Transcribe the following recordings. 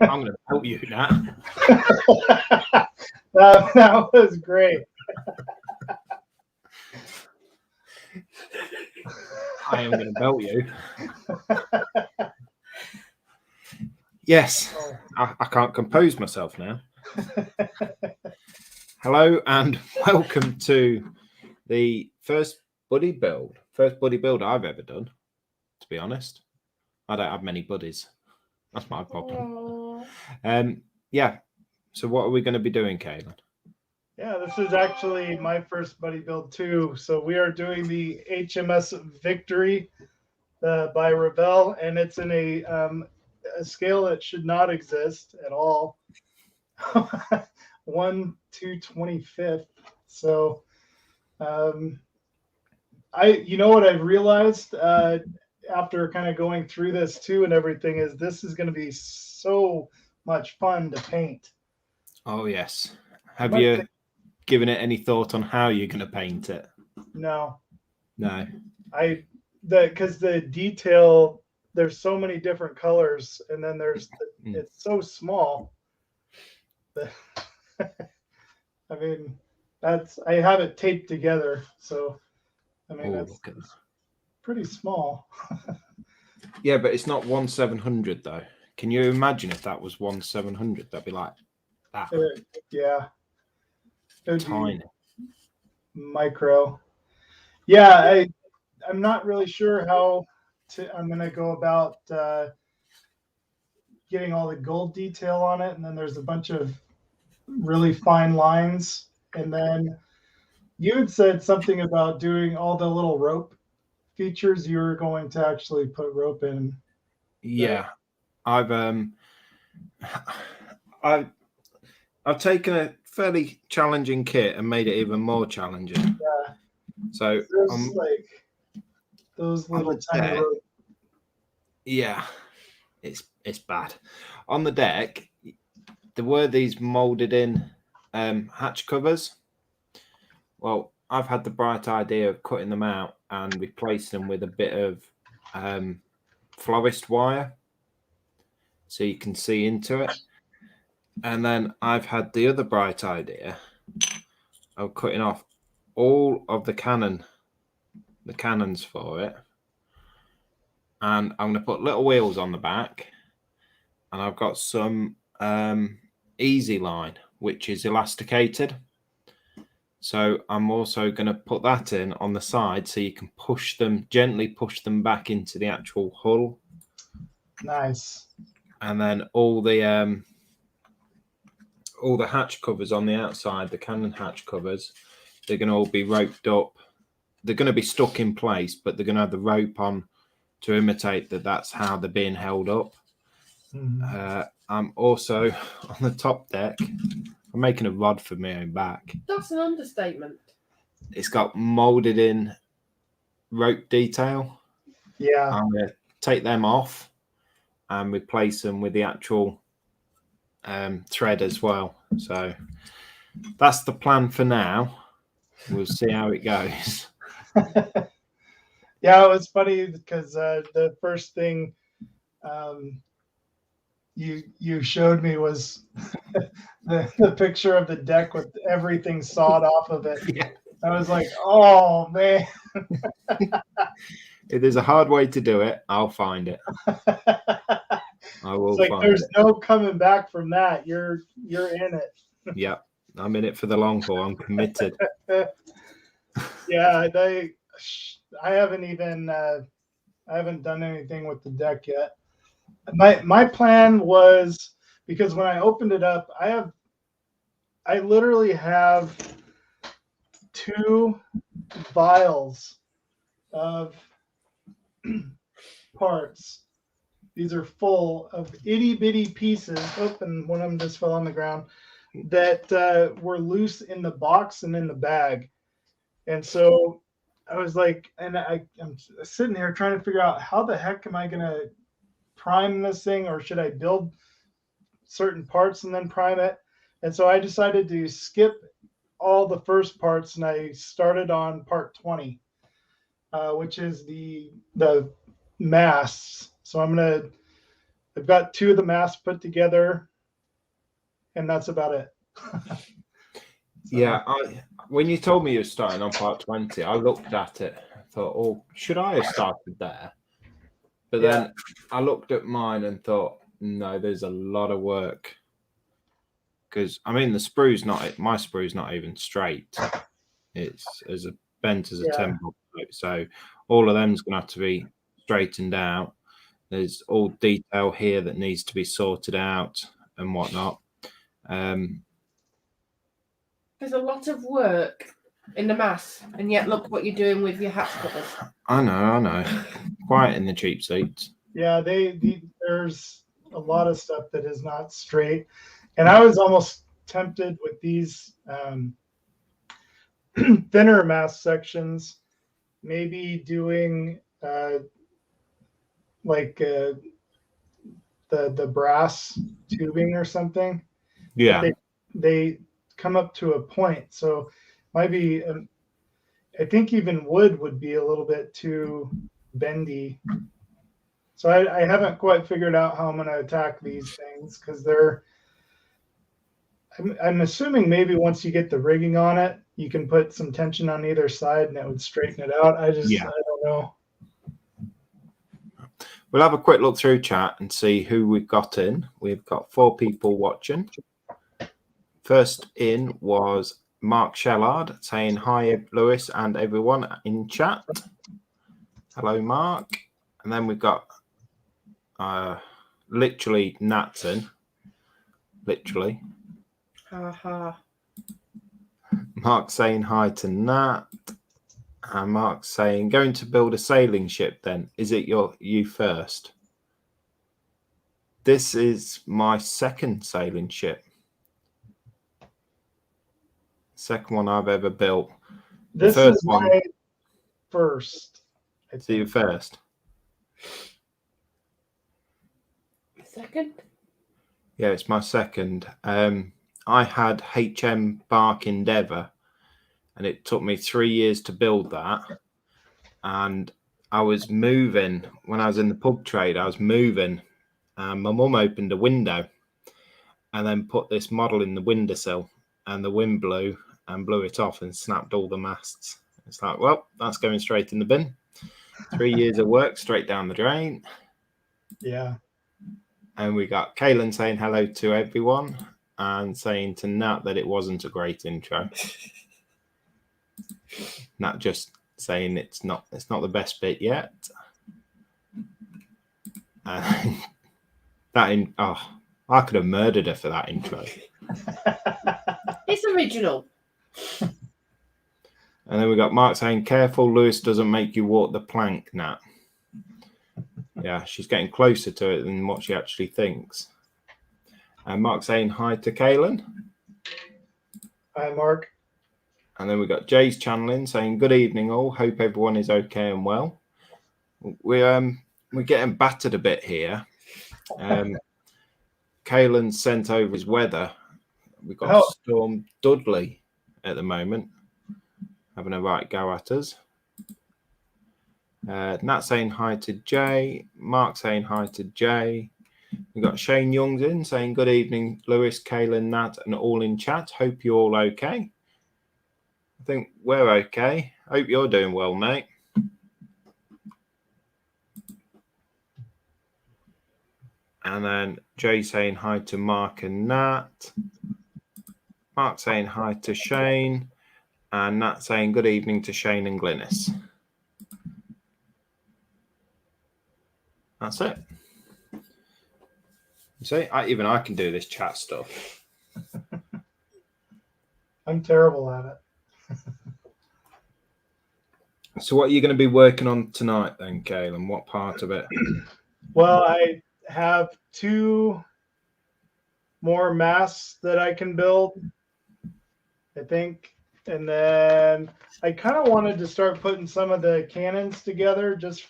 I'm going to help you now. That was great. I am going to belt you. Yes, I can't compose myself now. Hello and welcome to the first buddy build I've ever done, to be honest. I don't have many buddies. That's my problem. Yeah, so what are we going to be doing, Caitlin? Yeah, this is actually my first buddy build too. So we are doing the HMS Victory by Revell, and it's in a scale that should not exist at all. 1/225. So you know what I've realized after kind of going through this too and everything is this is going to be so much fun to paint. Oh yes. Have you given it any thought on how you're going to paint it? No. Because the detail, there's so many different colors, and then there's it's so small. I mean, I have it taped together, so I mean that's pretty small. Yeah, but it's not 1/700 though. Can you imagine if that was 1/700? That'd be like that. Yeah. Tiny. Micro. Yeah, I'm not really sure how I'm going to go about getting all the gold detail on it. And then there's a bunch of really fine lines. And then you had said something about doing all the little rope features. You were going to actually put rope in. Yeah, I've taken a fairly challenging kit and made it even more challenging. Yeah. So there's like those little tiny rope. Yeah, it's bad. On the deck, there were these molded in hatch covers. Well, I've had the bright idea of cutting them out and replacing them with a bit of florist wire so you can see into it. And then I've had the other bright idea of cutting off all of the cannons for it. And I'm going to put little wheels on the back. And I've got some easy line, which is elasticated. So I'm also going to put that in on the side so you can gently push them back into the actual hull. Nice. And then all the hatch covers on the outside, the cannon hatch covers, they're going to all be roped up. They're going to be stuck in place, but they're going to have the rope on to imitate that's how they're being held up. Mm-hmm. I'm also on the top deck. I'm making a rod for my own back. That's an understatement. It's got molded in rope detail. Yeah. I'm going to take them off and replace them with the actual thread as well. So that's the plan for now. We'll see how it goes. Yeah, it was funny because the first thing you showed me was the picture of the deck with everything sawed off of it. Yeah. I was like, oh man. If there's a hard way to do it, I'll find it. I will It's like find there's it. no coming back from that. You're in it. Yeah, I'm in it for the long haul. I'm committed. Yeah, I haven't even I haven't done anything with the deck yet. My plan was, because when I opened it up, I literally have 2 vials of parts. These are full of itty bitty pieces. Oh, and one of them just fell on the ground, that were loose in the box and in the bag. And so I was like, and I'm sitting here trying to figure out how the heck am I going to prime this thing, or should I build certain parts and then prime it? And so I decided to skip all the first parts, and I started on part 20, which is the masts. So I've got 2 of the masts put together, and that's about it. So, yeah, when you told me you were starting on part 20, I looked at it. I thought, oh, should I have started there? But then I looked at mine and thought, no, there's a lot of work. Because, I mean, my sprue's not even straight. It's as bent as a 10 volt pipe. So all of them's going to have to be straightened out. There's all detail here that needs to be sorted out and whatnot. There's a lot of work in the mass, and yet look what you're doing with your hatch covers. I know. Quiet in the cheap seats. yeah, there's a lot of stuff that is not straight. And I was almost tempted with these thinner mass sections, maybe doing like the brass tubing or something. Yeah. They come up to a point, so might be I think even wood would be a little bit too bendy. So I haven't quite figured out how I'm going to attack these things, because I'm assuming maybe once you get the rigging on it, you can put some tension on either side and it would straighten it out. I don't know. We'll have a quick look through chat and see who we've got in. We've got 4 people watching. First in was Mark Shellard saying hi, Lewis, and everyone in chat. Hello, Mark. And then we've got literally Natson. Literally. Ha. Mark saying hi to Nat. And Mark saying, going to build a sailing ship then. Is it you first? This is my second sailing ship. Second one I've ever built. This is my first. It's your first. Second? Yeah, it's my second. I had HM Bark Endeavour, and it took me 3 years to build that. And I was moving when I was in the pub trade. I was moving, and my mum opened a window, and then put this model in the windowsill, and the wind blew and blew it off and snapped all the masts. It's like, well, that's going straight in the bin. 3 years of work straight down the drain. Yeah. And we got Kaylin saying hello to everyone and saying to Nat that it wasn't a great intro. Nat just saying it's not the best bit yet. And I could have murdered her for that intro. It's original. And then we got Mark saying, careful, Lewis doesn't make you walk the plank, Nat. Yeah, she's getting closer to it than what she actually thinks. And Mark saying hi to Kaylin. Hi, Mark. And then we got Jay's channeling saying, good evening all. Hope everyone is okay and well. We're getting battered a bit here. Kaylin sent over his weather. We've got Storm Dudley at the moment, having a right go at us. Nat saying hi to Jay. Mark saying hi to Jay. We've got Shane Youngs in saying, good evening, Lewis, Kaylin, Nat, and all in chat. Hope you're all okay. I think we're okay. Hope you're doing well, mate. And then Jay saying hi to Mark and Nat. Mark saying hi to Shane. And Nat saying good evening to Shane and Glynis. That's it. You see, even I can do this chat stuff. I'm terrible at it. So what are you going to be working on tonight then, Kaylin? What part of it? Well, I have 2 more masts that I can build, I think. And then I kind of wanted to start putting some of the cannons together just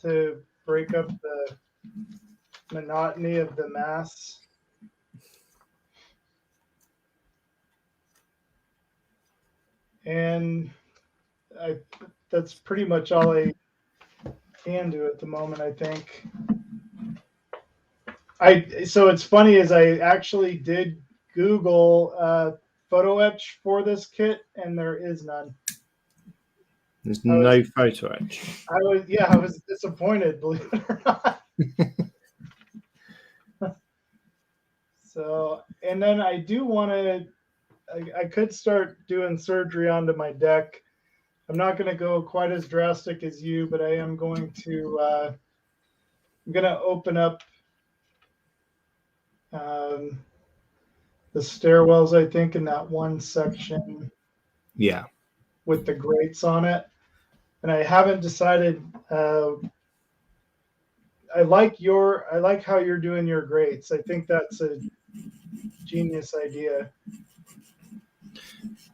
to break up the monotony of the masts. And that's pretty much all I can do at the moment, I think. So it's funny is I actually did Google photo etch for this kit, and there is none. There's no photo etch. I was disappointed, believe it or not. So, and then I do want to. I could start doing surgery onto my deck. I'm not going to go quite as drastic as you, but I am going to. I'm going to open up the stairwells, I think, in that one section. Yeah. With the grates on it, and I haven't decided. I like how you're doing your grates. I think that's a genius idea.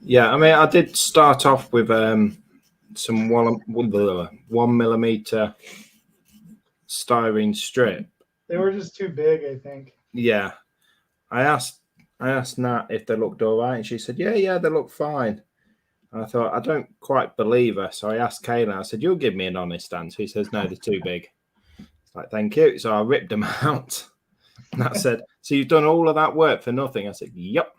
Yeah, I mean, I did start off with some 1mm styrene strip. They were just too big, I think. Yeah, I asked Nat if they looked all right, and she said, "Yeah, they look fine." And I thought, I don't quite believe her, so I asked Kaylin. I said, "You'll give me an honest answer." He says, "No, they're too big." It's like, "Thank you." So I ripped them out. Nat said, "So you've done all of that work for nothing?" I said, "Yep."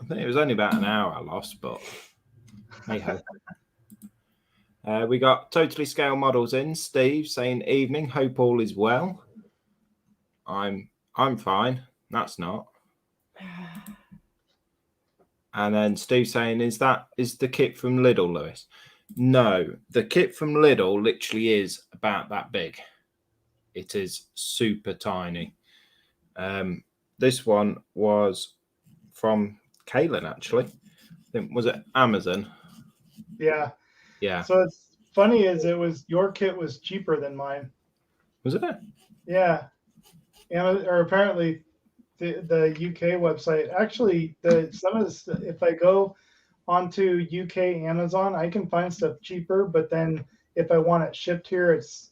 I think it was only about an hour I lost, but hey ho. We got Totally Scale Models in. Steve saying evening. Hope all is well. I'm fine. That's not. And then Steve saying, is the kit from Lidl, Lewis? No, the kit from Lidl literally is about that big. It is super tiny. This one was from Kaylin, actually. I think, was it Amazon? Yeah. Yeah. So it's funny is your kit was cheaper than mine. Was it? Yeah. Or apparently the UK website. Actually, if I go onto UK Amazon. I can find stuff cheaper, but then if I want it shipped here, it's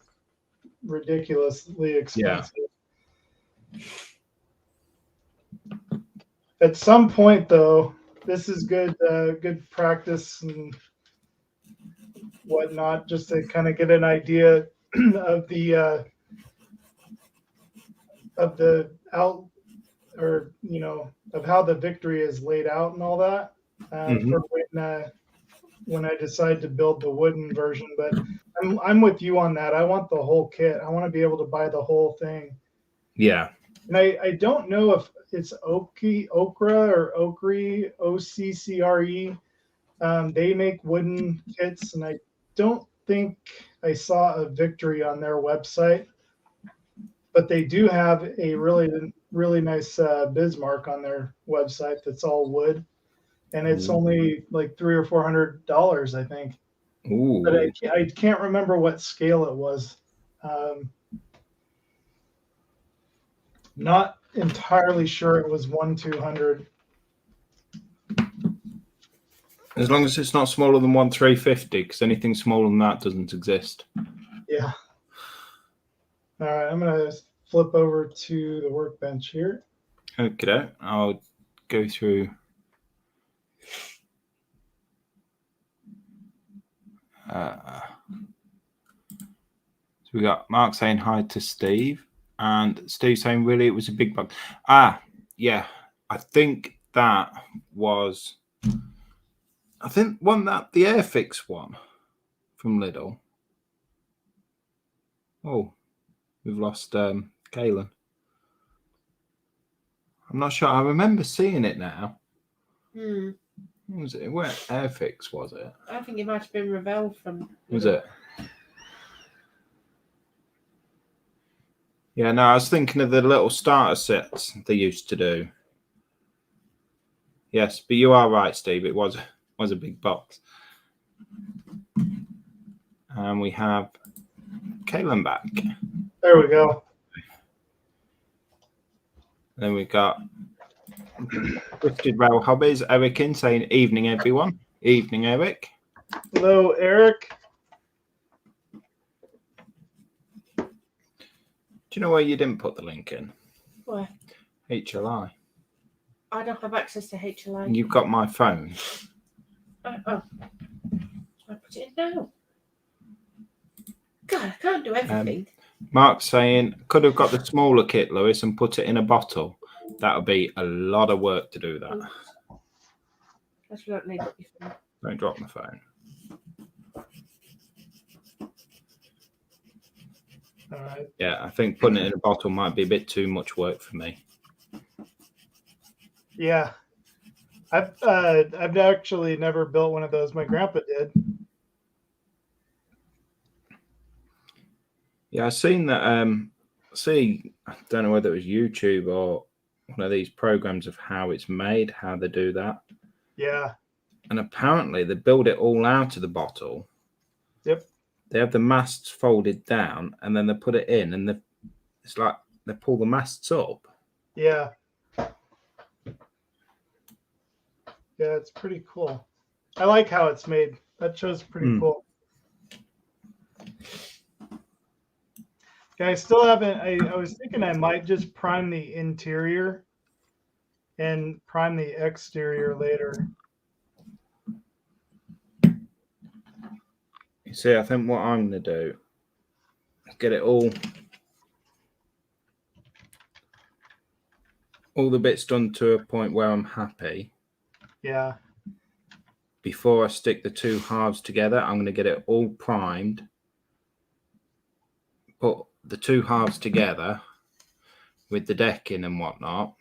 ridiculously expensive. At some point, though, this is good practice and whatnot, just to kind of get an idea of the out, or of how the Victory is laid out and all that, for when I decide to build the wooden version. But I'm with you on that. I want the whole kit. I want to be able to buy the whole thing. Yeah. And I don't know if it's Okra or Okri, OCCRE. They make wooden kits, and I don't think I saw a Victory on their website, but they do have a really nice Bismarck on their website that's all wood, and it's only like $300 or $400, I think. Ooh. But I can't remember what scale it was. Not entirely sure it was 1/200. As long as it's not smaller than 1/350, because anything smaller than that doesn't exist. Yeah. All right, I'm gonna flip over to the workbench here. Okay, I'll go through. So we got Mark saying hi to Steve, and Steve saying, really, it was a big bug. Yeah, I think that was, wasn't that the Airfix one from Lidl? Oh, we've lost Kaylin. I'm not sure. I remember seeing it now. What was it? Where Airfix was it? I think it might have been Revell from. Was it? Yeah, no, I was thinking of the little starter sets they used to do. Yes, but you are right, Steve. It was a big box. And we have Kaylin back. There we go. Then we got Twisted Rail Hobbies. Eric in saying, evening, everyone. Evening, Eric. Hello, Eric. Do you know where you didn't put the link in? Where? HLI. I don't have access to HLI. You've got my phone. I put it in now. God, I can't do everything. Mark's saying, could have got the smaller kit, Lewis, and put it in a bottle. That would be a lot of work to do that. That's what I need your phone. Don't drop my phone. All right. Yeah, I think putting it in a bottle might be a bit too much work for me. Yeah. I've actually never built one of those. My grandpa did. Yeah, I've seen that. I don't know whether it was YouTube or one of these programs of how it's made, how they do that. Yeah. And apparently they build it all out of the bottle. Yep. They have the masts folded down, and then they put it in, and it's like they pull the masts up. Yeah. Yeah, it's pretty cool. I like how it's made. That show's pretty cool. Yeah, I still haven't. I was thinking I might just prime the interior and prime the exterior later. You see, I think what I'm going to do is get it all the bits done to a point where I'm happy. Yeah. Before I stick the two halves together, I'm going to get it all primed. Put the two halves together with the decking and whatnot,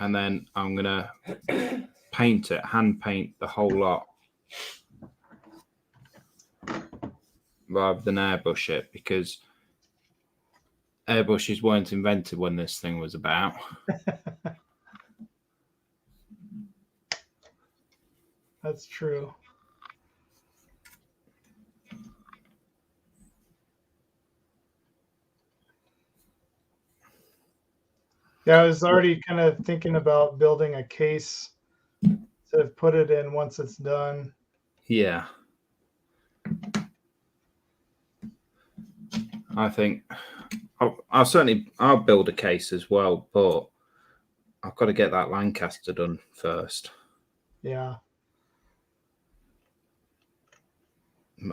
and then I'm going to paint it, hand paint the whole lot rather than airbrush it, because airbrushes weren't invented when this thing was about. That's true. Yeah, I was already kind of thinking about building a case to of put it in once it's done. Yeah. I think I'll build a case as well, but I've got to get that Lancaster done first. Yeah.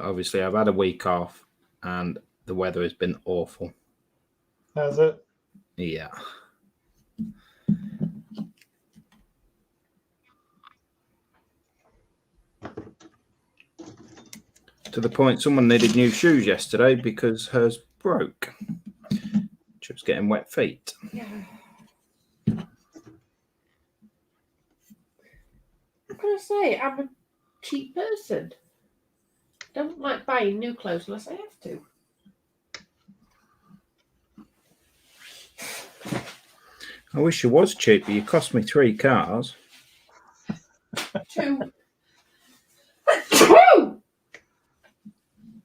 Obviously, I've had a week off and the weather has been awful. Has it? Yeah. To the point someone needed new shoes yesterday because hers broke. She was getting wet feet. Yeah. I'm gonna say I'm a cheap person. Don't like buying new clothes unless I have to. I wish you was cheaper. You cost me 3 cars. 2. 2!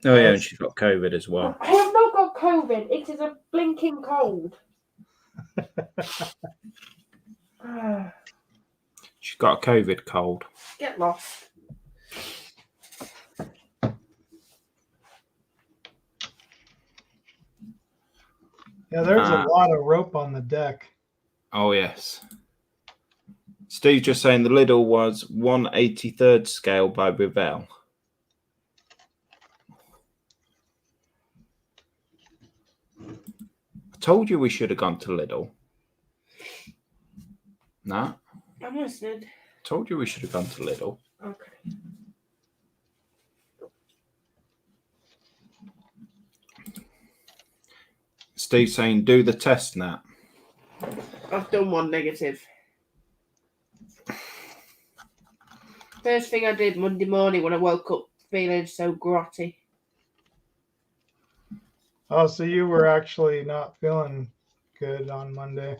Oh yeah, and she's got COVID as well. I have not got COVID. It is a blinking cold. She's got a COVID cold. Get lost. Yeah, there's a lot of rope on the deck. Oh yes. Steve just saying the Lidl was 1/83rd scale by Revell. I told you we should have gone to Lidl. Nah. I'm listening. Told you we should have gone to Lidl. Okay. Steve saying do the test now. I've done one negative. First thing I did Monday morning when I woke up feeling so grotty. Oh, so you were actually not feeling good on Monday.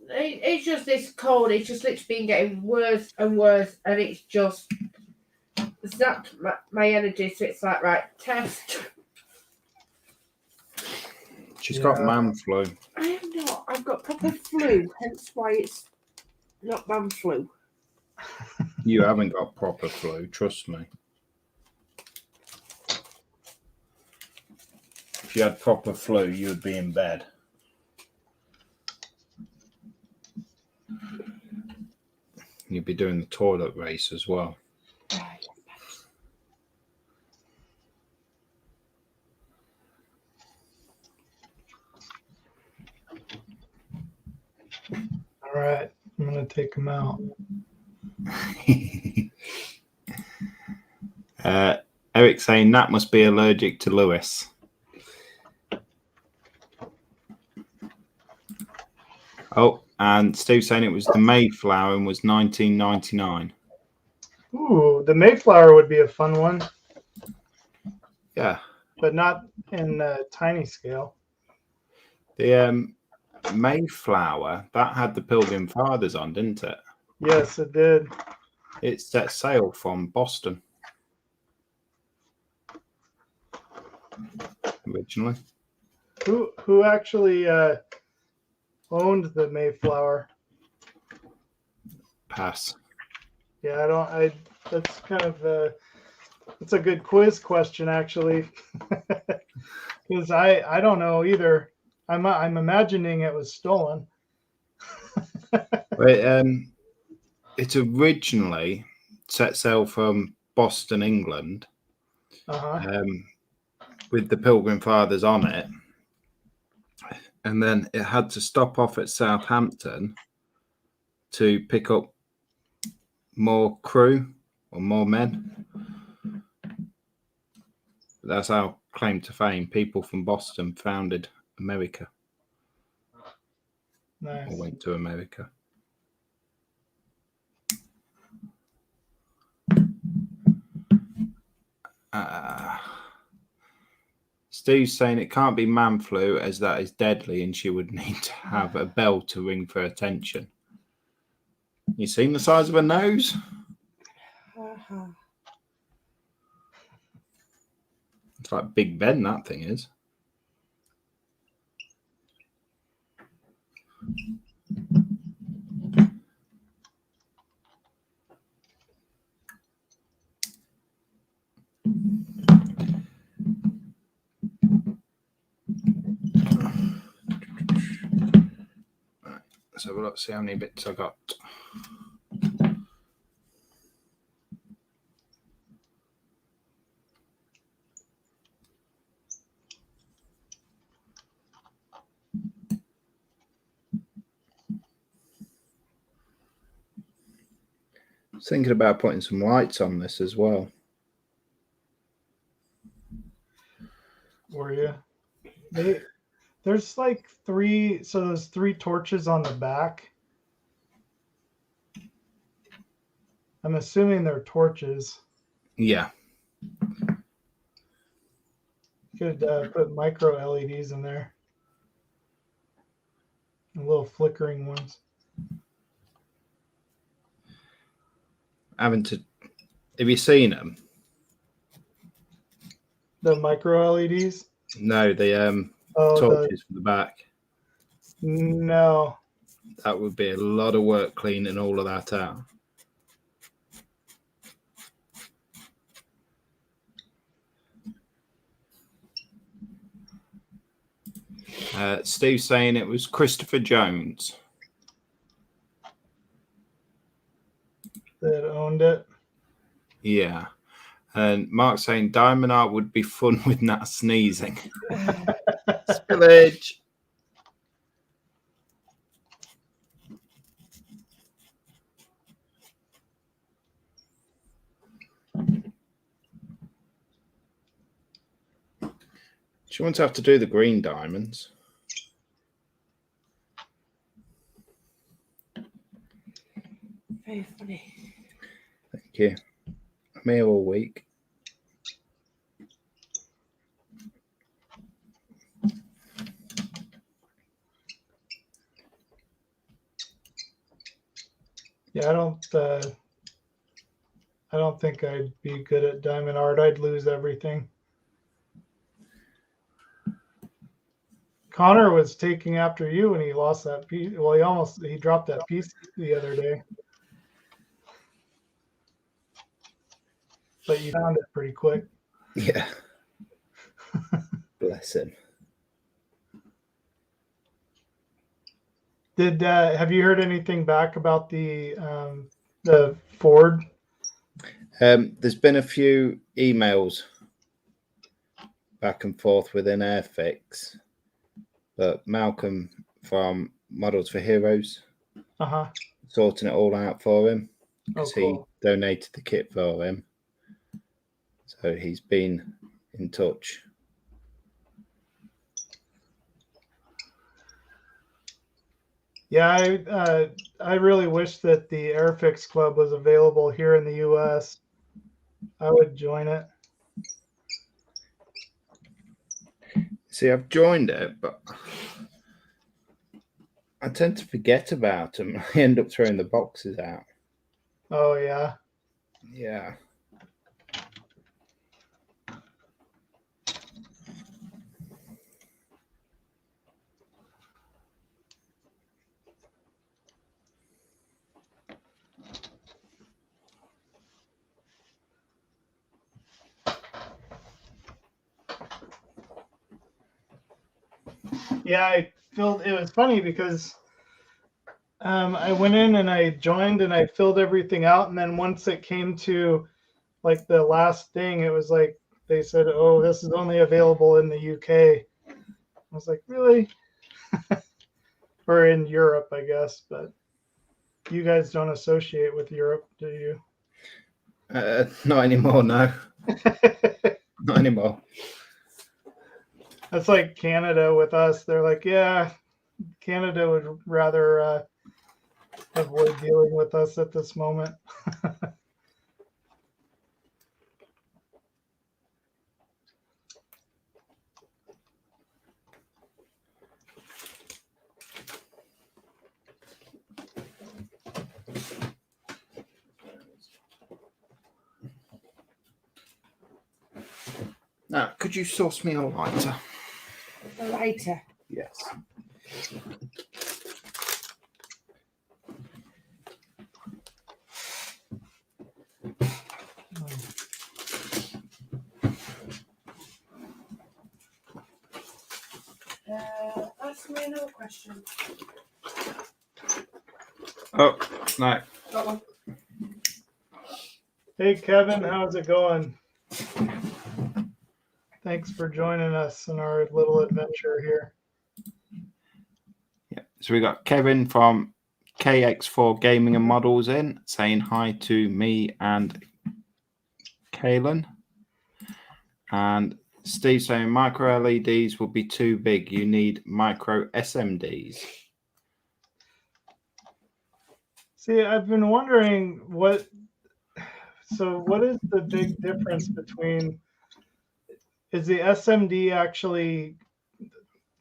It's just this cold. It's just literally been getting worse and worse, and it's just zapped my energy. So it's like, right, test. She's got man flu. I am not. I've got proper flu, hence why it's not man flu. You haven't got proper flu, trust me. If you had proper flu, you would be in bed. You'd be doing the toilet race as well. All right, I'm gonna take them out. Eric saying Nat must be allergic to Lewis. Oh, and Steve saying it was the Mayflower and was 1999. Ooh, the Mayflower would be a fun one. Yeah. But not in tiny scale. The Mayflower, that had the Pilgrim Fathers on, didn't it? Yes, it did. It set sail from Boston originally. Who actually owned the Mayflower? Pass. Yeah, that's kind of it's a good quiz question actually. Because I don't know either. I'm imagining it was stolen. It originally set sail from Boston, England, with the Pilgrim Fathers on it, and then it had to stop off at Southampton to pick up more crew or more men. That's our claim to fame. People from Boston founded America. Nice. Or went to America. Steve's saying it can't be man flu as that is deadly and she would need to have a bell to ring for attention. You seen the size of her nose? It's like Big Ben, that thing is. Right, let's have a look, see how many bits I got. Thinking about putting some lights on this as well. Were you? There's like 3, so there's 3 torches on the back. I'm assuming they're torches. Yeah. Could put micro LEDs in there. And little flickering ones. Have you seen them? The micro LEDs? No, the Oh, torches from the back. No. That would be a lot of work cleaning all of that out. Steve's saying it was Christopher Jones That owned it. Yeah. And Mark's saying diamond art would be fun with Nat sneezing. Spillage. She wants to have to do the green diamonds. Very funny. Thank you. I'm here all week. Yeah, I don't think I'd be good at diamond art. I'd lose everything. Connor was taking after you when he lost that piece. Well, he dropped that piece the other day. But you found it pretty quick. Yeah. Bless him. Have you heard anything back about the Ford? There's been a few emails back and forth within Airfix, but Malcolm from Models for Heroes sorting it all out for him because he donated the kit for him. So he's been in touch. Yeah, I really wish that the Airfix Club was available here in the U.S. I would join it. See, I've joined it, but I tend to forget about them. I end up throwing the boxes out. Oh, yeah. Yeah. Yeah, it was funny because I went in and I joined and I filled everything out. And then once it came to like the last thing, it was like they said, oh, this is only available in the UK. I was like, really? Or in Europe, I guess. But you guys don't associate with Europe, do you? Not anymore, no. Not anymore. That's like Canada with us. They're like, yeah, Canada would rather avoid dealing with us at this moment. Now, could you source me a lighter? A lighter. Yes. Ask me another question. Oh, no. Got one. Hey, Kevin, how's it going? Thanks for joining us in our little adventure here. Yeah. So we got Kevin from KX4 Gaming and Models in saying hi to me and Kaylin. And Steve saying micro LEDs will be too big. You need micro SMDs. See, I've been wondering what is the big difference between, is the SMD actually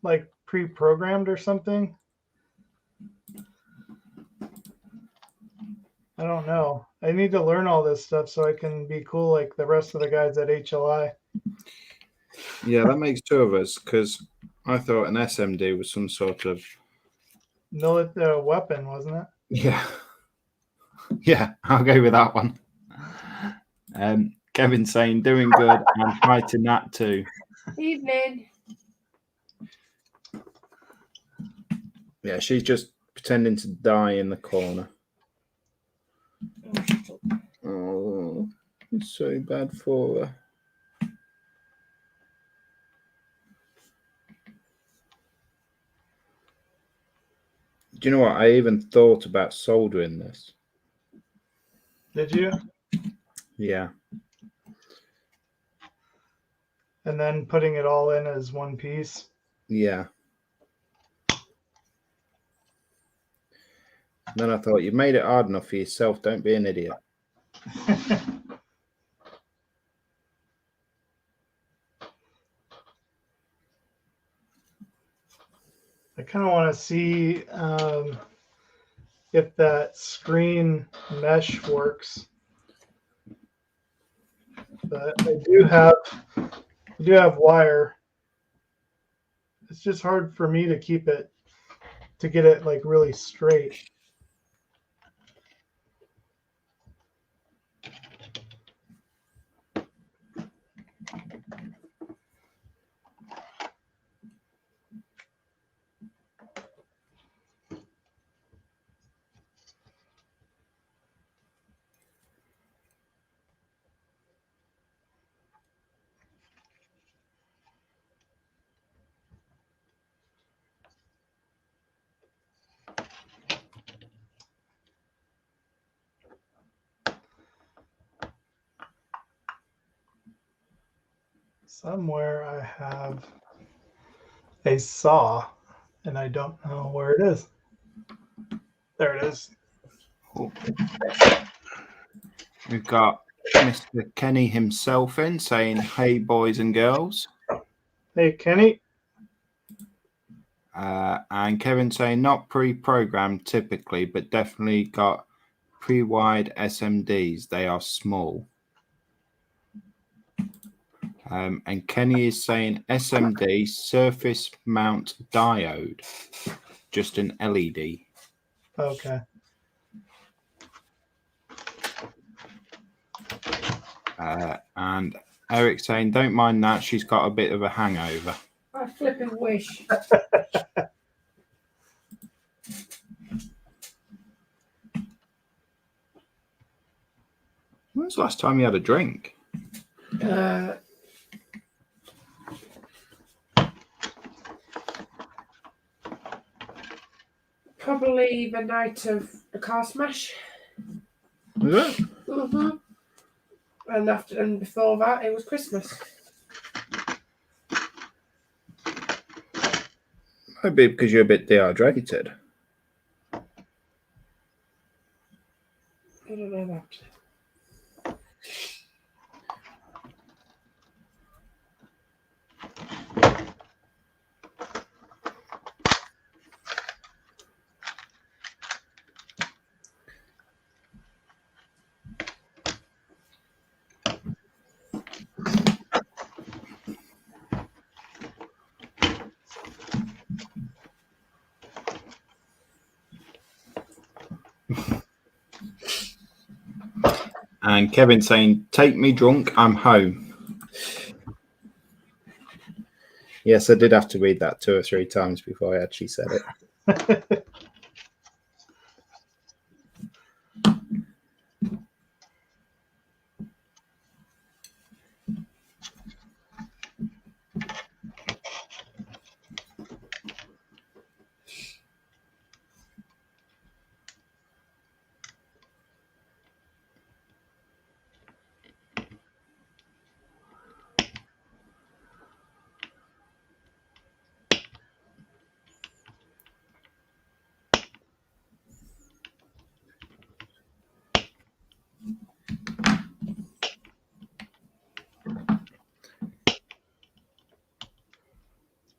like pre-programmed or something? I don't know. I need to learn all this stuff so I can be cool like the rest of the guys at HLI. Yeah, that makes two of us because I thought an SMD was some sort of weapon, wasn't it? yeah. Yeah, I'll go with that one. Kevin saying doing good and fighting that too. Evening. Yeah, she's just pretending to die in the corner. Oh, shut up. Oh, it's so bad for her. Do you know what? I even thought about soldering this. Did you? Yeah. And then putting it all in as one piece. Yeah. Then I thought, you've made it hard enough for yourself. Don't be an idiot. I kind of want to see if that screen mesh works. But I do have wire. It's just hard for me to get it like really straight. Somewhere I have a saw, and I don't know where it is. There it is. Oh. We've got Mr. Kenny himself in saying, hey, boys and girls. Hey, Kenny. And Kevin saying, not pre-programmed typically, but definitely got pre-wired SMDs. They are small. And Kenny is saying SMD, surface mount diode, just an LED. Okay. And Eric saying, don't mind that. She's got a bit of a hangover. I flipping wish. When was the last time you had a drink? Probably the night of the car smash. Was it? Mm-hmm. And before that, it was Christmas. Maybe because you're a bit dehydrated. I don't know that. And Kevin saying, take me drunk, I'm home. Yes, I did have to read that 2 or 3 times before I actually said it.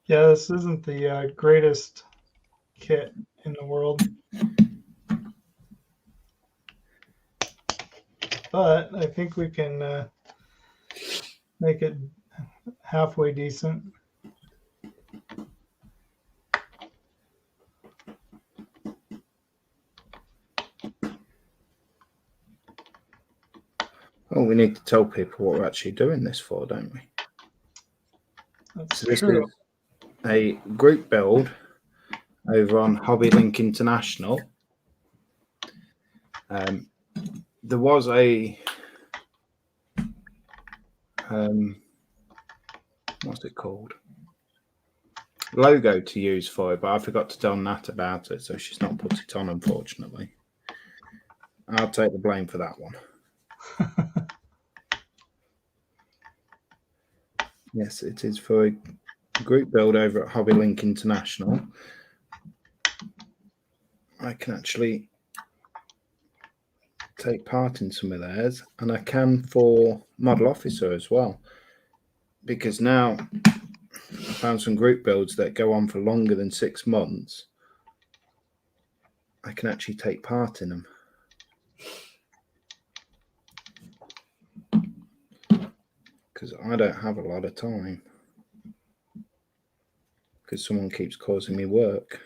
Yeah, this isn't the greatest kit in the world. But I think we can make it halfway decent. Oh, we need to tell people what we're actually doing this for, don't we? That's So this true. is a group build over on Hobby Link International. There was a what's it called? Logo to use for it, but I forgot to tell Nat about it, so she's not put it on, unfortunately. I'll take the blame for that one. Yes, it is for a group build over at Hobby Link International. I can actually take part in some of theirs, and I can for Model Officer as well, because now I found some group builds that go on for longer than 6 months. I can actually take part in them. Because I don't have a lot of time. Because someone keeps causing me work.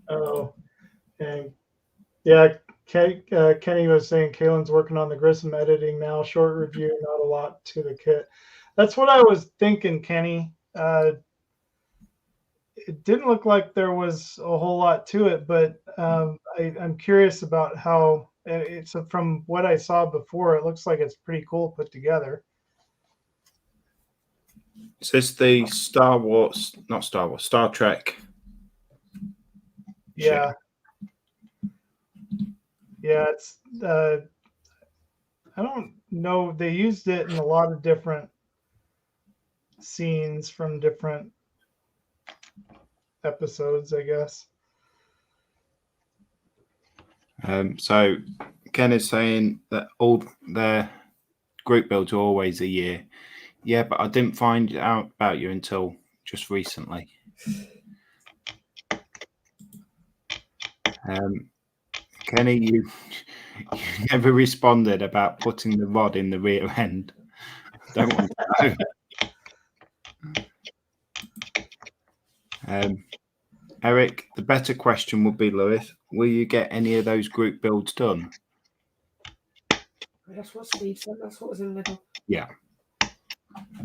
Oh, and yeah, Kenny was saying Kaylin's working on the Grissom editing now. Short review, not a lot to the kit. That's what I was thinking, Kenny. It didn't look like there was a whole lot to it, but I'm curious about how it's from what I saw before. It looks like it's pretty cool put together. Is this the Star Trek? Yeah. Ship? Yeah, it's I don't know. They used it in a lot of different scenes from different episodes, I guess. So Ken is saying that all their group builds are always a year. Yeah, but I didn't find out about you until just recently. Kenny, you never responded about putting the rod in the rear end. Don't want to know. Eric, the better question would be, Lewis, will you get any of those group builds done? That's what Steve said. That's what was in the middle. Yeah.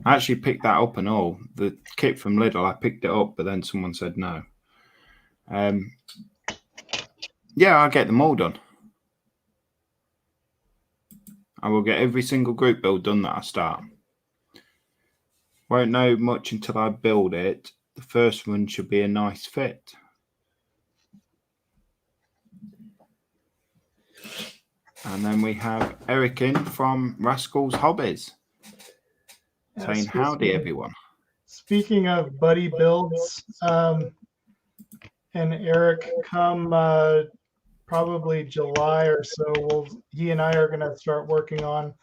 I actually picked that up and all. The kit from Lidl, I picked it up, but then someone said no. Yeah, I'll get them all done. I will get every single group build done that I start. Won't know much until I build it. The first one should be a nice fit. And then we have Eric in from Rascals Hobbies saying howdy, everyone. Speaking of buddy builds, and Eric, come probably July or so, he and I are going to start working on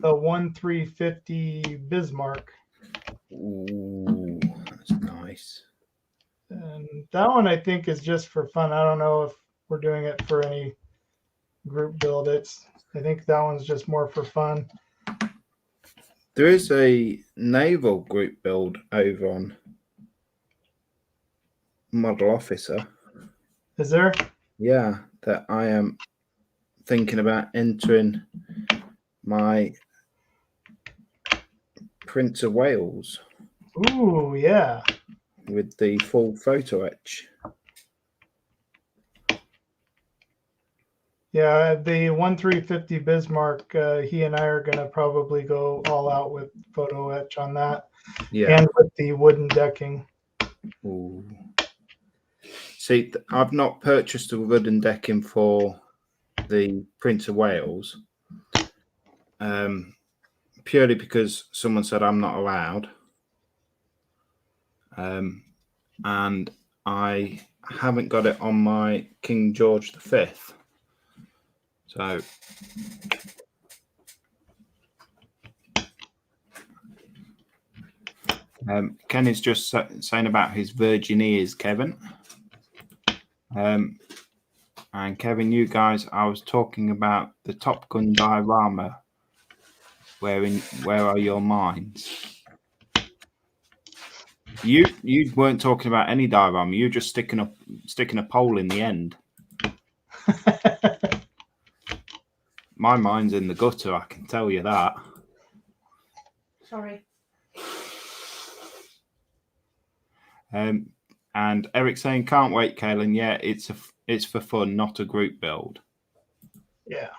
the 1350 Bismarck. Ooh, that's nice. And that one I think is just for fun. I don't know if we're doing it for any group build. I think that one's just more for fun. There is a naval group build over on Model Officer. Is there? Yeah, that I am thinking about entering my Prince of Wales Ooh, yeah. with the full photo etch. Yeah, the 1350 Bismarck, he and I are going to probably go all out with photo etch on that. Yeah. And with the wooden decking. Ooh. See, I've not purchased a wooden decking for the Prince of Wales, purely because someone said I'm not allowed, and I haven't got it on my King George V. So Ken is just saying about his virgin ears, Kevin. And Kevin, you guys, I was talking about the Top Gun diorama. Where are your minds? You weren't talking about any diorama. You were just sticking a pole in the end. My mind's in the gutter. I can tell you that. Sorry. And Eric saying, "Can't wait, Kaylin." Yeah, it's for fun, not a group build. Yeah.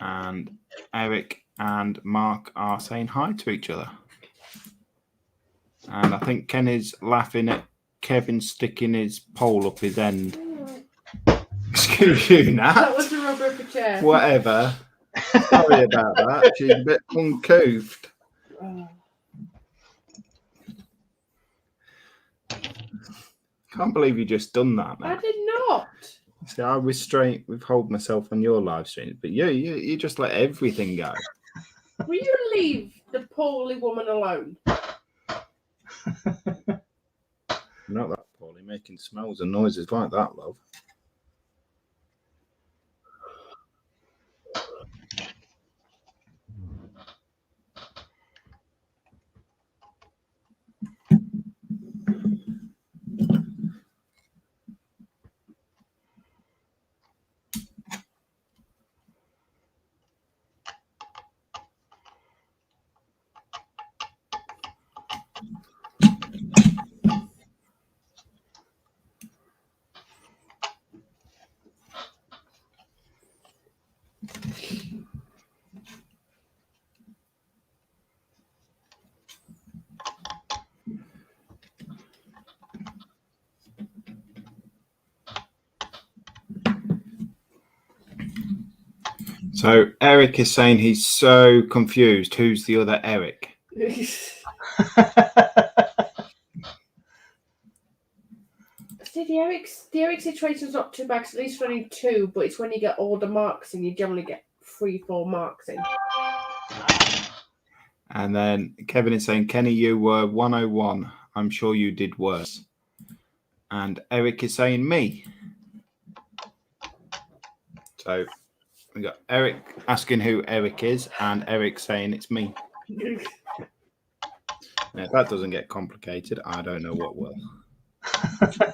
And Eric and Mark are saying hi to each other. And I think Ken is laughing at Kevin sticking his pole up his end. Excuse you, Nat. That was a rubber of a chair. Whatever. Sorry about that. She's a bit uncouth. Can't believe you just done that, Nat. I did not. See, I withhold myself on your live stream, but you just let everything go. Will you leave the poorly woman alone? Not that poorly, making smells and noises like that, love. So Eric is saying he's so confused. Who's the other Eric? See, the Eric situation's not too bad, 'cause at least running 2, but it's when you get all the marks in, you generally get 3-4 marks in. And then Kevin is saying, Kenny, you were 101. I'm sure you did worse. And Eric is saying me. So we got Eric asking who Eric is, and Eric saying it's me. Now, if that doesn't get complicated, I don't know what will. Here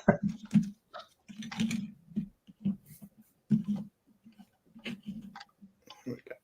we go.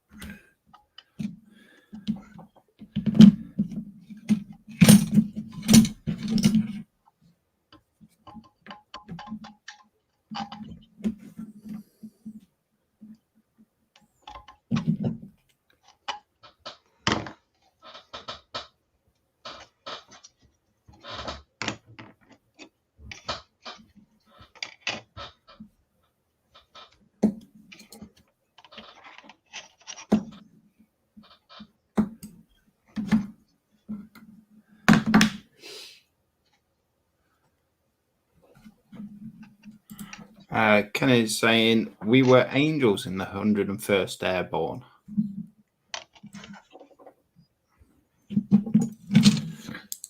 Ken is saying we were angels in the 101st Airborne.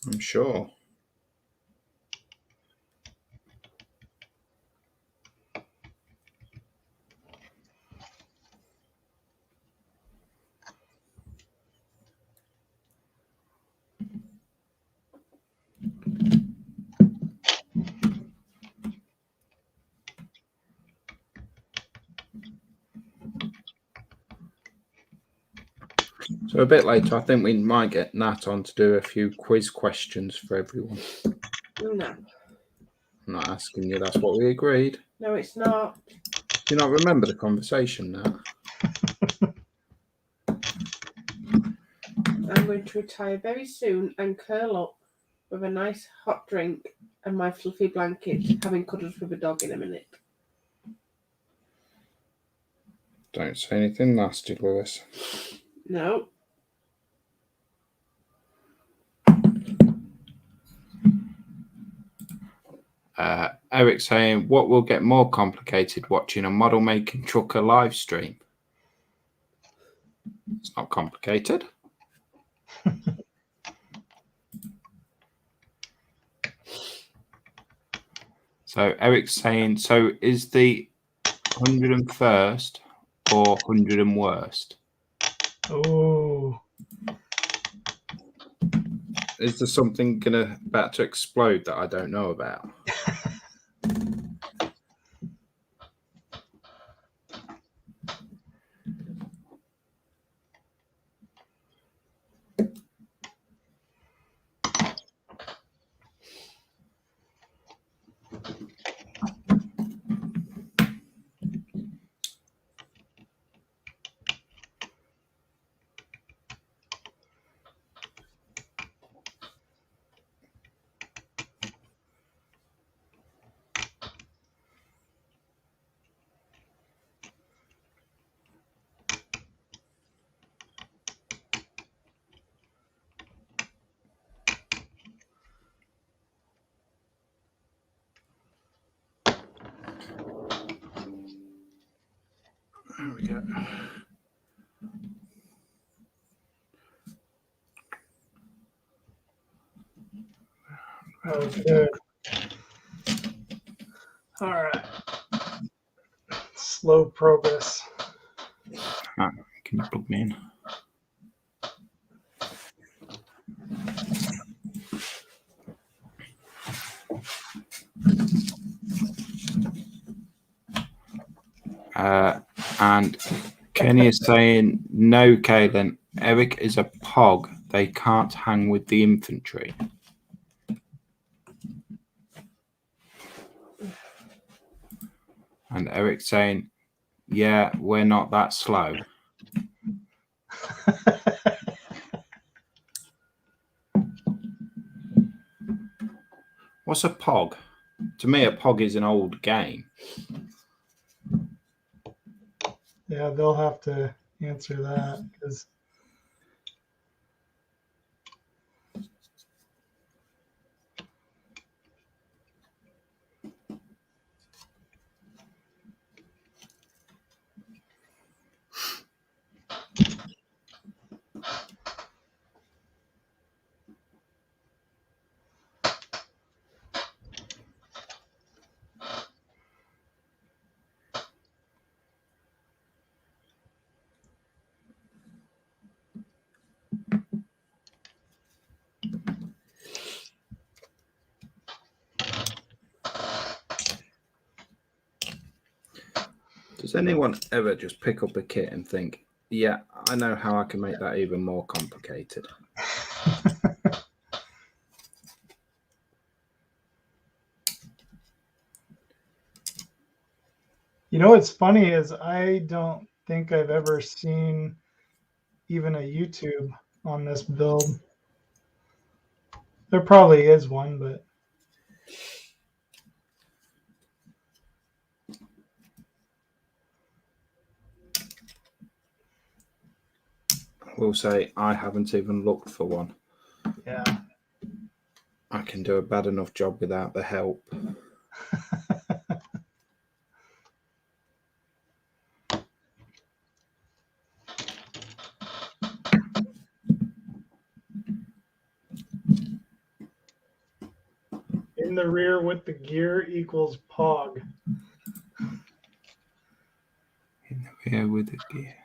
I'm sure. So a bit later, I think we might get Nat on to do a few quiz questions for everyone. No. I'm not asking you. That's what we agreed. No, it's not. Do you not remember the conversation now? I'm going to retire very soon and curl up with a nice hot drink and my fluffy blanket, having cuddled with a dog in a minute. Don't say anything nasty, Lewis. No. Eric saying, what will get more complicated, watching a model making trucker live stream? It's not complicated. So Eric's saying, so is the 101st or 100 and worst? Oh, Is there something about to explode that I don't know about? There we go. oh, good. All right. Slow progress. Ah, can you plug me in? And Kenny is saying, no, Kaylin, Eric is a pog. They can't hang with the infantry. And Eric saying, yeah, we're not that slow. What's a pog? To me, a pog is an old game. Yeah, they'll have to answer that because Does anyone ever just pick up a kit and think, yeah, I know how I can make that even more complicated? you know what's funny is I don't think I've ever seen even a YouTube on this build. There probably is one, but We'll say I haven't even looked for one. yeah. I can do a bad enough job without the help. In the rear with the gear equals pog. In the rear with the gear.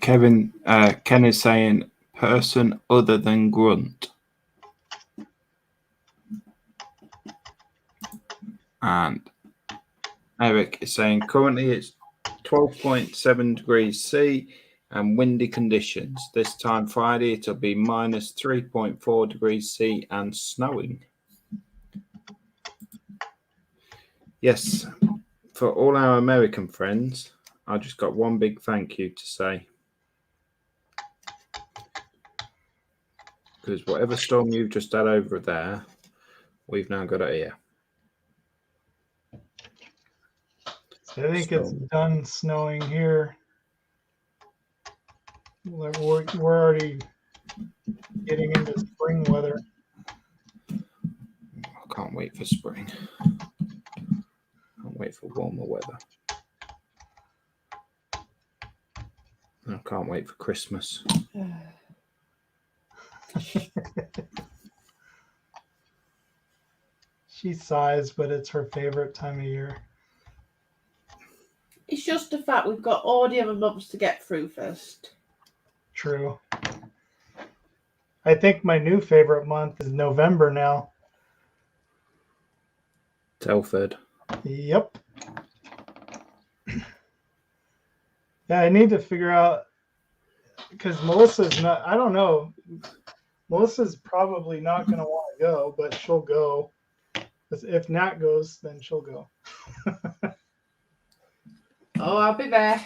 Ken is saying person other than grunt. And Eric is saying currently it's 12.7 degrees C and windy conditions. This time Friday it'll be minus 3.4 degrees C and snowing. Yes, for all our American friends, I just got one big thank you to say. Because whatever storm you've just had over there, we've now got it here. I think it's done snowing here. We're already getting into spring weather. I can't wait for spring. Can't wait for warmer weather. I can't wait for Christmas. She sighs, but it's her favorite time of year. It's just the fact we've got all the other months to get through first. True. I think my new favorite month is November now. Telford. Yep. Yeah, I need to figure out, because Melissa's not, I don't know. Melissa's probably not going to want to go, but she'll go. If Nat goes, then she'll go. Oh, I'll be there.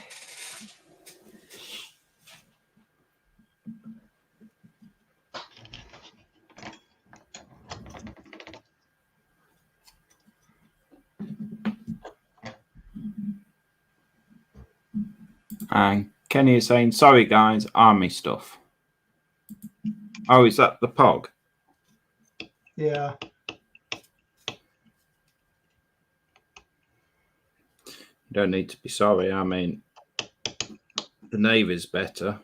And Kenny is saying, sorry guys, army stuff. Oh, is that the POG? Yeah. You don't need to be sorry. I mean, the Navy's better.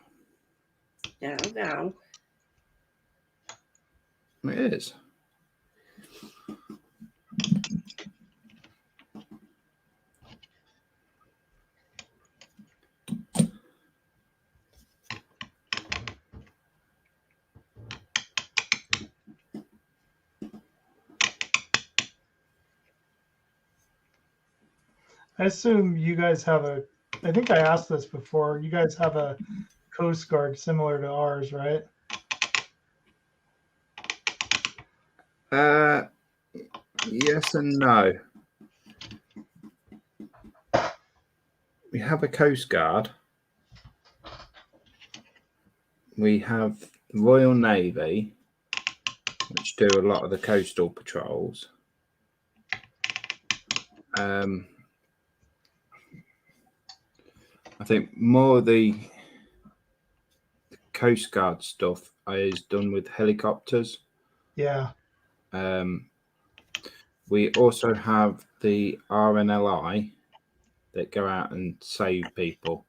No. It is. I assume you guys have I think I asked this before, you guys have a Coast Guard similar to ours, right? Yes and no. We have a Coast Guard. We have the Royal Navy, which do a lot of the coastal patrols. I think more of the Coast Guard stuff is done with helicopters. Yeah. We also have the RNLI that go out and save people.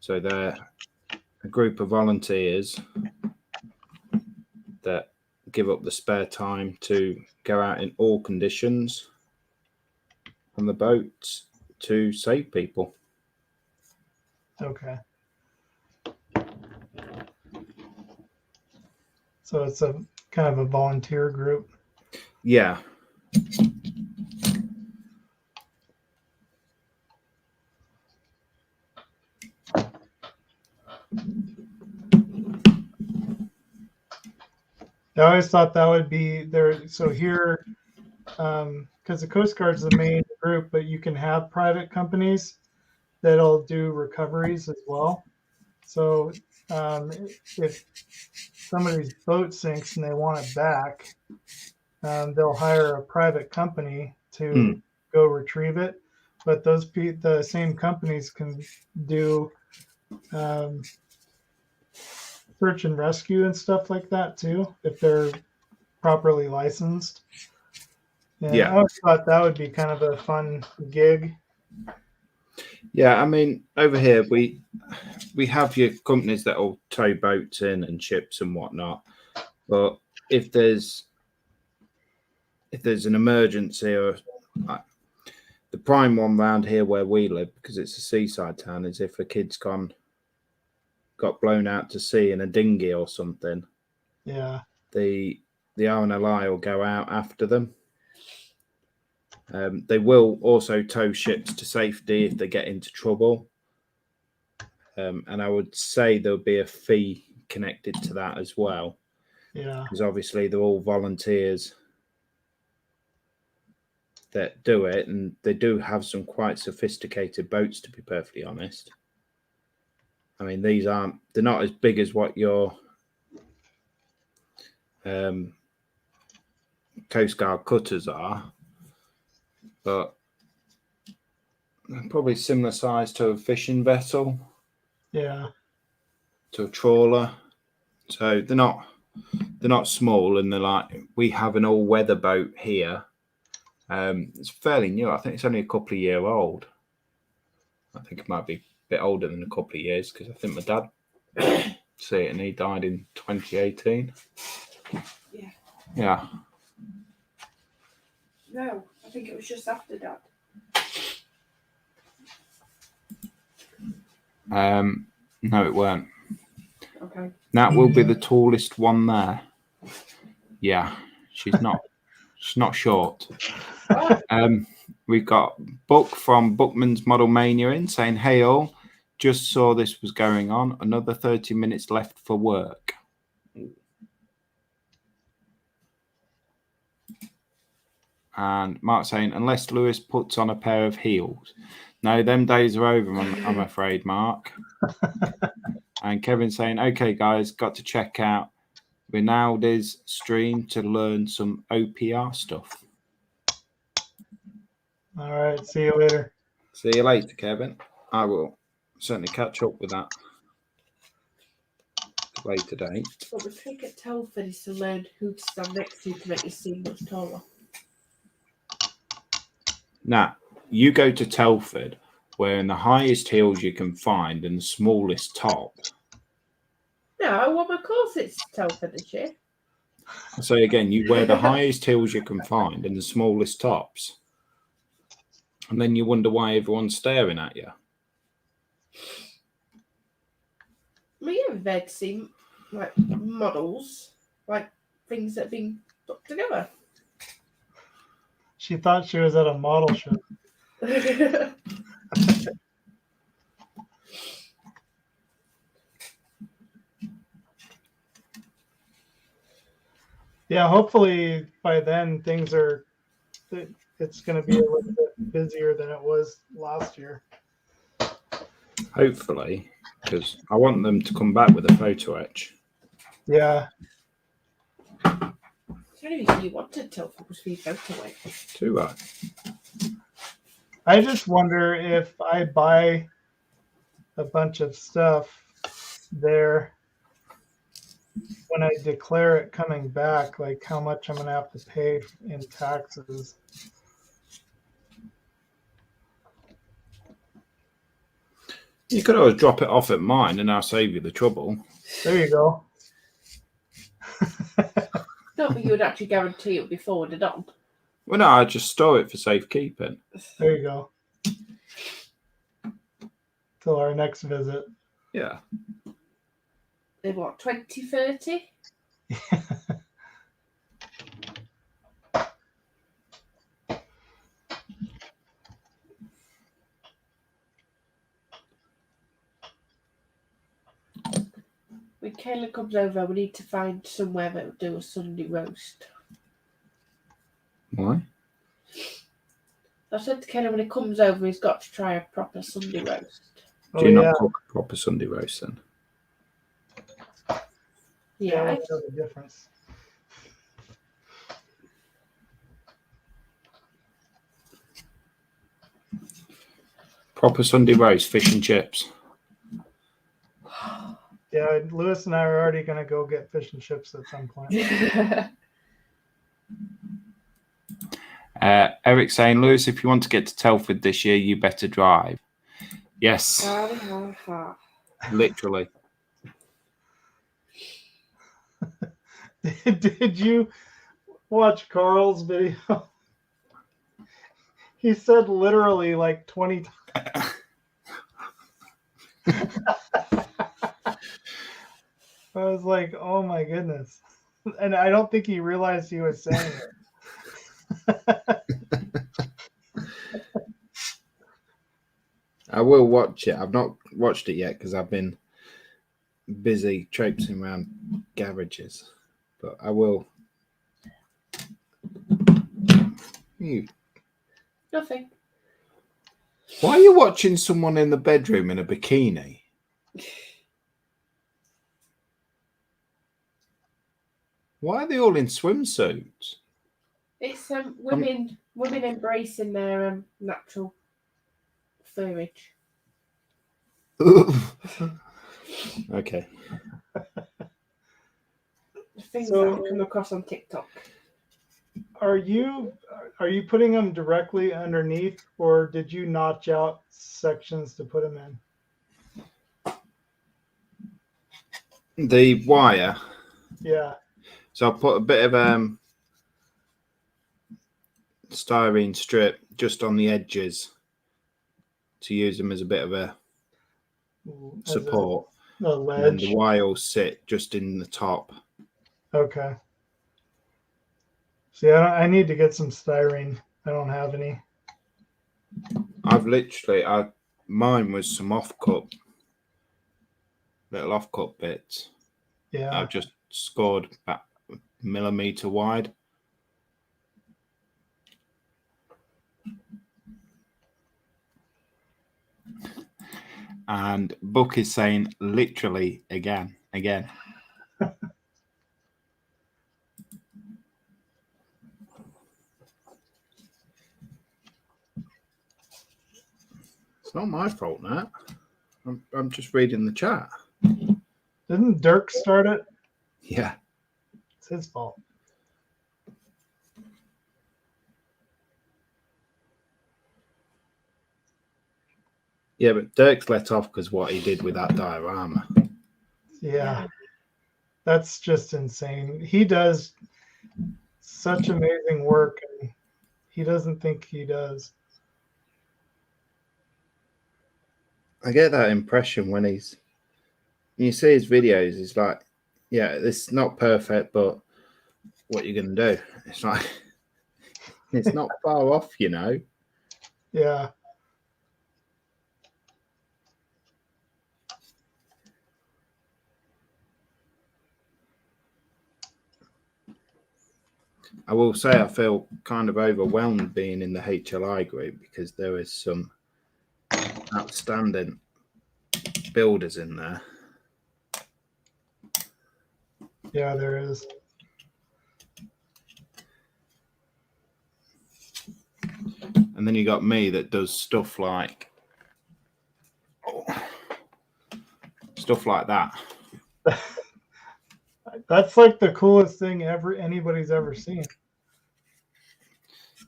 So they're a group of volunteers that give up the spare time to go out in all conditions on the boats to save people. Okay. So it's a kind of a volunteer group. Yeah. I always thought that would be there. So here, because the Coast Guard's the main group, but you can have private companies that'll do recoveries as well. So if somebody's boat sinks and they want it back, they'll hire a private company to go retrieve it. But the same companies can do search and rescue and stuff like that too, if they're properly licensed. And Yeah. I always thought that would be kind of a fun gig. Yeah, I mean, over here we have your companies that will tow boats in and ships and whatnot. But if there's an emergency, or the prime one round here where we live, because it's a seaside town, is if a kid's got blown out to sea in a dinghy or something. Yeah. The RNLI will go out after them. They will also tow ships to safety if they get into trouble. And I would say there'll be a fee connected to that as well. Yeah. Because obviously they're all volunteers that do it, and they do have some quite sophisticated boats, to be perfectly honest. I mean, they're not as big as what your Coast Guard cutters are, but probably similar size to a fishing vessel. Yeah. To a trawler. So they're not small, and they're like, we have an all-weather boat here. It's fairly new. I think it's only a couple of years old. I think it might be a bit older than a couple of years, because I think my dad see it, and he died in 2018. Yeah. Yeah. No, I think it was just after that. No, it weren't. Okay. That will be the tallest one there. Yeah, she's not short. We've got Buck from Buckman's Model Mania in saying, "Hey all, just saw this was going on. Another 30 minutes left for work." And Mark saying, "Unless Lewis puts on a pair of heels." No, them days are over, I'm afraid, Mark. And Kevin saying, "Okay, guys, got to check out Rinaldi's stream to learn some OPR stuff." All right. See you later. See you later, Kevin. I will certainly catch up with that later date. But the trick at Telford is to learn who to stand next to make you seem much taller. Now, you go to Telford, wearing the highest heels you can find and the smallest top. No, well, of course it's Telford this year. I say again, you wear the highest heels you can find and the smallest tops. And then you wonder why everyone's staring at you. We have had seen like models, like things that have been put together. She thought she was at a model show. Yeah, hopefully by then it's going to be a little bit busier than it was last year. Hopefully, because I want them to come back with a photo etch. Yeah. The only reason you wanted Telford was for your photo etch. Too right. I just wonder if I buy a bunch of stuff there, when I declare it coming back, like how much I'm going to have to pay in taxes. You could always drop it off at mine and I'll save you the trouble. There you go. Not that you would actually guarantee it would be forwarded on. Well, no, I just store it for safekeeping. There you go. Till our next visit. Yeah. In what, 2030? When Kayla comes over, we need to find somewhere that will do a Sunday roast. Why? I said to Kayla when he comes over, he's got to try a proper Sunday roast. Do you not cook a proper Sunday roast then? Yeah. What's the difference? Proper Sunday roast, fish and chips. Yeah, Lewis and I are already going to go get fish and chips at some point. Eric saying, "Lewis, if you want to get to Telford this year, you better drive." Yes. Literally. Did you watch Carl's video? He said literally like 20 times. I was like, oh my goodness. And I don't think he realized he was saying it. I will watch it. I've not watched it yet because I've been busy traipsing around garages, but I will. Nothing. Why are you watching someone in the bedroom in a bikini? Why are they all in swimsuits? It's women embracing their natural furage. Okay. Things So- that I come across on TikTok. Are you putting them directly underneath, or did you notch out sections to put them in? The wire. Yeah. So I put a bit of styrene strip just on the edges to use them as a bit of a As support. a And then ledge. the wire will sit just in the top. Okay. See, I need to get some styrene. I don't have any. Mine was some little off-cut bits. Yeah. I've just scored about a millimetre wide. And Book is saying literally again. It's not my fault, Nat. I'm just reading the chat. Didn't Dirk start it? Yeah. It's his fault. Yeah, but Dirk's let off because what he did with that diorama. Yeah. That's just insane. He does such amazing work, and he doesn't think he does. I get that impression when you see his videos, he's like, yeah, this is not perfect, but what you're going to do? It's like, it's not far off, you know. Yeah. I will say I feel kind of overwhelmed being in the HLI group because there is some outstanding builders in there. Yeah, there is. And then you got me that does stuff like that. That's like the coolest thing anybody's ever seen.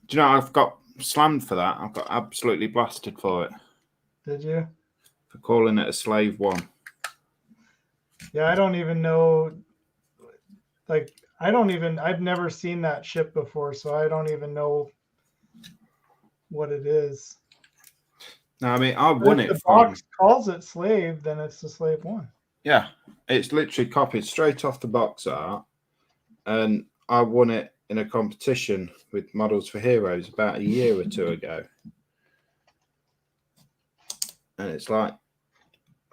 Do you know I've got slammed for that? I've got absolutely blasted for it. Did you? For calling it a slave one. Yeah, I don't even know. Like, I've never seen that ship before, so I don't even know what it is. No, I mean, I But won if it the from. box calls it slave, then it's the slave one. Yeah, it's literally copied straight off the box art. And I won it in a competition with Models for Heroes about a year or two ago. And it's like,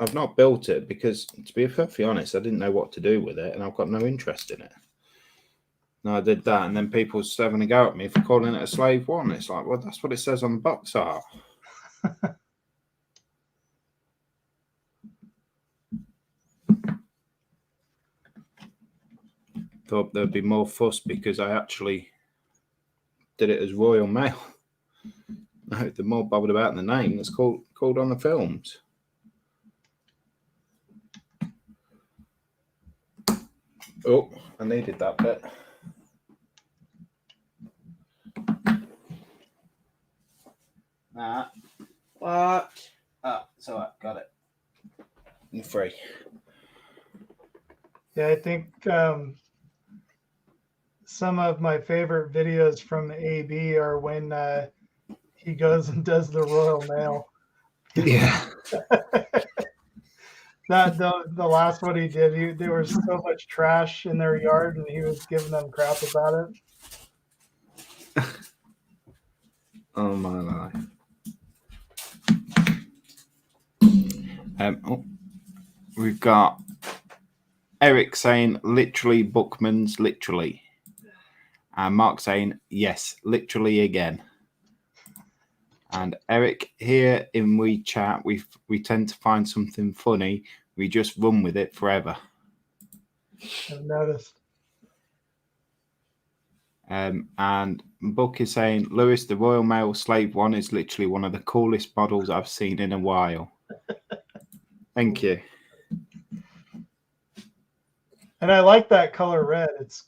I've not built it because, to be perfectly honest, I didn't know what to do with it and I've got no interest in it. And I did that, and then people started having a go at me for calling it a slave one. It's like, well, that's what it says on the box art. Thought there'd be more fuss because I actually did it as Royal Mail. No, they're more bothered about the name that's called on the films. Oh, I needed that bit. What? Oh, it's all right, got it. You're free. Yeah, I think some of my favorite videos from AB are when he goes and does the Royal Mail. Yeah. That the last one he did, there was so much trash in their yard, and he was giving them crap about it. Oh my life. We've got Eric saying literally Bookman's literally. And Mark saying yes, literally again. And Eric, here in WeChat, we tend to find something funny. We just run with it forever. I've noticed. And Book is saying, Lewis, the Royal Mail Slave 1 is literally one of the coolest models I've seen in a while. Thank you. And I like that color red. It's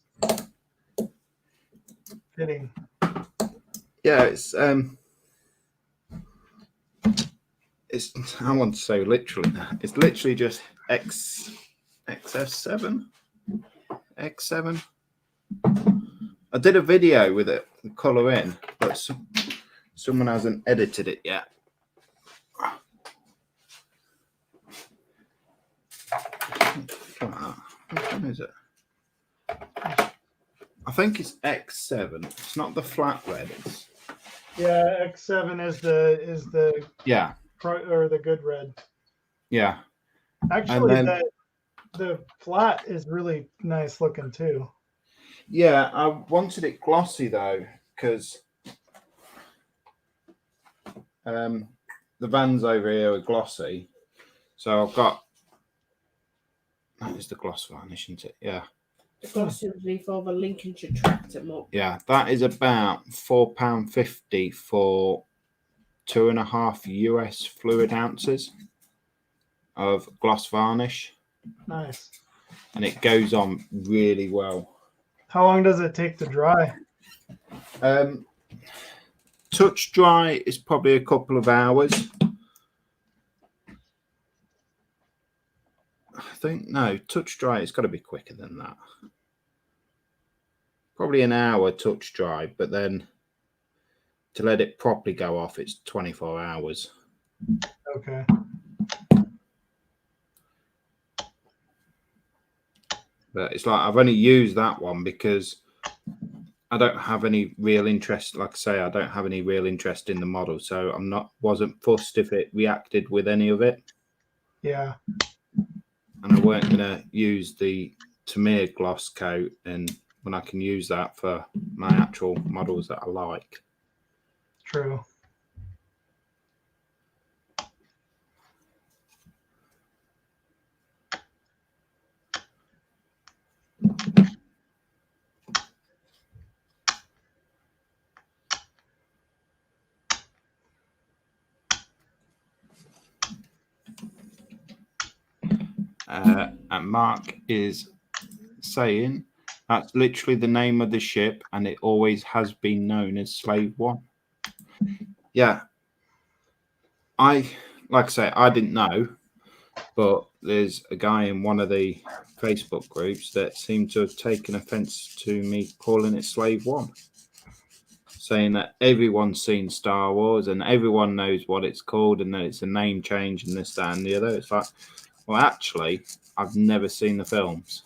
fitting. Yeah, it's I want to say literally that. It's literally just XF7. X7. I did a video with it, the colour in, but someone hasn't edited it yet. Which one is it? I think it's X7. It's not the flat red. Yeah, X7 is the Yeah. Or the good red. Yeah. Actually, then, the flat is really nice looking too. Yeah, I wanted it glossy though, because the vans over here are glossy. So I've got, that is the gloss varnish, isn't it? Yeah. The gloss underneath all the Lincolnshire tractor mop. Yeah, that is about £4.50 for 2.5 US fluid ounces of gloss varnish. Nice. And it goes on really well. How long does it take to dry? Touch dry is probably a couple of hours. I think, no, touch dry, it's got to be quicker than that. Probably an hour touch dry, but then to let it properly go off, it's 24 hours. Okay. But it's like I've only used that one because I don't have any real interest. Like I say, I don't have any real interest in the model, so wasn't fussed if it reacted with any of it. Yeah. And I weren't gonna use the Tamir gloss coat, and when I can use that for my actual models that I like. True. And Mark is saying that's literally the name of the ship, and it always has been known as Slave 1. Yeah. Like I say, I didn't know, but there's a guy in one of the Facebook groups that seemed to have taken offense to me calling it Slave 1, saying that everyone's seen Star Wars and everyone knows what it's called and that it's a name change and this, that, and the other. It's like, well, actually, I've never seen the films.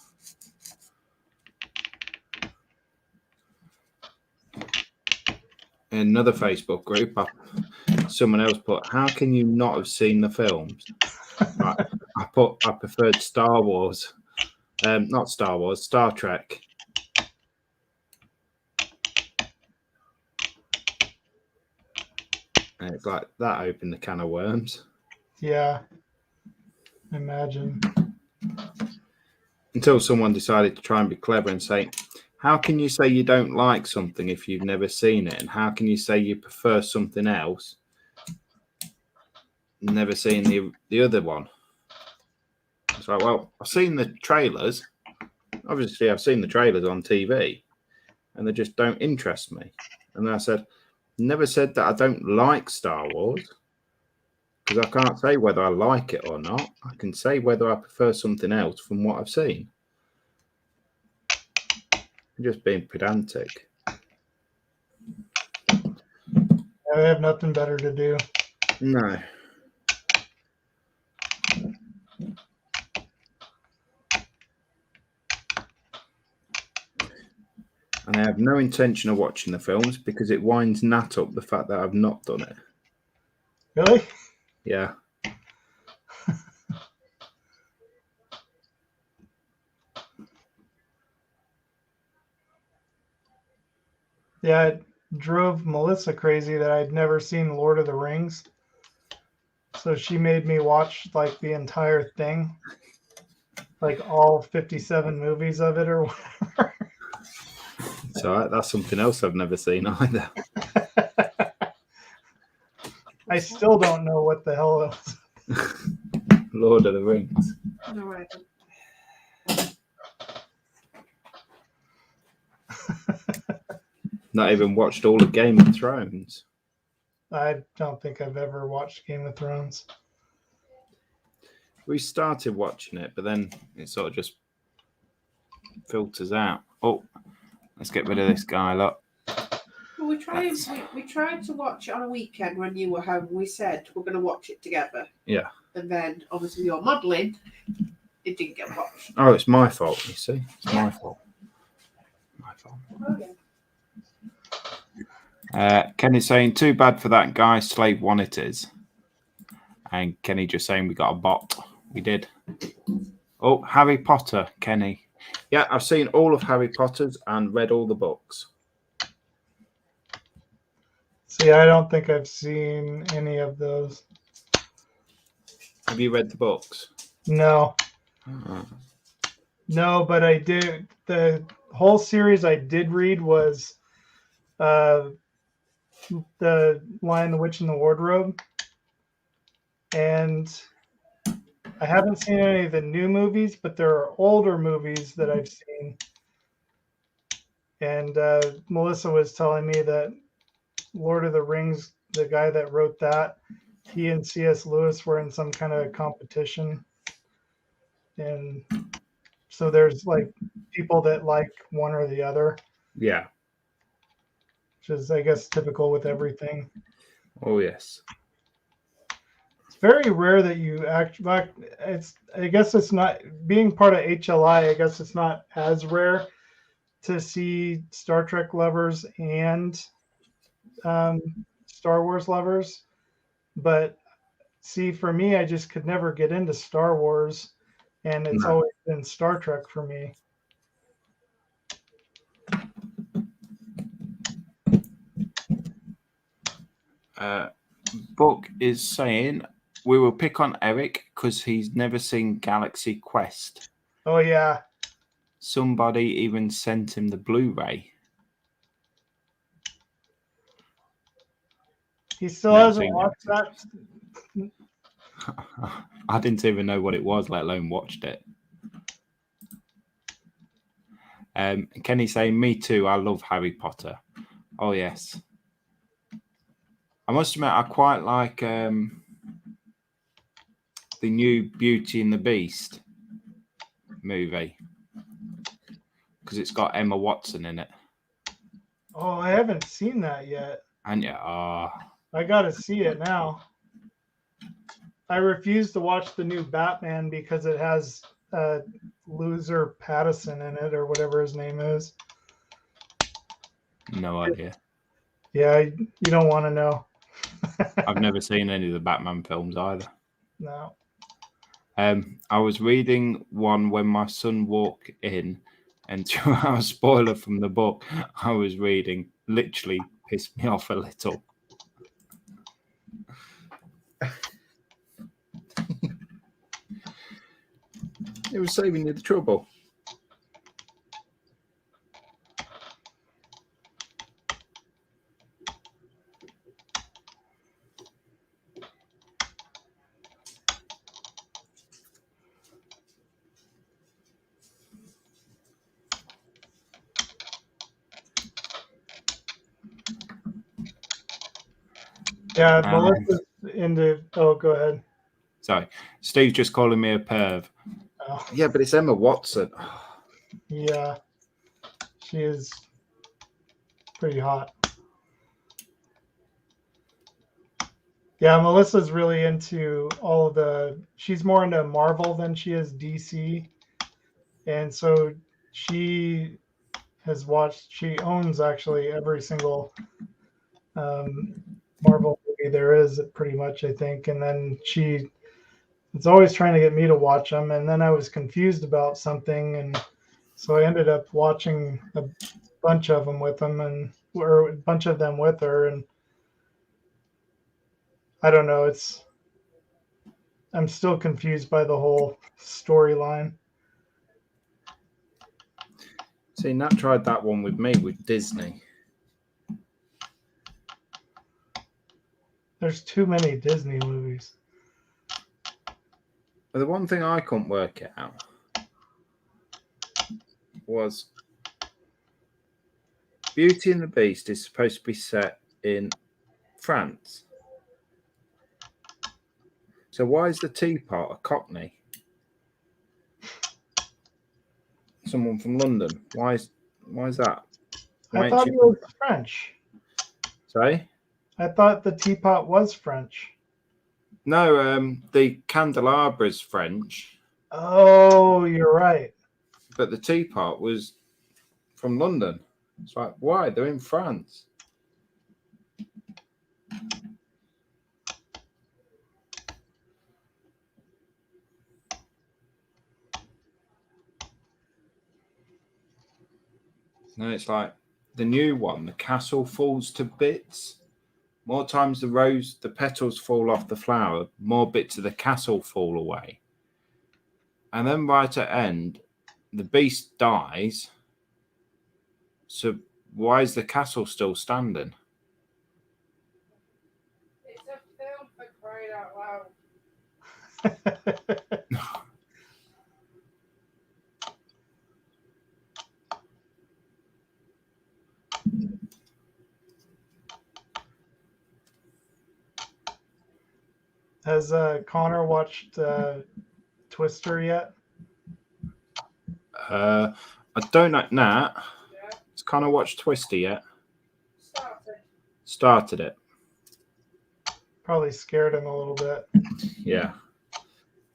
In another Facebook group, someone else put, how can you not have seen the films? I preferred Star Wars. Not Star Wars, Star Trek. And it's like, that opened the can of worms. Yeah. Imagine. Until someone decided to try and be clever and say, how can you say you don't like something if you've never seen it? And how can you say you prefer something else, never seen the other one? It's like, well, I've seen the trailers. Obviously, I've seen the trailers on TV, and they just don't interest me. And then I said, never said that I don't like Star Wars, because I can't say whether I like it or not. I can say whether I prefer something else from what I've seen. I'm just being pedantic. I have nothing better to do. No. And I have no intention of watching the films because it winds Nat up the fact that I've not done it. Really? Yeah. Yeah, it drove Melissa crazy that I'd never seen Lord of the Rings. So she made me watch like the entire thing, like all 57 movies of it or whatever. So that's something else I've never seen either. I still don't know what the hell it was. Lord of the Rings. No, I don't. Not even watched all of Game of Thrones. I don't think I've ever watched Game of Thrones. We started watching it, but then it sort of just filters out. Oh, let's get rid of this guy. Look. Well, we tried to watch it on a weekend when you were home. We said we're going to watch it together. Yeah. And then, obviously, you're modelling. It didn't get watched. Oh, it's my fault, you see. It's my fault. My fault. Oh, yeah. Kenny's saying, too bad for that guy, Slave One it is. And Kenny just saying we got a bot. We did. Oh, Harry Potter, Kenny. Yeah, I've seen all of Harry Potter's and read all the books. See, I don't think I've seen any of those. Have you read the books? No. Oh. No, but I did. The whole series I did read was The Lion, the Witch, and the Wardrobe. And I haven't seen any of the new movies, but there are older movies that I've seen. And Melissa was telling me that Lord of the Rings, the guy that wrote that, he and C.S. Lewis were in some kind of competition. And so there's like people that like one or the other. Yeah. Which is, I guess, typical with everything. Oh, yes. It's very rare that you actually, I guess it's not, being part of HLI, I guess it's not as rare to see Star Trek lovers and Star Wars lovers. But see, for me, I just could never get into Star Wars, and it's always been Star Trek for me. Book is saying we will pick on Eric because he's never seen Galaxy Quest. Oh, yeah. Somebody even sent him the Blu-ray. He still Never hasn't seen watched that. I didn't even know what it was, let alone watched it. Kenny saying, me too, I love Harry Potter. Oh, yes. I must admit, I quite like the new Beauty and the Beast movie because it's got Emma Watson in it. Oh, I haven't seen that yet. And yeah, I got to see it now. I refuse to watch the new Batman because it has loser Pattinson in it or whatever his name is. no idea. Yeah, you don't want to know. I've never seen any of the Batman films either. No. I was reading one when my son walked in, and a spoiler from the book I was reading literally pissed me off a little. It was saving you the trouble. Yeah, Melissa's into. Oh, go ahead. Sorry, Steve's just calling me a perv. Oh. Yeah, but it's Emma Watson. Yeah, she is pretty hot. Yeah, Melissa's really into all of the. She's more into Marvel than she is DC, and so she has watched. She owns actually every single Marvel movie there is, pretty much, I think. And then she is always trying to get me to watch them. And then I was confused about something, and so I ended up watching a bunch of them with them. And or a bunch of them with her, and I don't know. I'm still confused by the whole storyline. See, Nat tried that one with me with Disney. There's too many Disney movies. But the one thing I couldn't work it out was Beauty and the Beast is supposed to be set in France. So why is the teapot a Cockney? Someone from London. Why is that? Why I thought ain't it was French. Sorry? I thought the teapot was French. No, the candelabra is French, Oh, you're right. but the teapot was from London. It's like, why? They're in France. No, it's like the new one, the castle falls to bits. More times the petals fall off the flower, more bits of the castle fall away. And then right at end, the beast dies. So why is the castle still standing? It's a film for crying out loud. Has Connor watched Twister yet? I don't know. Nat, Yeah. has Connor watched Twister yet? Started. Started it. Probably scared him a little bit. Yeah.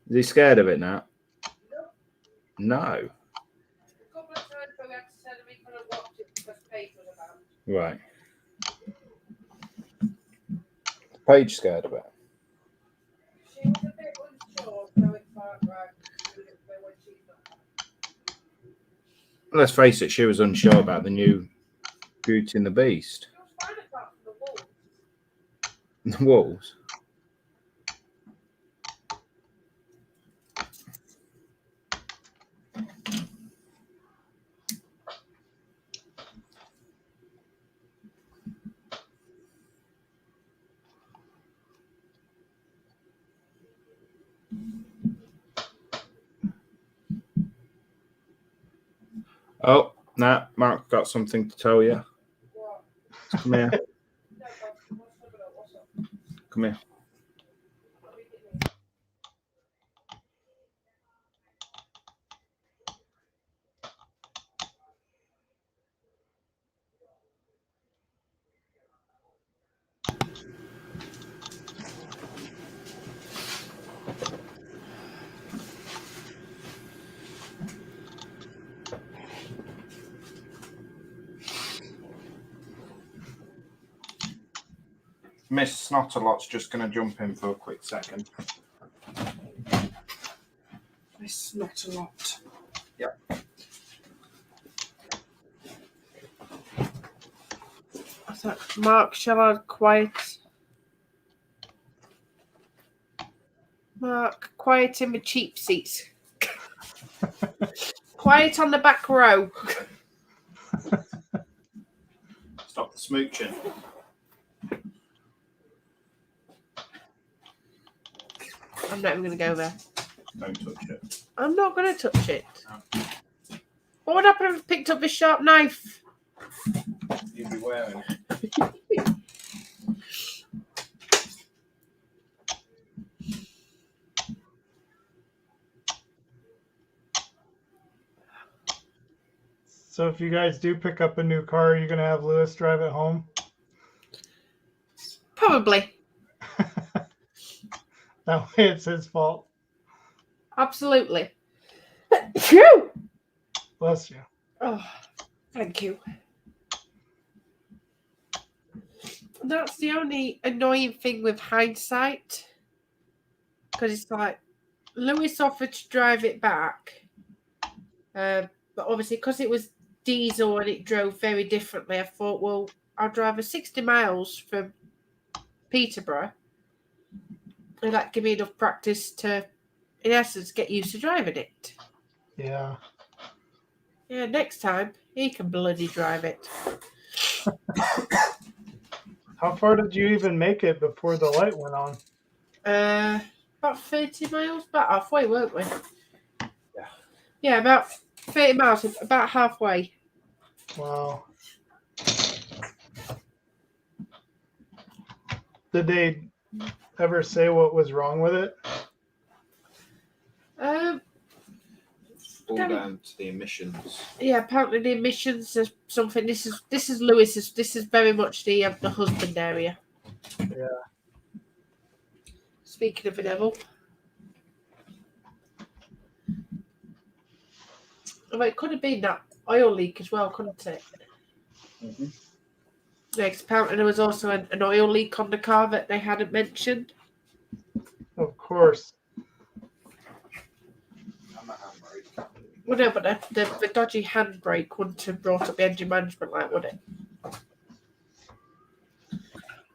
Is he scared of it now? No. A couple of times I had to tell him he couldn't watch it because Paige was about. Right. Paige scared of it. She was a bit unsure, so it's like, right, do it when she's not. Let's face it, she was unsure about the new Beauty and the Beast. She was fine apart from the wolves. The wolves. Oh, Nat, Mark got something to tell you. What? Come here. No, but what's up? Come here. What are you doing? Miss Snotterlot's just going to jump in for a quick second. Miss Snotterlot. Yep. I thought, Mark, shall I quiet? Mark, quiet in the cheap seats. Quiet on the back row. Stop the smooching. I'm not even going to go there. Don't touch it. I'm not going to touch it. What would happen if I picked up this sharp knife? You'd be wearing it. So if you guys do pick up a new car, you're going to have Lewis drive it home? Probably. That way it's his fault. Absolutely. Phew! Bless you. Oh, thank you. That's the only annoying thing with hindsight. Because it's like, Lewis offered to drive it back. But obviously, because it was diesel and it drove very differently, I thought, well, I'll drive a 60 miles from Peterborough, and that give me enough practice to, in essence, get used to driving it. Yeah. Yeah, next time he can bloody drive it. How far did you even make it before the light went on? About 30 miles, about halfway, weren't we? Yeah, about 30 miles, about halfway. Wow. Did they ever say what was wrong with it? All Kind of- down to the emissions. Yeah, apparently the emissions are something. This is Lewis's. This is very much the husband area. Yeah. Speaking of the devil, well, it could have been that oil leak as well, couldn't it? Mm-hmm. Yeah, 'cause apparently there was also an oil leak on the car that they hadn't mentioned. Of course. Well, no, but the dodgy handbrake wouldn't have brought up the engine management light, would it?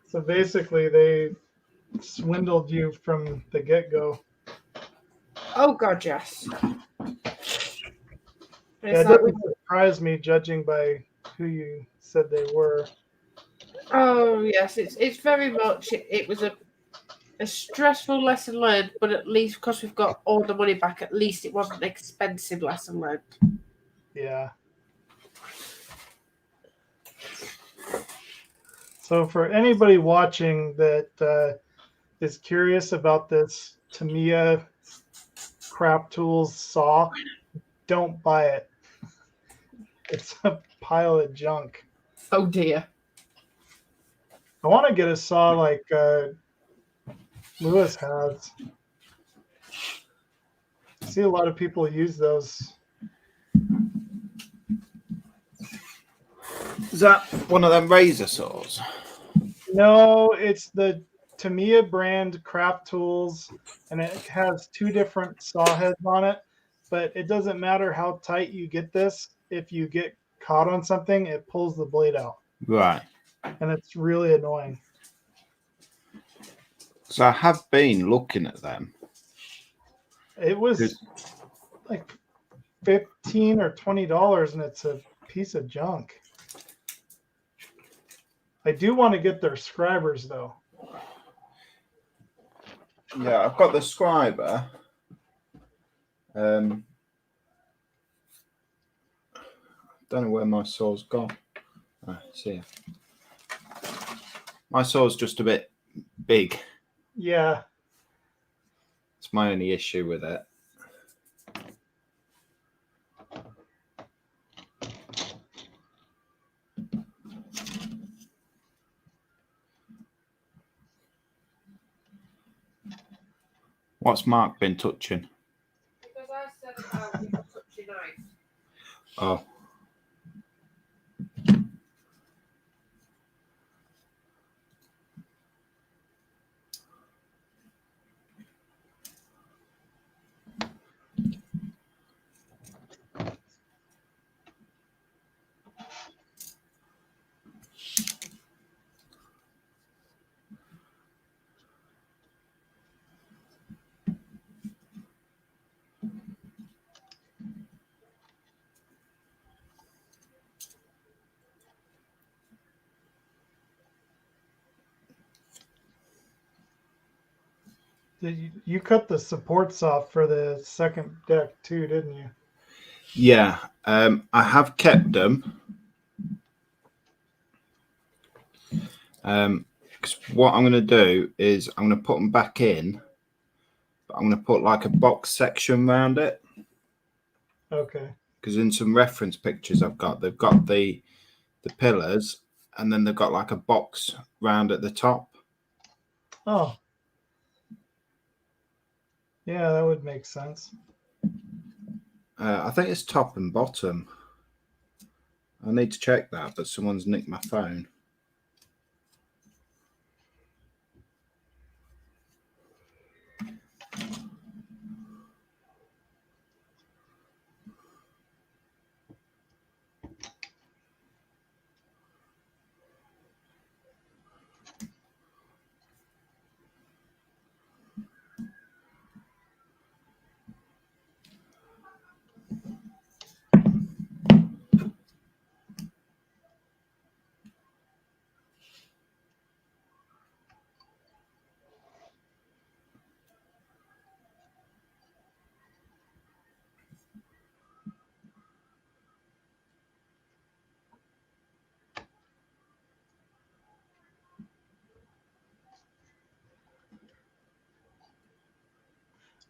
So basically, they swindled you from the get-go. Oh God, yes. Yeah, it doesn't surprise me, judging by who you said they were. Oh yes, it's very much. It was a stressful lesson learned, but at least because we've got all the money back, at least it wasn't an expensive lesson learned. Yeah. So for anybody watching that is curious about this Tamiya Crap Tools saw, don't buy it. It's a pile of junk. Oh dear. I want to get a saw like Lewis has. I see a lot of people use those. Is that one of them razor saws? No, it's the Tamiya brand Craft Tools, and it has two different saw heads on it. But it doesn't matter how tight you get this. If you get caught on something, it pulls the blade out, Right. and it's really annoying. So I have been looking at them. It was like $15 or $20, and it's a piece of junk. I do want to get their scribers though. Yeah, I've got the scriber. Don't know where my saw's gone. See, my saw's just a bit big. Yeah. It's my only issue with it. What's Mark been touching? Because I said about you touch your knife. Oh. You cut the supports off for the second deck too, didn't you? Yeah, I have kept them. Because what I'm going to do is I'm going to put them back in, but I'm going to put like a box section around it. Okay. Because in some reference pictures they've got the pillars, and then they've got like a box round at the top. Oh. Yeah, that would make sense. I think it's top and bottom. I need to check that, but someone's nicked my phone.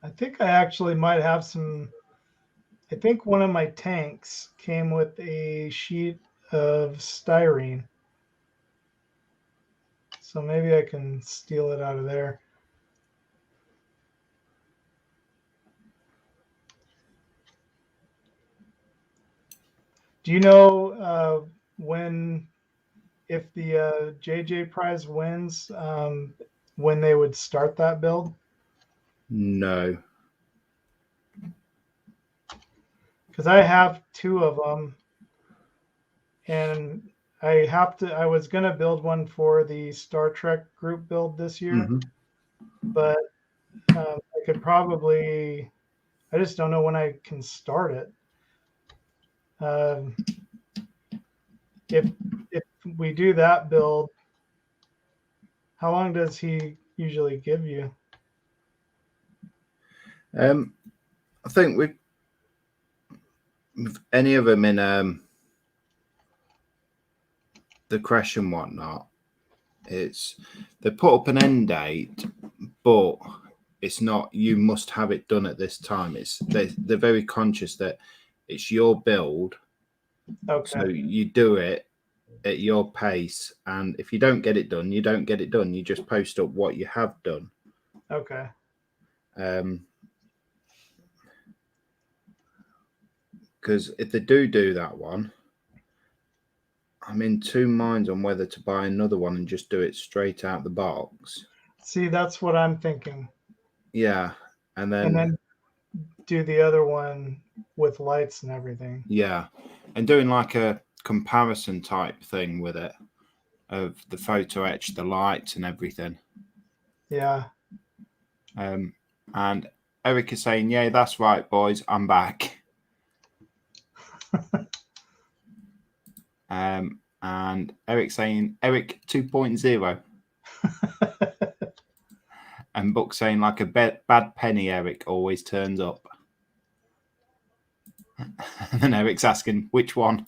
I think I actually might have some. I think one of my tanks came with a sheet of styrene. So maybe I can steal it out of there. Do you know when, if the JJ prize wins, when they would start that build? No. Because I have 2 of them, and I was gonna build one for the Star Trek group build this year, Mhm. but I could probably. I just don't know when I can start it. If we do that build, how long does he usually give you? I think with any of them in the crash and whatnot, they put up an end date, but it's not you must have it done at this time. They're very conscious that it's your build, Okay. so you do it at your pace, and if you don't get it done, you don't get it done. You just post up what you have done. Okay. Because if they do that one, I'm in 2 minds on whether to buy another one and just do it straight out the box. See, that's what I'm thinking. Yeah, and And then do the other one with lights and everything. yeah, and doing like a comparison type thing with it of the photo etch, the lights, and everything. Yeah. And Eric is saying, "Yeah, that's right, boys. I'm back." And Eric saying, "Eric 2.0." And Buck saying, "Like a bad penny, Eric always turns up." And then Eric's asking, "Which one?"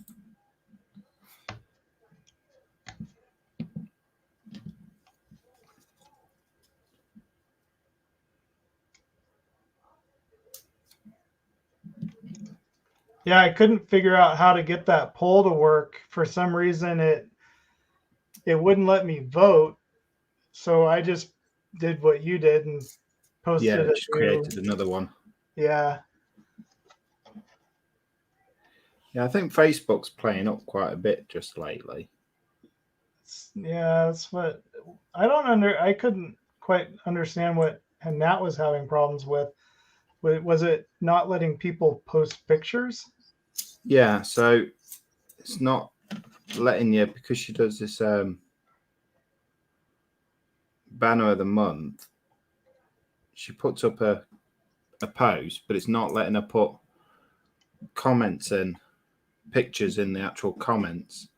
Yeah, I couldn't figure out how to get that poll to work. For some reason, it wouldn't let me vote. So I just did what you did and posted Yeah, a just new. created another one. Yeah. Yeah, I think Facebook's playing up quite a bit just lately. Yeah, that's what I couldn't quite understand what Nat was having problems with. Was it not letting people post pictures? Yeah, so it's not letting you, because she does this banner of the month. She puts up a post, but it's not letting her put comments in, pictures in the actual comments.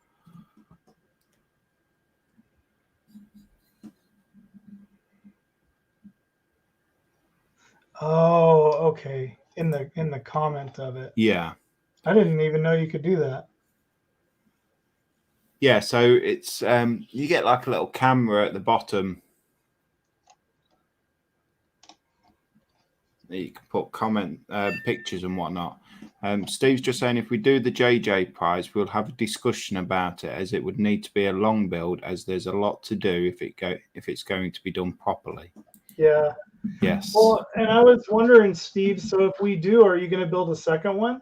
Oh, okay. In the comment of it. Yeah. I didn't even know you could do that. Yeah, so it's you get like a little camera at the bottom. You can put comment pictures and whatnot. Steve's just saying, if we do the JJ prize, we'll have a discussion about it, as it would need to be a long build, as there's a lot to do if it's going to be done properly. Yeah. Yes. Well, and I was wondering, Steve, so if we do, are you going to build a second one?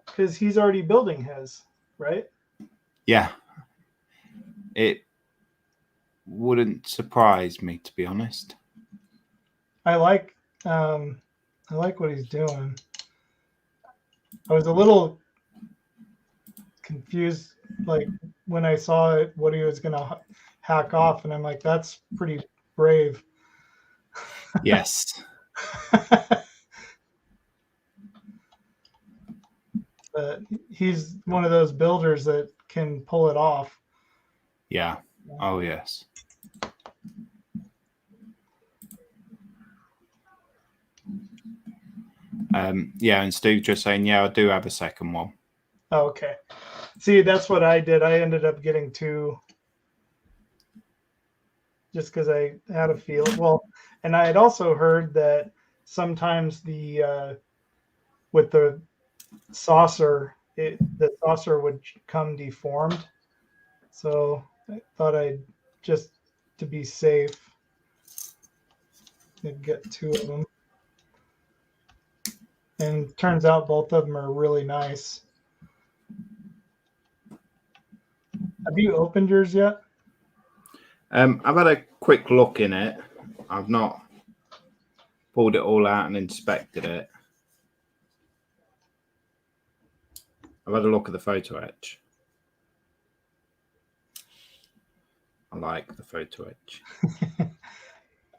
Because he's already building his, right? Yeah. It wouldn't surprise me, to be honest. I like what he's doing. I was a little confused, like when I saw it, what he was gonna hack off, and I'm like, that's pretty brave. Yes. But he's one of those builders that can pull it off. Yeah. Oh, yes. Yeah, and Steve just saying, yeah, I do have a second one. Oh, okay. See, that's what I did. I ended up getting 2. just because I had a feel. Well, and I had also heard that sometimes with the saucer, the saucer would come deformed. So I thought I'd just to be safe, I'd get 2 of them. And turns out both of them are really nice. Have you opened yours yet? I've had a quick look in it. I've not pulled it all out and inspected it. I've had a look at the photo etch. I like the photo etch.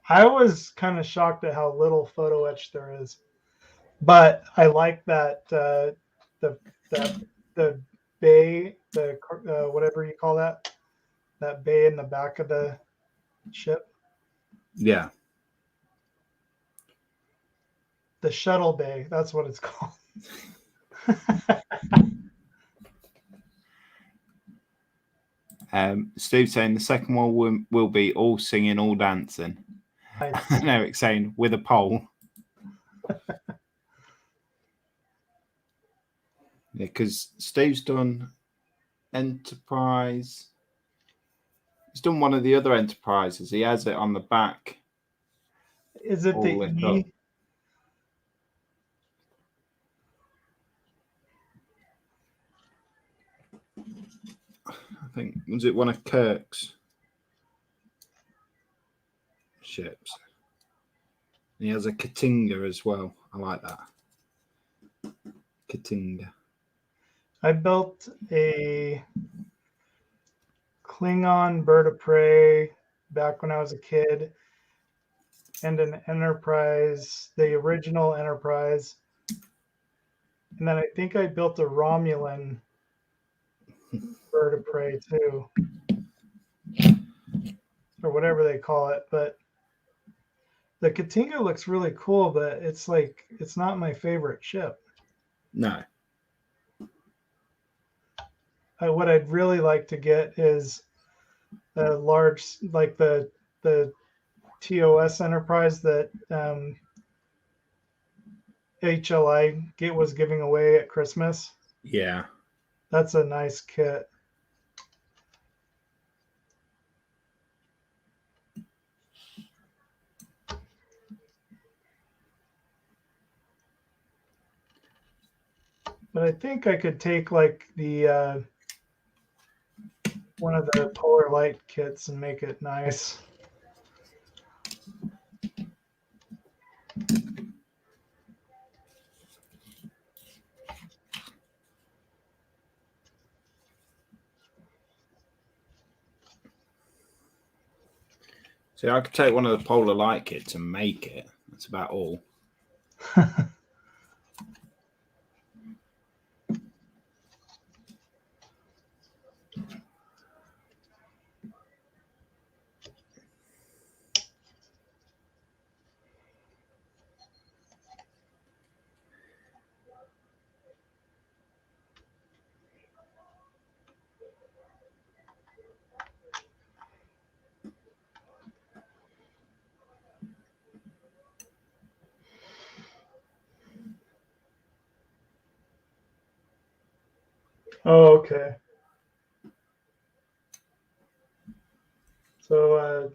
I was kind of shocked at how little photo etch there is, but I like that the bay, whatever you call that bay in the back of the ship, Yeah. the shuttle bay. That's what it's called. Steve saying the second one will be all singing, all dancing. Nice. And Eric saying with a pole. Yeah, because Steve's done Enterprise. He's done one of the other Enterprises. He has it on the back. Is it the all lit E? up. I think, was it one of Kirk's ships? And he has a Katinga as well. I like that. Katinga. I built a Klingon bird of prey back when I was a kid, and an Enterprise, the original Enterprise. And then I think I built a Romulan bird of prey too, or whatever they call it. But the Katinga looks really cool, but it's not my favorite ship. No. What I'd really like to get is a large, like the TOS Enterprise that HLI was giving away at Christmas. Yeah. That's a nice kit. But I think I could take like the one of the Polar Light kits and make it nice. See, I could take one of the Polar Light kits and make it. That's about all. Oh, okay. So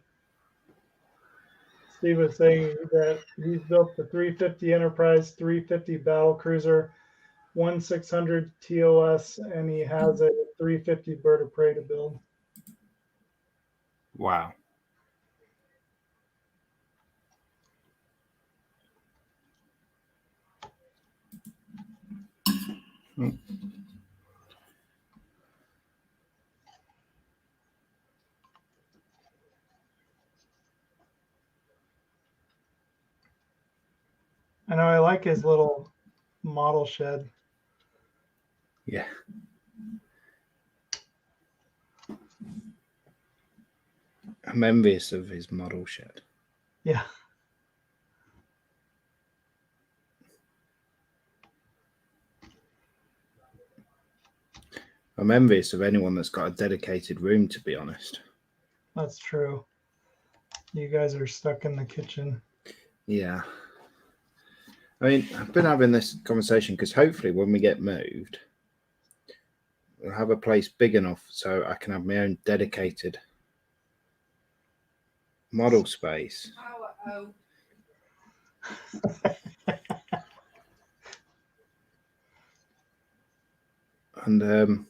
Steve was saying that he's built the 350 Enterprise, 350 Battle Cruiser, 1600 TOS, and he has a 350 Bird of Prey to build. Wow. I know I like his little model shed. Yeah. I'm envious of his model shed. Yeah. I'm envious of anyone that's got a dedicated room, to be honest. That's true. You guys are stuck in the kitchen. Yeah. I mean, I've been having this conversation because hopefully when we get moved, we'll have a place big enough so I can have my own dedicated model space. And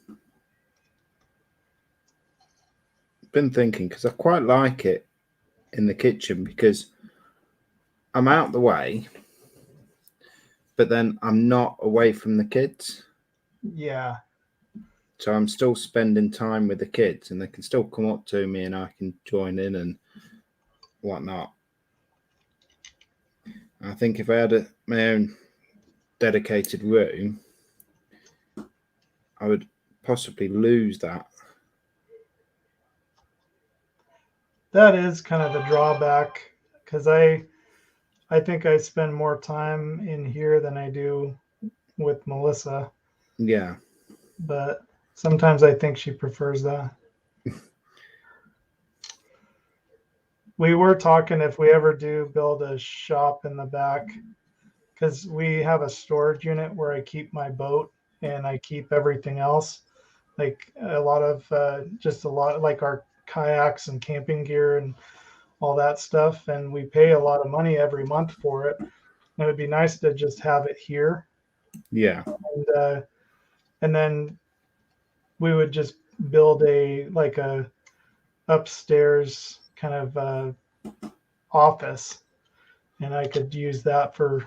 been thinking because I quite like it in the kitchen because I'm out the way, but then I'm not away from the kids. Yeah. So I'm still spending time with the kids and they can still come up to me and I can join in and whatnot. I think if I had my own dedicated room, I would possibly lose that. That is kind of the drawback because I think I spend more time in here than I do with Melissa, Yeah. but sometimes I think she prefers that. We were talking if we ever do build a shop in the back, because we have a storage unit where I keep my boat and I keep everything else, like a lot of like our kayaks and camping gear and all that stuff, and we pay a lot of money every month for it. And it would be nice to just have it here, Yeah. and then we would just build a upstairs kind of office, and I could use that for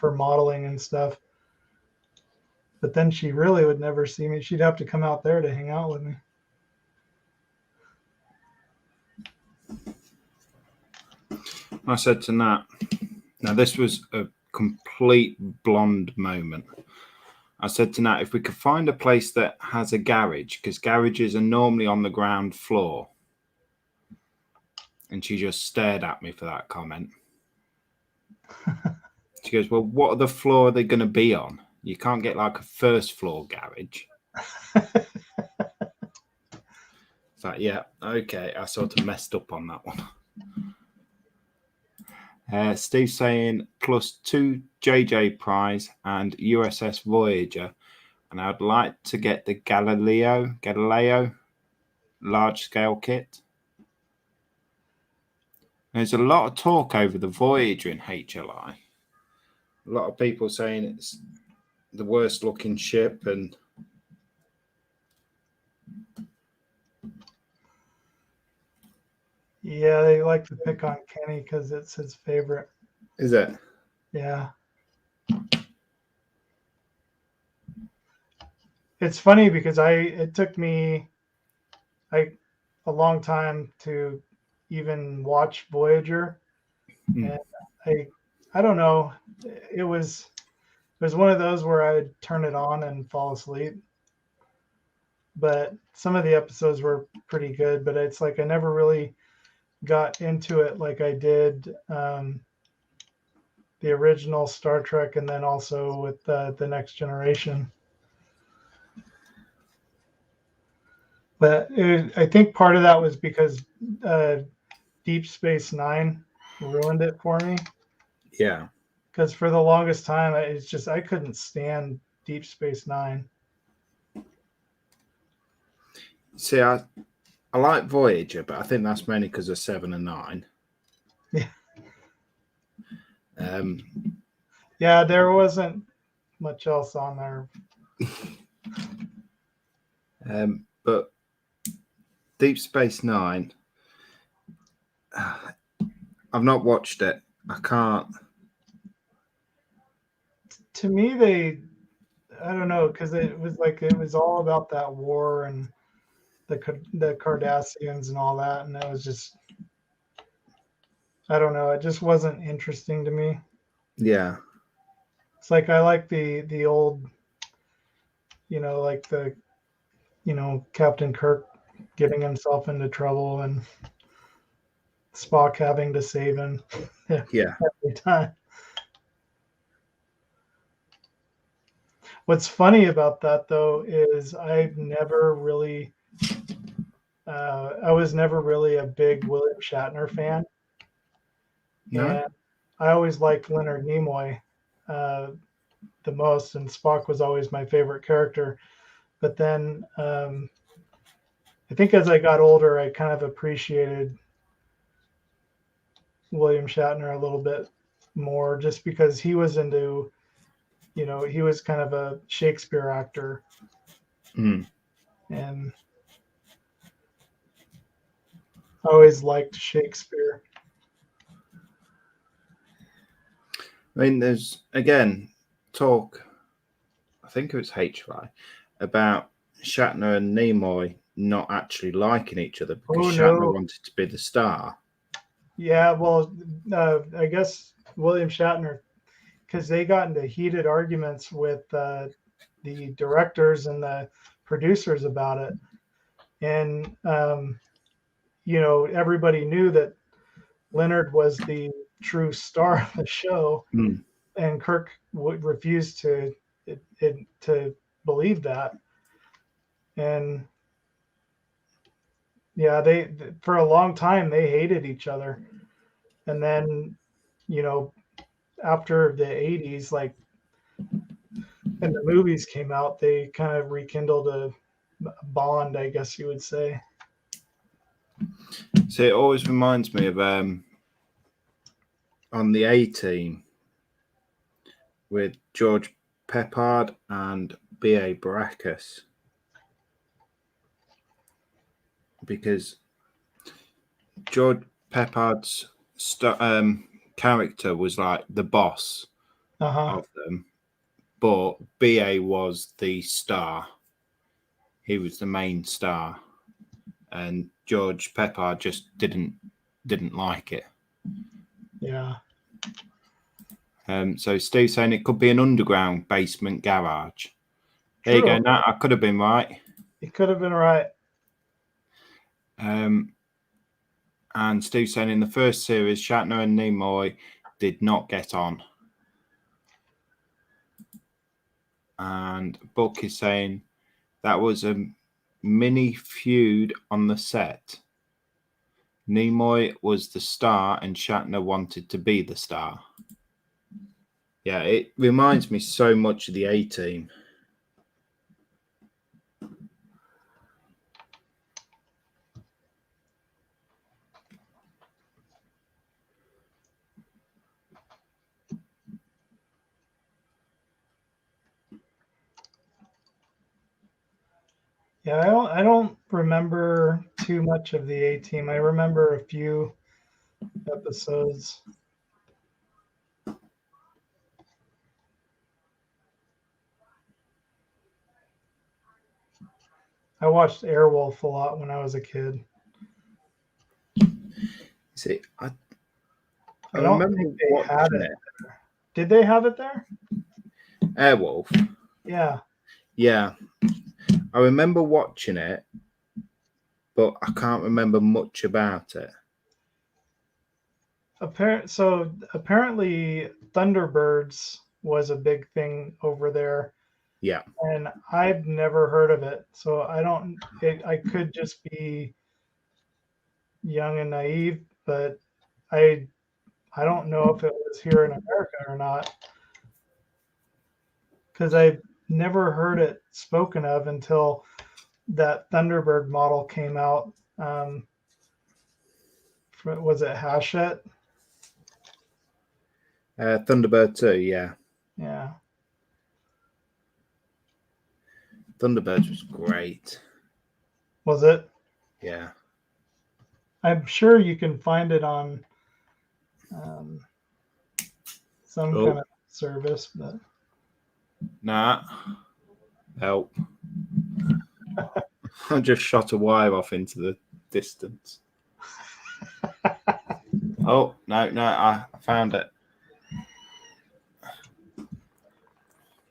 modeling and stuff. But then she really would never see me. She'd have to come out there to hang out with me. I said to Nat, now this was a complete blonde moment. I said to Nat, if we could find a place that has a garage, because garages are normally on the ground floor. And she just stared at me for that comment. She goes, well, what other floor are they going to be on? You can't get like a first floor garage. It's like, yeah, okay. I sort of messed up on that one. Steve's saying +2 JJ prize and USS Voyager. And I'd like to get the Galileo large scale kit. There's a lot of talk over the Voyager in HLI. A lot of people saying it's the worst looking ship, and Yeah, they like to pick on Kenny because it's his favorite. is it? Yeah. It's funny because it took me a long time to even watch Voyager. And I don't know. It was one of those where I'd turn it on and fall asleep. But some of the episodes were pretty good, but it's like I never really got into it like I did the original Star Trek, and then also with the Next Generation. But I think part of that was because Deep Space Nine ruined it for me. Yeah. Because for the longest time, it's just I couldn't stand Deep Space Nine. See, I like Voyager, but I think that's mainly because of 7 and 9. Yeah. Um, Yeah, there wasn't much else on there. But Deep Space Nine, I've not watched it. I can't. To me, I don't know, because it was all about that war and the Cardassians and all that, and it was just, I don't know, it just wasn't interesting to me. Yeah. It's like I like the old, like the, Captain Kirk getting himself into trouble and Spock having to save him Yeah. every time. What's funny about that, though, is I've never really I was never really a big William Shatner fan, No? and I always liked Leonard Nimoy the most, and Spock was always my favorite character. But then I think as I got older, I kind of appreciated William Shatner a little bit more, just because he was into, he was kind of a Shakespeare actor, Mm. and I always liked Shakespeare. I mean, there's, again, talk, I think it was HY, about Shatner and Nimoy not actually liking each other because Oh, Shatner no. wanted to be the star. Yeah, well, I guess William Shatner, because they got into heated arguments with the directors and the producers about it. And, everybody knew that Leonard was the true star of the show, Mm. and Kirk would refuse to believe that. And yeah, they for a long time they hated each other, and then after the 80s, like, and the movies came out, they kind of rekindled a bond, I guess you would say. So it always reminds me of on the A-Team with George Peppard and B.A. Baracus, because George Peppard's character was like the boss of them, but B.A. was the star. He was the main star, and George Peppard just didn't like it. Yeah. So Steve's saying it could be an underground basement garage. There you go. Now I could have been right. It could have been right. And Steve's saying in the first series, Shatner and Nimoy did not get on. And Buck is saying that was a mini feud on the set. Nimoy was the star and Shatner wanted to be the star. Yeah, it reminds me so much of the A-Team. Yeah, I don't remember too much of the A-Team. I remember a few episodes. I watched Airwolf a lot when I was a kid. See, I don't remember think they had watching it. Did they have it there? Airwolf. Yeah. Yeah. I remember watching it, but I can't remember much about it. Apparently Thunderbirds was a big thing over there. Yeah. And I've never heard of it. So I could just be young and naive, but I don't know if it was here in America or not, because I've never heard it spoken of until that Thunderbird model came out. Was it Hachette? Thunderbird 2, yeah. Yeah. Thunderbirds was great. Was it? Yeah. I'm sure you can find it on some kind of service, but nah. Help. I just shot a wire off into the distance. Oh, no, I found it.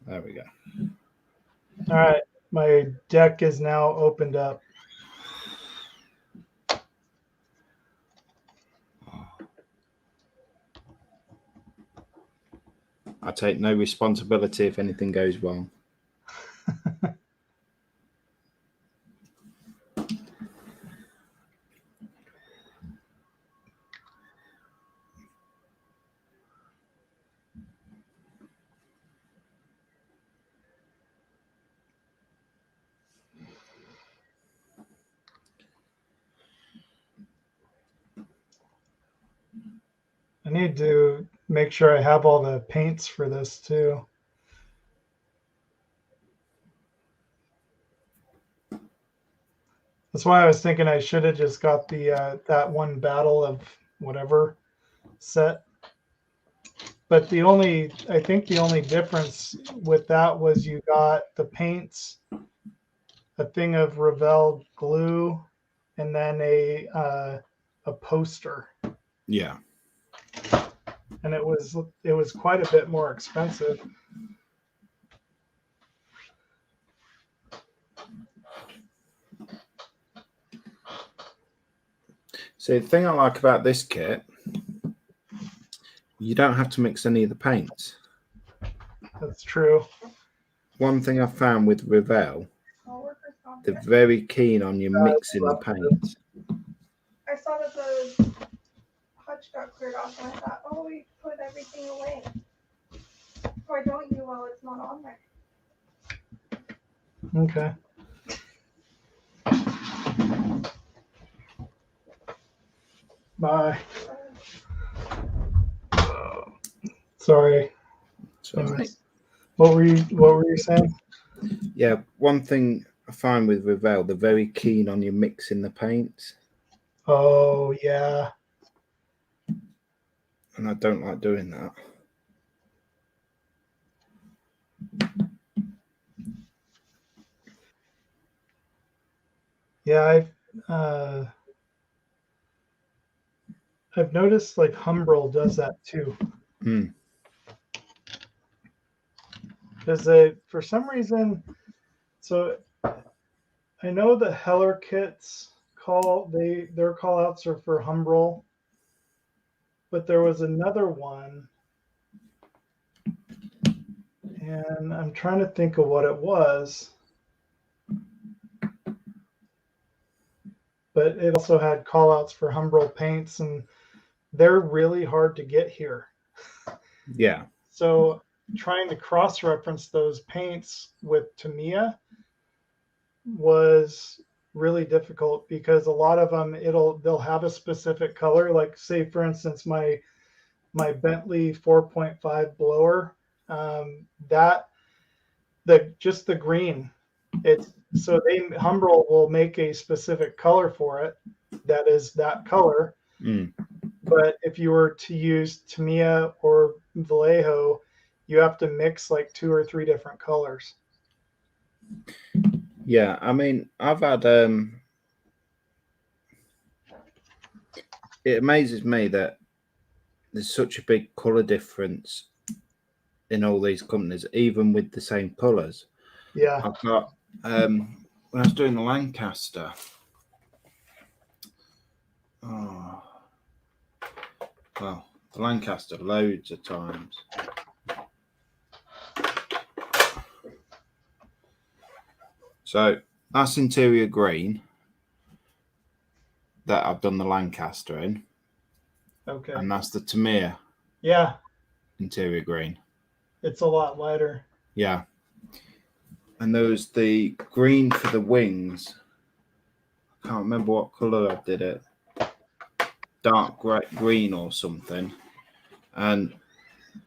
There we go. All right. My deck is now opened up. I take no responsibility if anything goes wrong. need to make sure I have all the paints for this too. That's why I was thinking I should have just got the that one Battle of whatever set. But I think the only difference with that was you got the paints, a thing of Revell glue, and then a poster. Yeah. And it was quite a bit more expensive. See, the thing I like about this kit, you don't have to mix any of the paints. That's true. One thing I found with Revell, they're very keen on you mixing the paints. I saw that the hutch got cleared off, and I thought, oh, we put everything away. Why don't you while it's not on there? Okay. Bye. Sorry. So, What were you saying? yeah, one thing I find with Revell, they're very keen on you mixing the paints. Oh yeah. And I don't like doing that. Yeah, I've noticed like Humbrol does that too. Because for some reason, so I know the Heller kits their call outs are for Humbrol, but there was another one, and I'm trying to think of what it was. But it also had call outs for Humbrol paints, and they're really hard to get here. Yeah. So trying to cross-reference those paints with Tamiya was really difficult because a lot of them they'll have a specific color. Like say for instance my Bentley 4.5 blower, just the green. Humbrol will make a specific color for it that is that color. But if you were to use Tamiya or Vallejo, you have to mix like 2 or 3 different colors. Yeah, I mean, I've had it amazes me that there's such a big color difference in all these companies, even with the same colors. Yeah. I've got when I was doing the Lancaster. Oh, well, the Lancaster loads of times. So that's interior green that I've done the Lancaster in. Okay. And that's the Tamiya. Yeah. Interior green. It's a lot lighter. Yeah. And there was the green for the wings. I can't remember what colour I did it. Dark green or something. And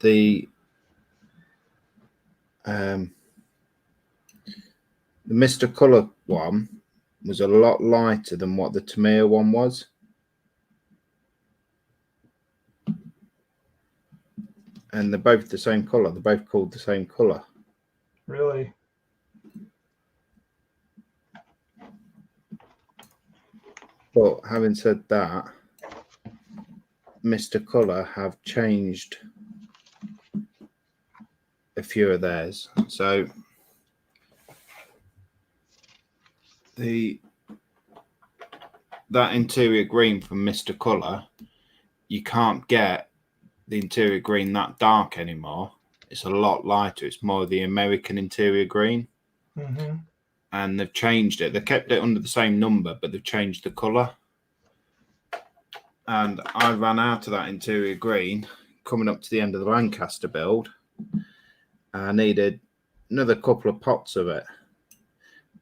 the Mr. Colour one was a lot lighter than what the Tamiya one was. And they're both the same colour. They're both called the same colour. Really? But having said that, Mr. Colour have changed a few of theirs. So that interior green from Mr. Colour, you can't get the interior green that dark anymore. It's a lot lighter. It's more the American interior green. Mm-hmm. And they've changed it. They kept it under the same number, but they've changed the colour. And I ran out of that interior green coming up to the end of the Lancaster build. I needed another couple of pots of it.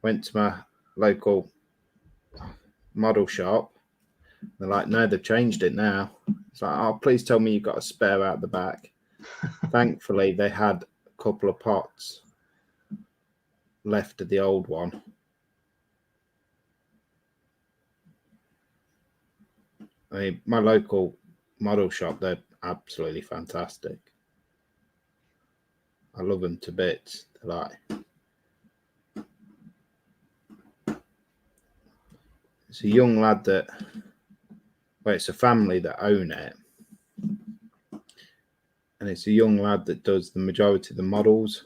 Went to my local model shop, They're like, no, they've changed it now. It's like, oh, please tell me you've got a spare out the back. Thankfully, they had a couple of pots left of the old one. I mean, my local model shop, they're absolutely fantastic. I love them to bits. They're like, it's a young lad that, well, it's a family that own it. And it's a young lad that does the majority of the models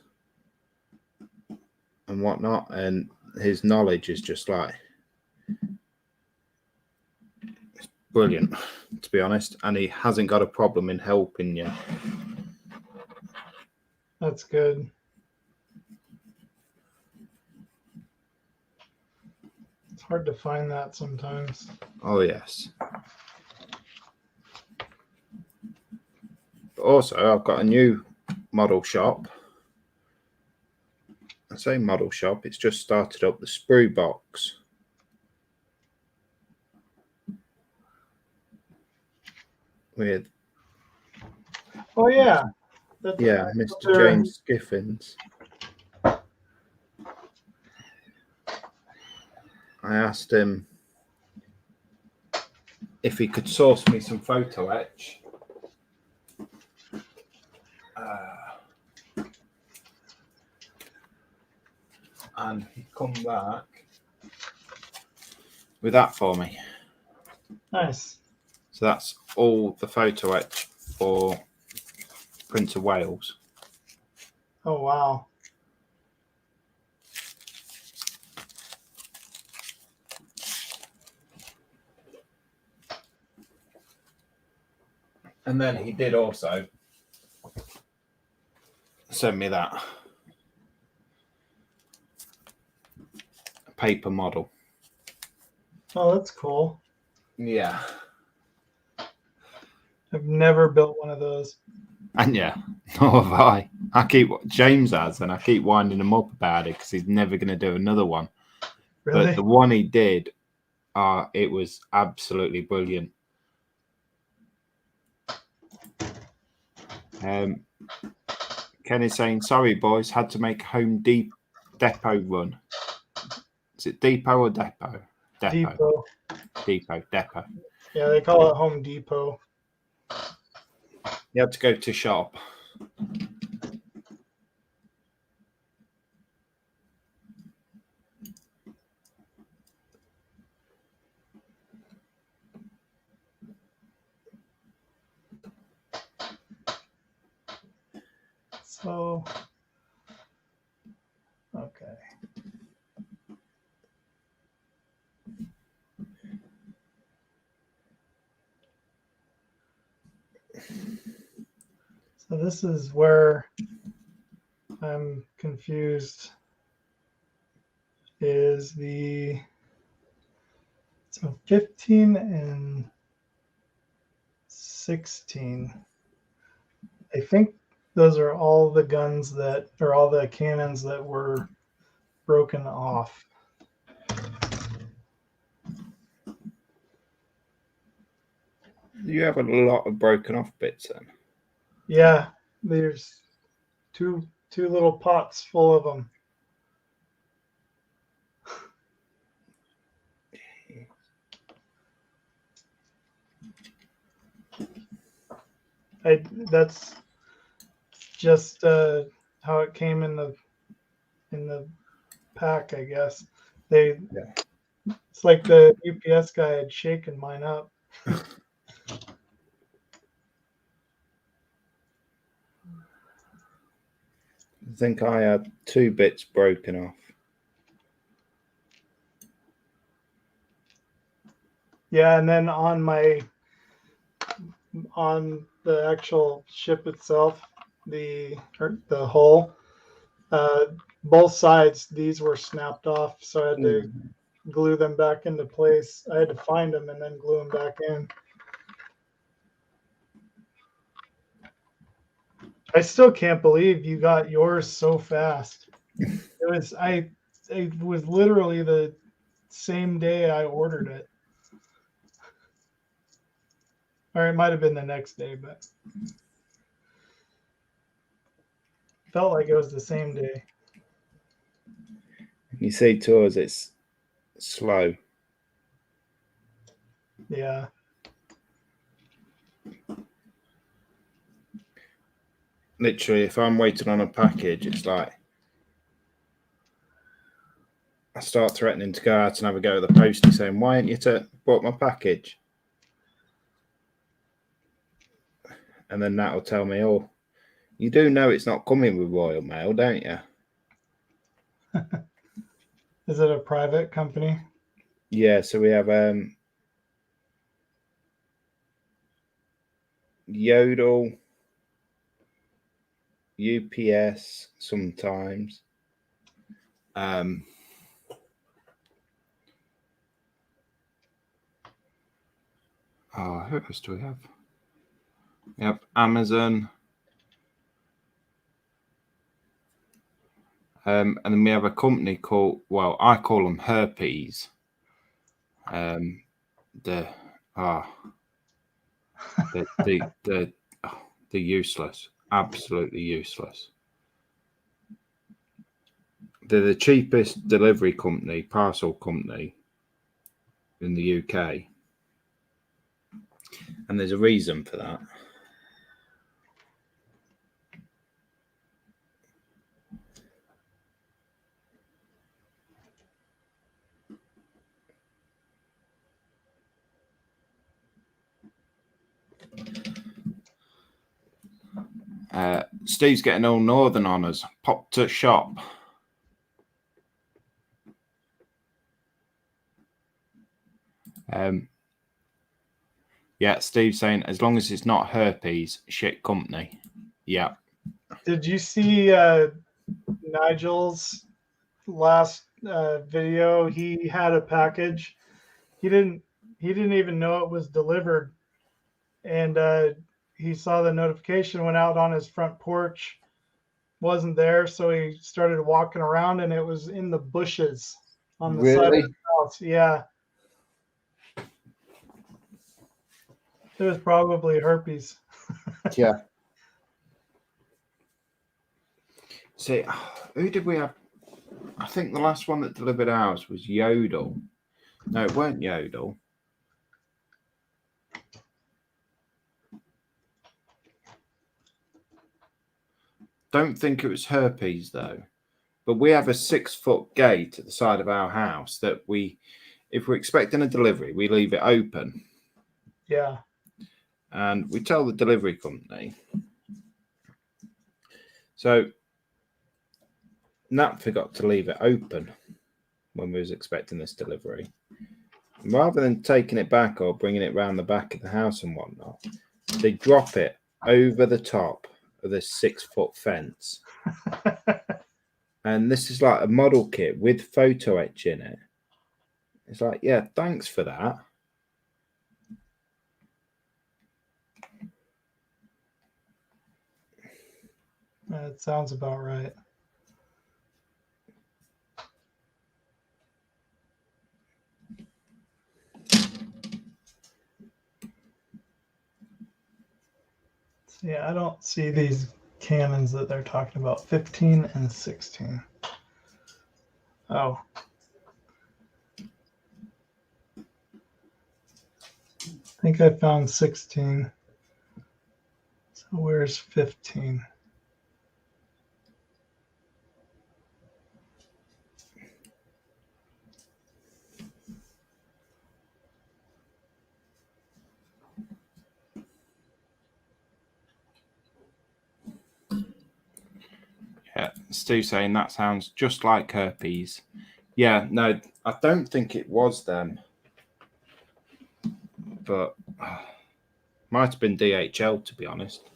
and whatnot. And his knowledge is just like, it's brilliant, to be honest. And he hasn't got a problem in helping you. That's good. It's hard to find that sometimes. Oh, yes. But also, I've got a new model shop. I say model shop, it's just started up the sprue box. With, Oh yeah. That's yeah, Mr. James Skiffins. I asked him if he could source me some photo etch. And he come back with that for me. Nice. So that's all the photo etch for Prince of Wales. Oh wow. And then he did also send me that paper model. Oh, that's cool. Yeah. I've never built one of those. And yeah, nor have I. James has, and I keep winding him up about it because he's never going to do another one. Really? But the one he did, it was absolutely brilliant. Kenny's saying, sorry, boys, had to make a Home Depot run. Is it Depot or Depot? Depot. Depot. Yeah, they call it Home Depot. You had to go to shop. So, okay. So this is where I'm confused. Is the so 15 and 16. I think those are all the guns that, or all the cannons that were broken off. You have a lot of broken off bits then. Yeah, there's two little pots full of them. That's just how it came in the pack, I guess. It's like the UPS guy had shaken mine up. I think I had 2 bits broken off. Yeah, and then on the actual ship itself, the hull, both sides, these were snapped off, so I had to glue them back into place. I had to find them and then glue them back in. I still can't believe you got yours so fast. It was literally the same day I ordered it. Or it might have been the next day, but felt like it was the same day. You see, tours, it's slow. Yeah. Literally, if I'm waiting on a package, it's like I start threatening to go out and have a go at the postie, saying, "Why ain't you bought my package?" And then that'll tell me, "Oh, you do know it's not coming with Royal Mail, don't you?" Is it a private company? Yeah, so we have Yodel, UPS sometimes. Who else do we have? We have Amazon. And then we have a company called, well, I call them Herpes. They're useless, absolutely useless. They're the cheapest delivery company, parcel company in the UK, and there's a reason for that. Steve's getting all northern on us. Pop to shop. Yeah, Steve's saying as long as it's not Herpes, shit company. Yeah. Did you see Nigel's last video? He had a package. He didn't even know it was delivered, and he saw the notification went out on his front porch. Wasn't there, so he started walking around, and it was in the bushes on the side of the house. Yeah, it was probably herpes. Yeah. See, who did we have? I think the last one that delivered ours was Yodel. No, it weren't Yodel. Don't think it was Herpes though. But we have a 6-foot gate at the side of our house that if we're expecting a delivery, we leave it open. Yeah. And we tell the delivery company. So Nat forgot to leave it open when we was expecting this delivery. And rather than taking it back or bringing it round the back of the house and whatnot, they drop it over the top of this 6-foot fence. And this is like a model kit with photo etch in it. It's like, yeah, thanks for that. That sounds about right. Yeah, I don't see these cannons that they're talking about. 15 and 16. Oh. I think I found 16. So where's 15? Yeah, Stu saying that sounds just like herpes. Yeah, no, I don't think it was them. But might have been DHL, to be honest.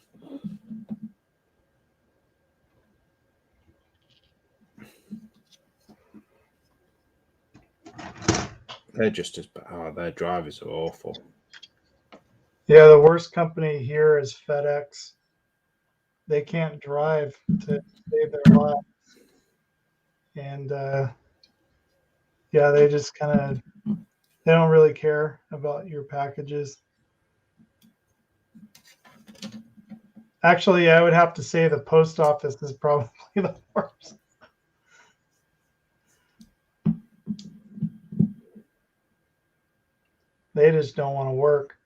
They're just as bad. Oh, their drivers are awful. Yeah, the worst company here is FedEx. They can't drive to save their lives. And yeah, they just kind of, they don't really care about your packages. Actually, I would have to say the post office is probably the worst. They just don't want to work.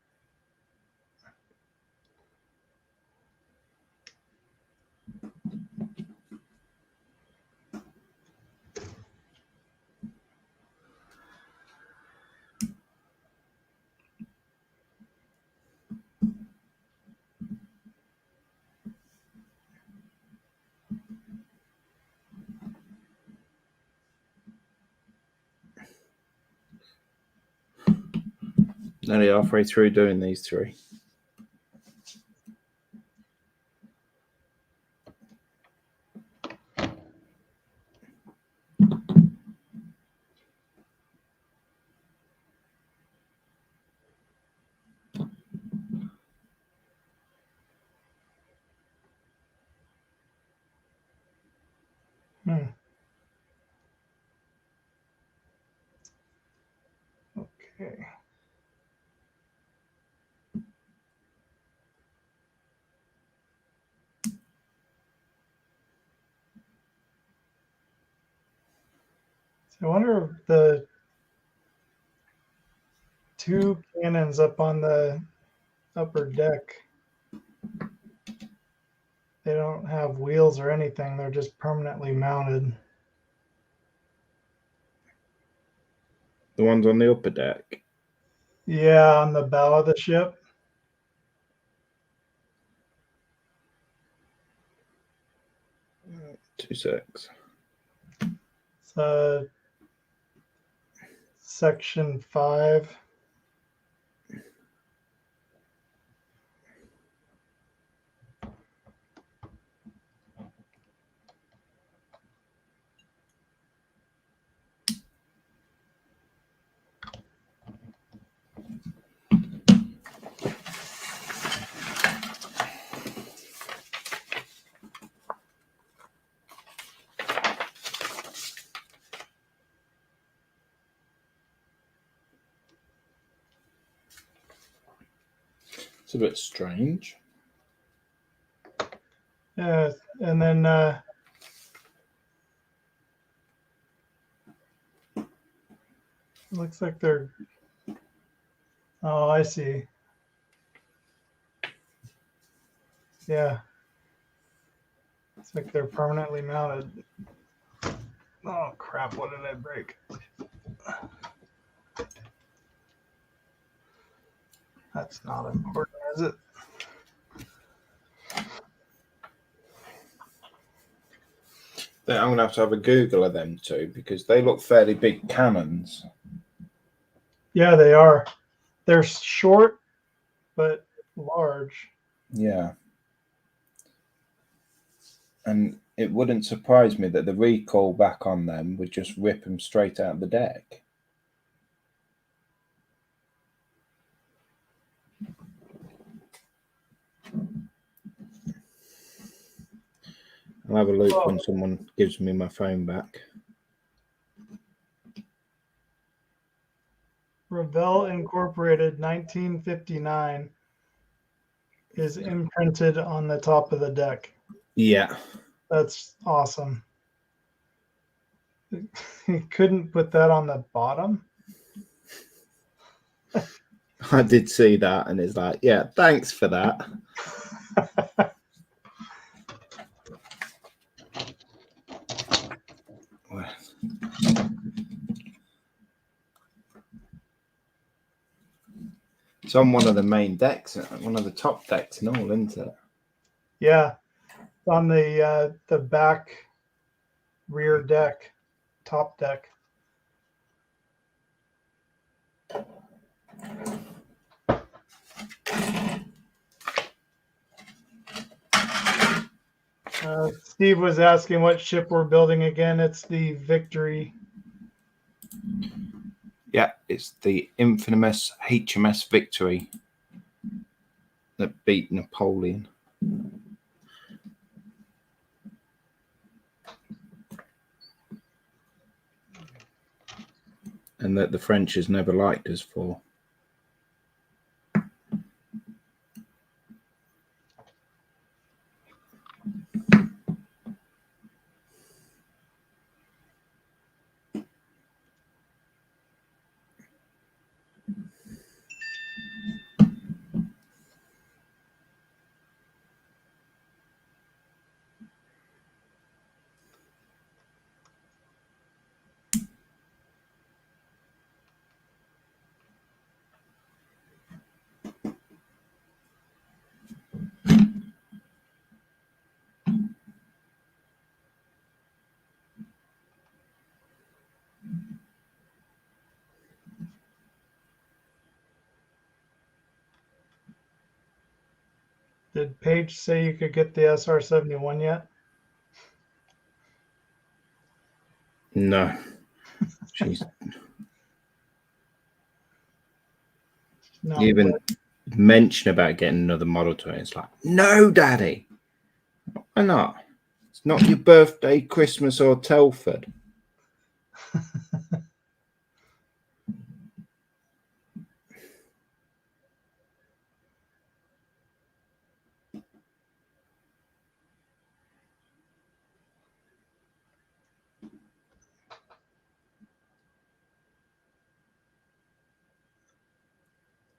Nearly halfway through doing these three. Okay. So I wonder if the two cannons up on the upper deck, they don't have wheels or anything. They're just permanently mounted. The ones on the upper deck. Yeah, on the bow of the ship. 2 secs. It's section 5. It's a bit strange. Yeah, and then looks like they're. Oh, I see. Yeah. It's like they're permanently mounted. Oh, crap. What did I break? That's not important, is it? I'm going to have a Google of them too because they look fairly big cannons. Yeah, they are. They're short, but large. Yeah. And it wouldn't surprise me that the recoil back on them would just rip them straight out the deck. I'll have a look when someone gives me my phone back. Revell Incorporated 1959 is imprinted on the top of the deck. Yeah. That's awesome. You couldn't put that on the bottom? I did see that and it's like, yeah, thanks for that. It's on one of the main decks, one of the top decks and all, isn't it? Yeah, on the back rear deck, top deck. Steve was asking what ship we're building again. It's the Victory. Yeah, it's the infamous HMS Victory that beat Napoleon. And that the French has never liked us for. Did Paige say you could get the SR-71 yet? No. She's No. even mention about getting another Model 20. It's like, no, Daddy. Why not? It's not your birthday, Christmas, or Telford.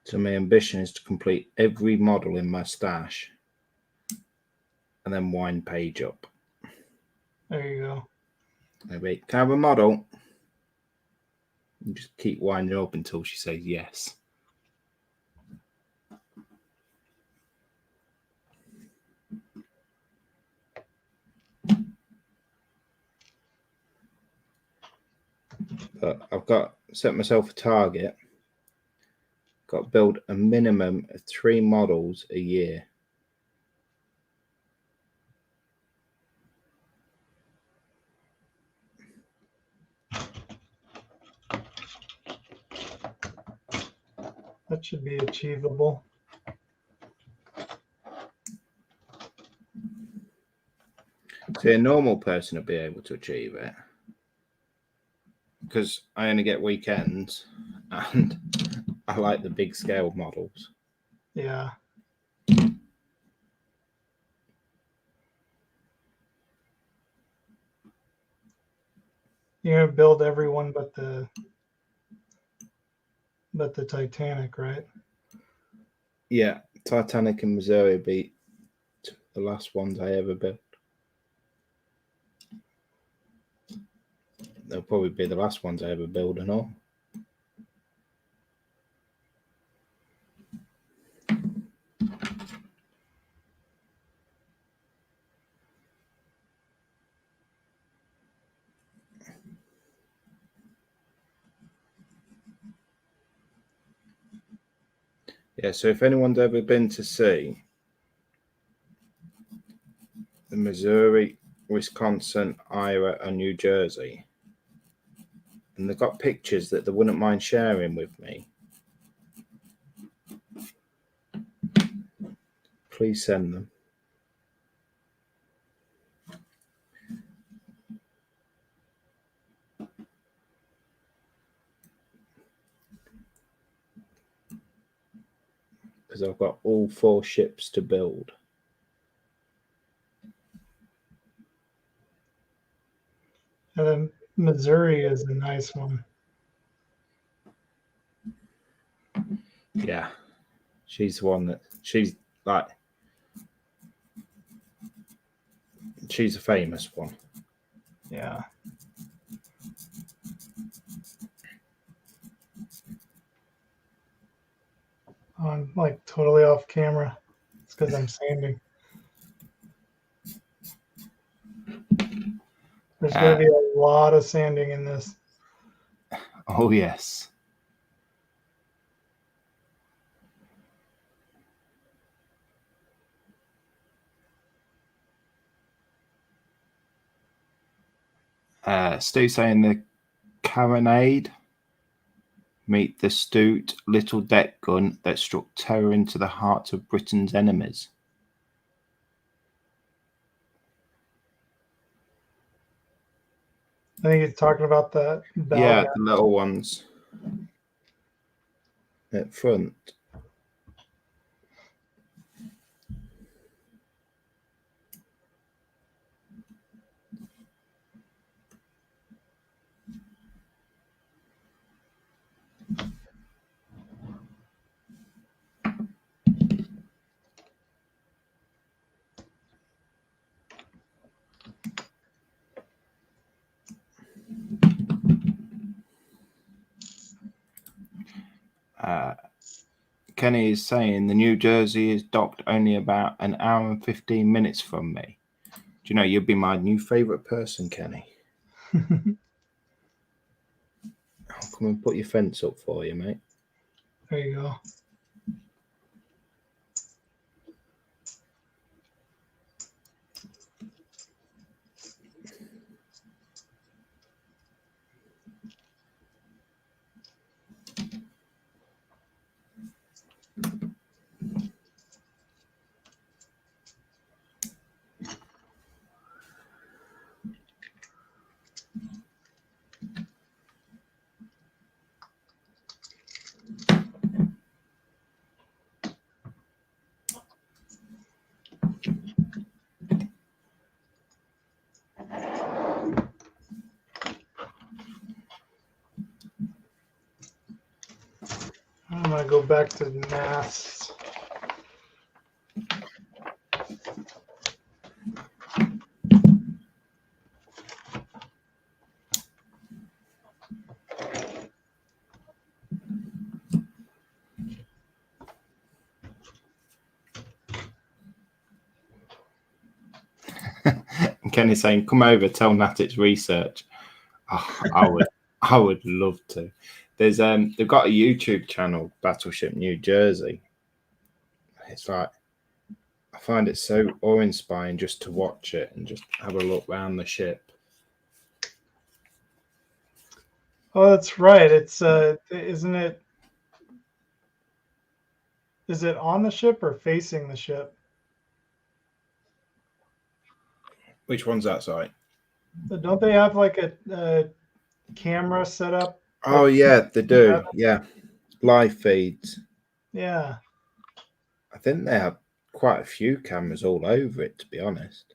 So my ambition is to complete every model in my stash and then wind Paige up. There you go. Maybe can I have a model? And just keep winding up until she says yes. But I've got set myself a target. Got to build a minimum of 3 models a year. That should be achievable. See, a normal person would be able to achieve it because I only get weekends and I like the big scale models. Yeah. You're gonna build everyone but the Titanic, right? Yeah, Titanic and Missouri beat the last ones I ever built. They'll probably be the last ones I ever build and all. Yeah, so if anyone's ever been to see the Missouri, Wisconsin, Iowa, and New Jersey, and they've got pictures that they wouldn't mind sharing with me, please send them. Because I've got all 4 ships to build. And then Missouri is a nice one. Yeah, she's the one that she's like, she's a famous one. Yeah. I'm like totally off camera. It's because I'm sanding. There's going to be a lot of sanding in this. Oh, yes. Stu saying the carronade meet the astute little deck gun that struck terror into the hearts of Britain's enemies. I think he's talking about the bell. Yeah, the little ones at front. Kenny is saying the New Jersey is docked only about an hour and 15 minutes from me. Do you know, you'd be my new favourite person, Kenny. I'll come and put your fence up for you, mate. There you go. I'm gonna go back to masts. And Kenny's saying, "Come over, tell Nat it's research." Oh, I would love to. There's they've got a YouTube channel, Battleship New Jersey. It's like, I find it so awe-inspiring just to watch it and just have a look around the ship. Oh, that's right. It's isn't it? Is it on the ship or facing the ship? Which one's that, sorry? Don't they have like a camera set up? Oh yeah, they do. Yeah, live feeds. Yeah. I think they have quite a few cameras all over it, to be honest.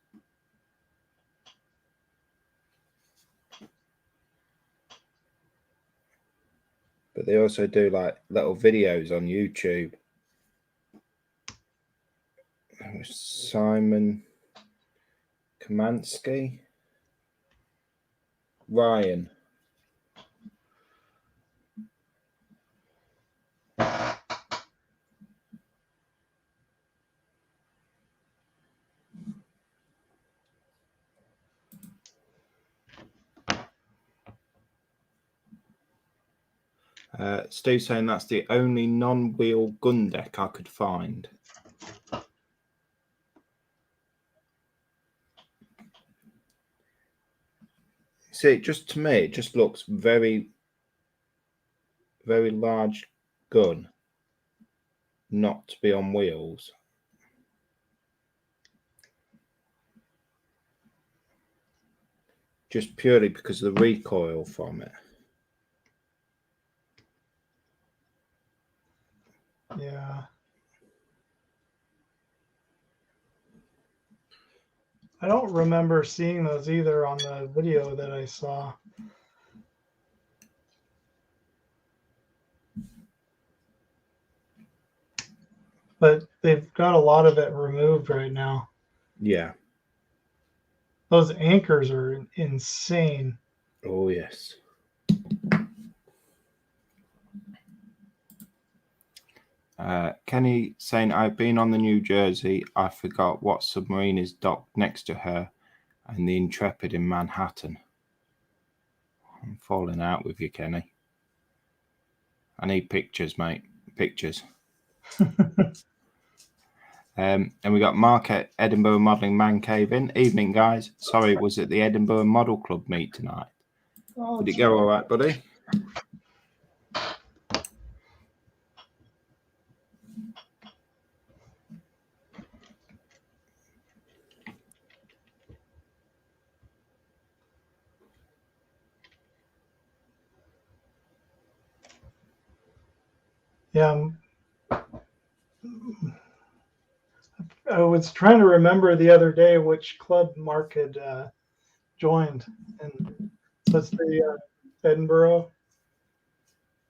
But they also do like little videos on YouTube. Simon Kamansky, Ryan. Steve saying that's the only non-wheel gun deck I could find. See, just to me, it just looks very, very large gun, not to be on wheels. Just purely because of the recoil from it. Yeah. I don't remember seeing those either on the video that I saw. But they've got a lot of it removed right now. Yeah. Those anchors are insane. Oh, yes. Kenny saying, I've been on the New Jersey. I forgot what submarine is docked next to her and the Intrepid in Manhattan. I'm falling out with you, Kenny. I need pictures, mate. Pictures. And we got Mark at Edinburgh Modelling Man Cave in. Evening, guys. Sorry, was it the Edinburgh Model Club meet tonight? Oh, Did it go all right, buddy? yeah. I was trying to remember the other day which club Mark had joined, and that's the Edinburgh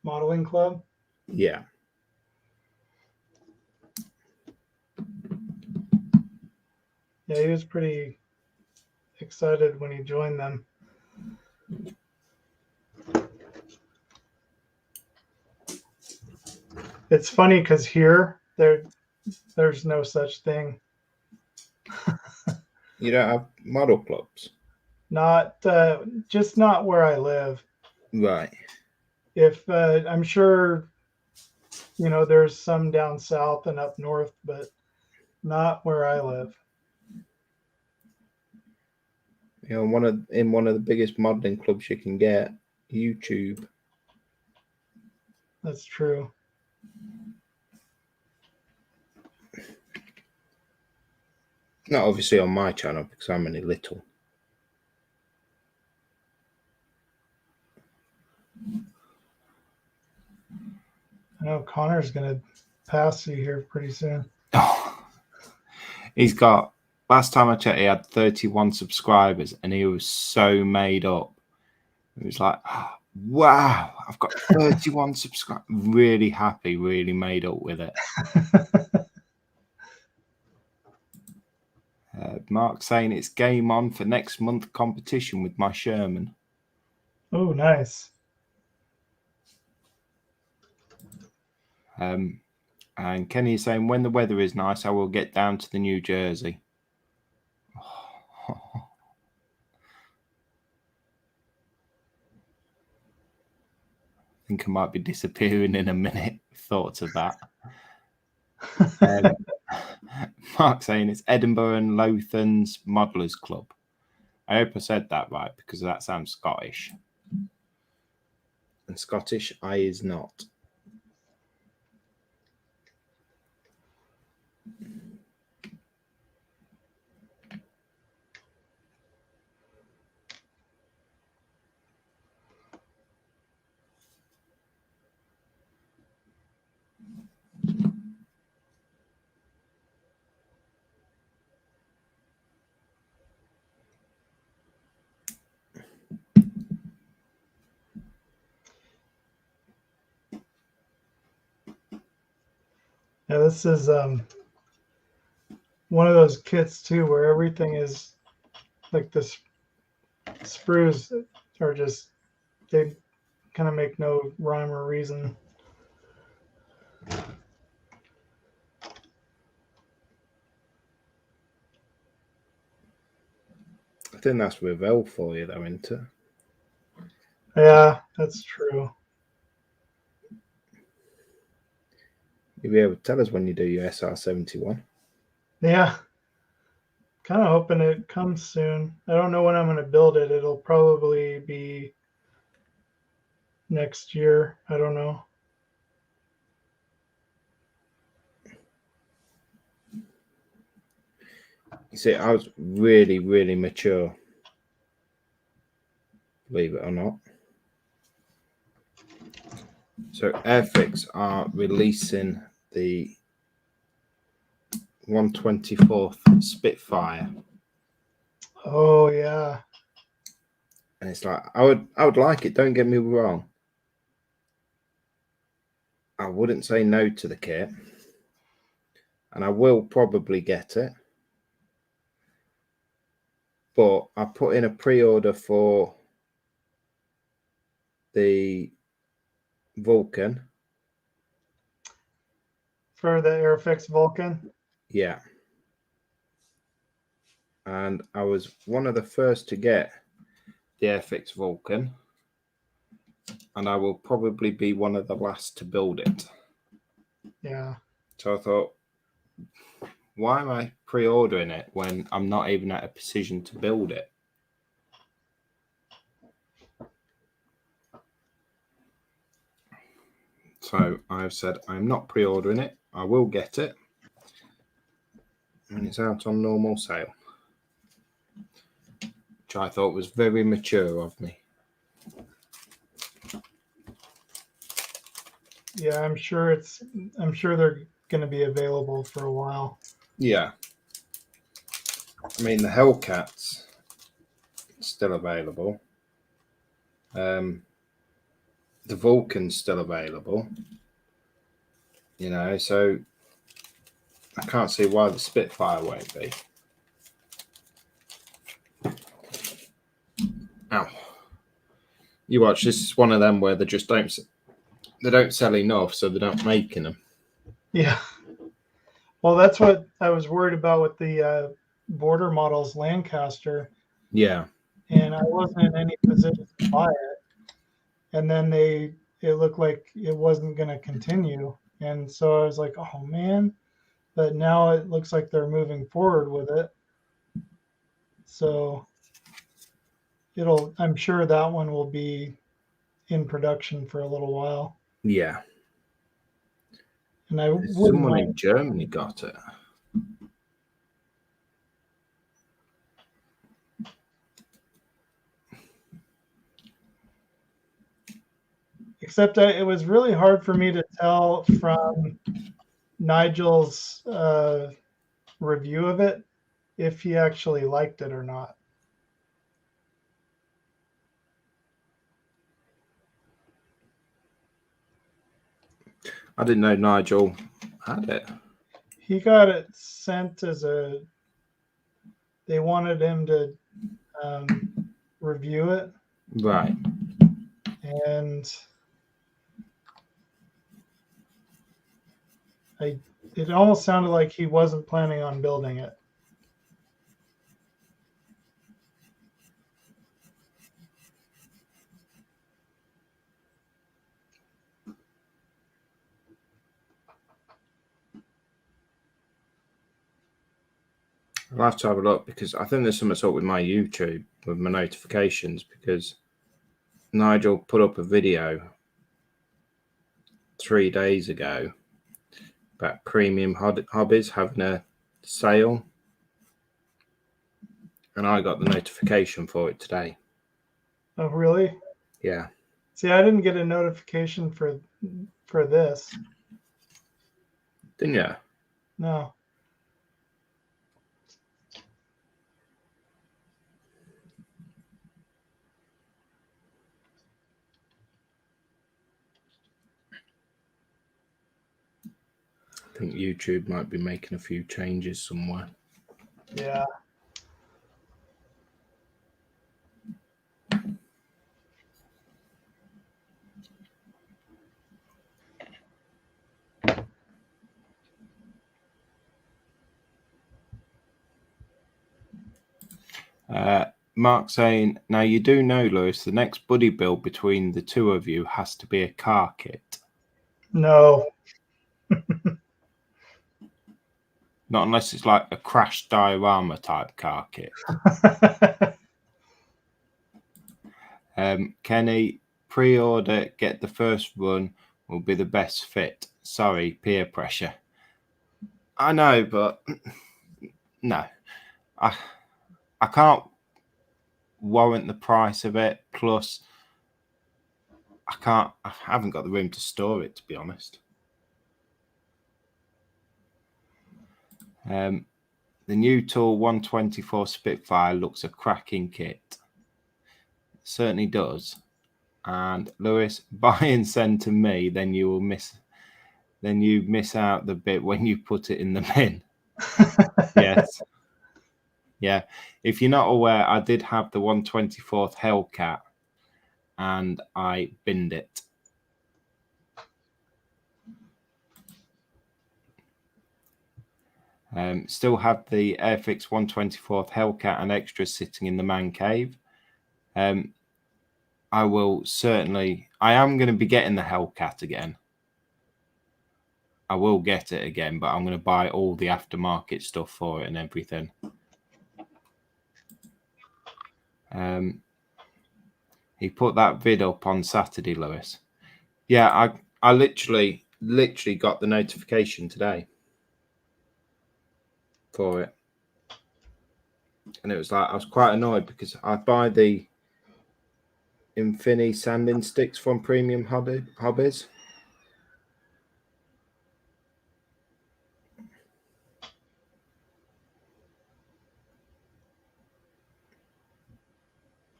Modeling Club. Yeah. Yeah, he was pretty excited when he joined them. It's funny because here there's no such thing. You don't have model clubs? Not just not where I live. Right. If I'm sure, there's some down south and up north, but not where I live. You know, in one of the biggest modeling clubs you can get, YouTube. That's true. Not obviously on my channel because I'm only little. I know Connor's going to pass you here pretty soon. He's got, last time I checked, he had 31 subscribers and he was so made up. He was like, Wow, I've got 31 subscribers. Really happy, really made up with it. Mark saying it's game on for next month competition with my Sherman. Oh, nice. And Kenny is saying when the weather is nice, I will get down to the New Jersey. I think I might be disappearing in a minute. Thoughts of that. Mark saying it's Edinburgh and Lothan's Modelers Club. I hope I said that right because that sounds Scottish. And Scottish I is not. Yeah, this is one of those kits too where everything is like this sprues are just they kind of make no rhyme or reason. I think that's Revell for you though, isn't it? Yeah, that's true. You'll be able to tell us when you do your SR71. Yeah. Kind of hoping it comes soon. I don't know when I'm going to build it. It'll probably be next year. I don't know. You see, I was really, really mature. Believe it or not. So Airfix are releasing the 124th Spitfire. Oh yeah. And it's like I would like it, don't get me wrong. I wouldn't say no to the kit. And I will probably get it. But I put in a pre-order for the Vulcan. For the Airfix Vulcan. Yeah. And I was one of the first to get the Airfix Vulcan. And I will probably be one of the last to build it. Yeah. So I thought, why am I pre-ordering it when I'm not even at a position to build it? So I've said I'm not pre-ordering it. I will get it when it's out on normal sale, which I thought was very mature of me. Yeah, I'm sure they're going to be available for a while. Yeah. I mean, the Hellcat's still available. The Vulcan's still available. You know, so I can't see why the Spitfire won't be. Ow. You watch, this is one of them where they don't sell enough, so they're not making them. Yeah. Well, that's what I was worried about with the Border Models Lancaster. Yeah. And I wasn't in any position to buy it. And then it looked like it wasn't going to continue. And so I was like, oh man. But now it looks like they're moving forward with it. So I'm sure that one will be in production for a little while. Yeah. And I wouldn't Someone in mind. Germany got it. Except it was really hard for me to tell from Nigel's review of it if he actually liked it or not. I didn't know Nigel had it. He got it sent as a. They wanted him to review it, Right. and it almost sounded like he wasn't planning on building it. I'll have to have a look because I think there's something up with my YouTube with my notifications because Nigel put up a video 3 days ago about Premium Hobbies having a sale, and I got the notification for it today. Oh, really? Yeah. See, I didn't get a notification for this. Didn't you? No. I think YouTube might be making a few changes somewhere. Yeah. Mark saying, now you do know, Lewis, the next buddy build between the two of you has to be a car kit. No. Not unless it's like a crash diorama type car kit. Kenny, pre-order, get the first run will be the best fit. Sorry, peer pressure. I know, but no. I can't warrant the price of it. Plus, I haven't got the room to store it, to be honest. The new Tool 124 Spitfire looks a cracking kit. It certainly does. And Lewis, buy and send to me, then you miss out the bit when you put it in the bin. Yes. Yeah. If you're not aware, I did have the 124th Hellcat and I binned it. Still have the Airfix 124th Hellcat and extras sitting in the man cave. I am going to be getting the Hellcat again. I will get it again, but I'm going to buy all the aftermarket stuff for it and everything. He put that vid up on Saturday, Lewis. Yeah, I literally got the notification today for it. And it was like, I was quite annoyed because I buy the Infini sanding sticks from Premium Hobbies.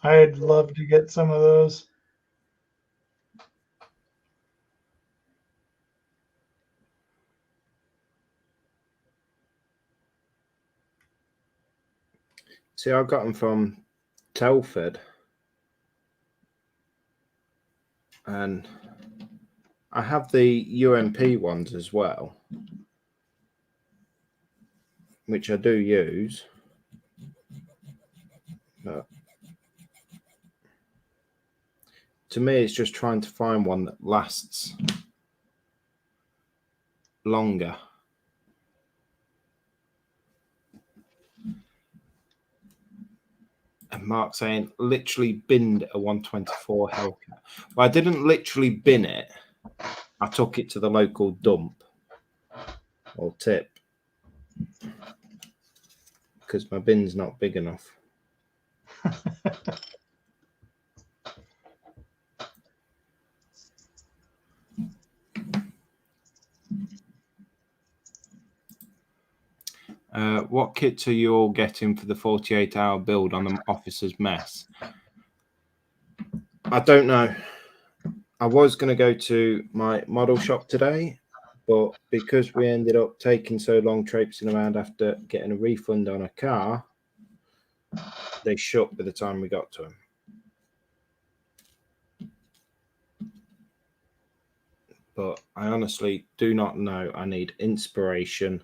I'd love to get some of those. See, I got them from Telford. And I have the UMP ones as well, which I do use. But to me, it's just trying to find one that lasts longer. And Mark saying, literally binned a 124 Hellcat. Well, I didn't literally bin it. I took it to the local dump or tip because my bin's not big enough. What kits are you all getting for the 48-hour build on the officer's mess? I don't know. I was going to go to my model shop today but because we ended up taking so long traipsing around after getting a refund on a car, they shut by the time we got to them. But I honestly do not know. I need inspiration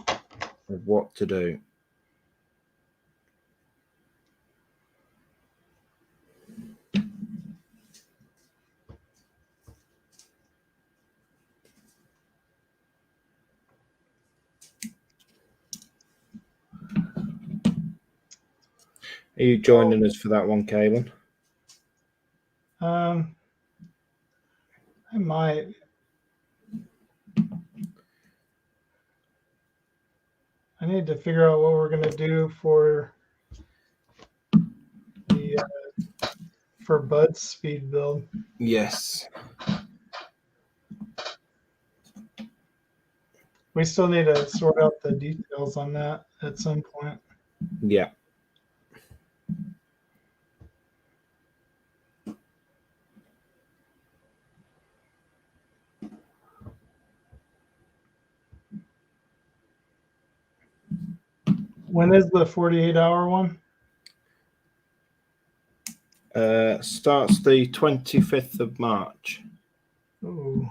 of what to do. Are you joining us for that one, Kaylin? I might. I need to figure out what we're gonna do for the for Bud's speed build. Yes. We still need to sort out the details on that at some point. Yeah. When is the 48-hour one? Starts the 25th of March. Ooh.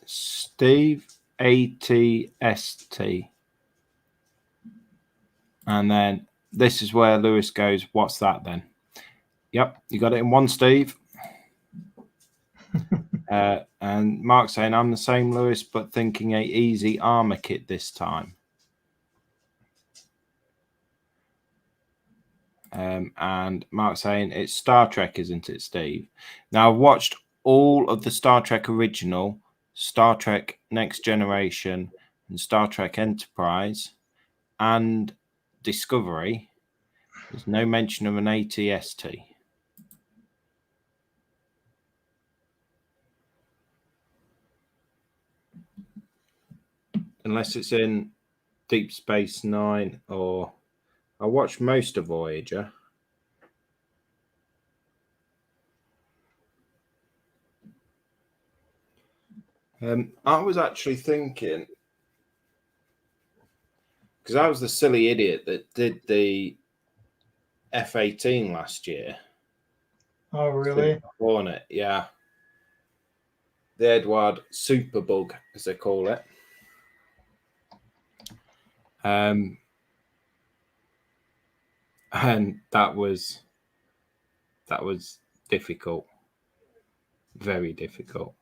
Steve ATST. And then this is where Lewis goes, what's that then? Yep, you got it in one, Steve. And Mark saying, I'm the same, Lewis, but thinking a easy armor kit this time. And Mark saying, it's Star Trek, isn't it, Steve? Now, I've watched all of the Star Trek original, Star Trek Next Generation, and Star Trek Enterprise, and Discovery. There's no mention of an ATST. Unless it's in Deep Space Nine, or I watched most of Voyager. I was actually thinking, because I was the silly idiot that did the F-18 last year. Oh, really? Hornet, yeah. The Edward Superbug, as they call it. And that was difficult. Very difficult.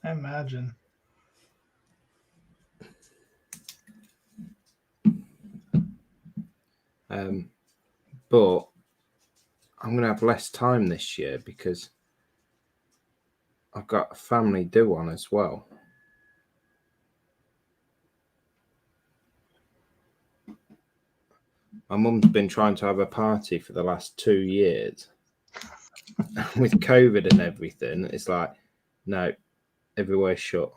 I imagine. But I'm going to have less time this year because I've got a family do on as well. My mum's been trying to have a party for the last 2 years. With COVID and everything, it's like, no, everywhere's shut.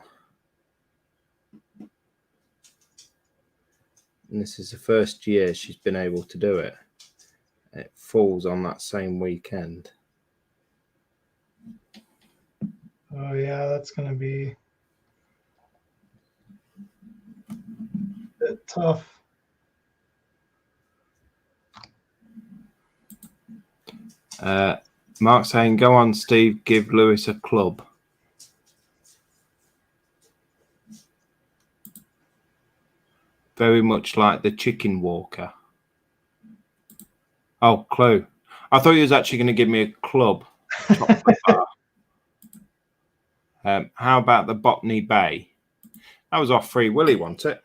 And this is the first year she's been able to do it. It falls on that same weekend. Oh, yeah, that's going to be a bit tough. Mark saying, go on, Steve, give Lewis a club. Very much like the chicken walker. Oh, clue. I thought he was actually going to give me a club. How about the Botany Bay? That was off Free Willy, wasn't it?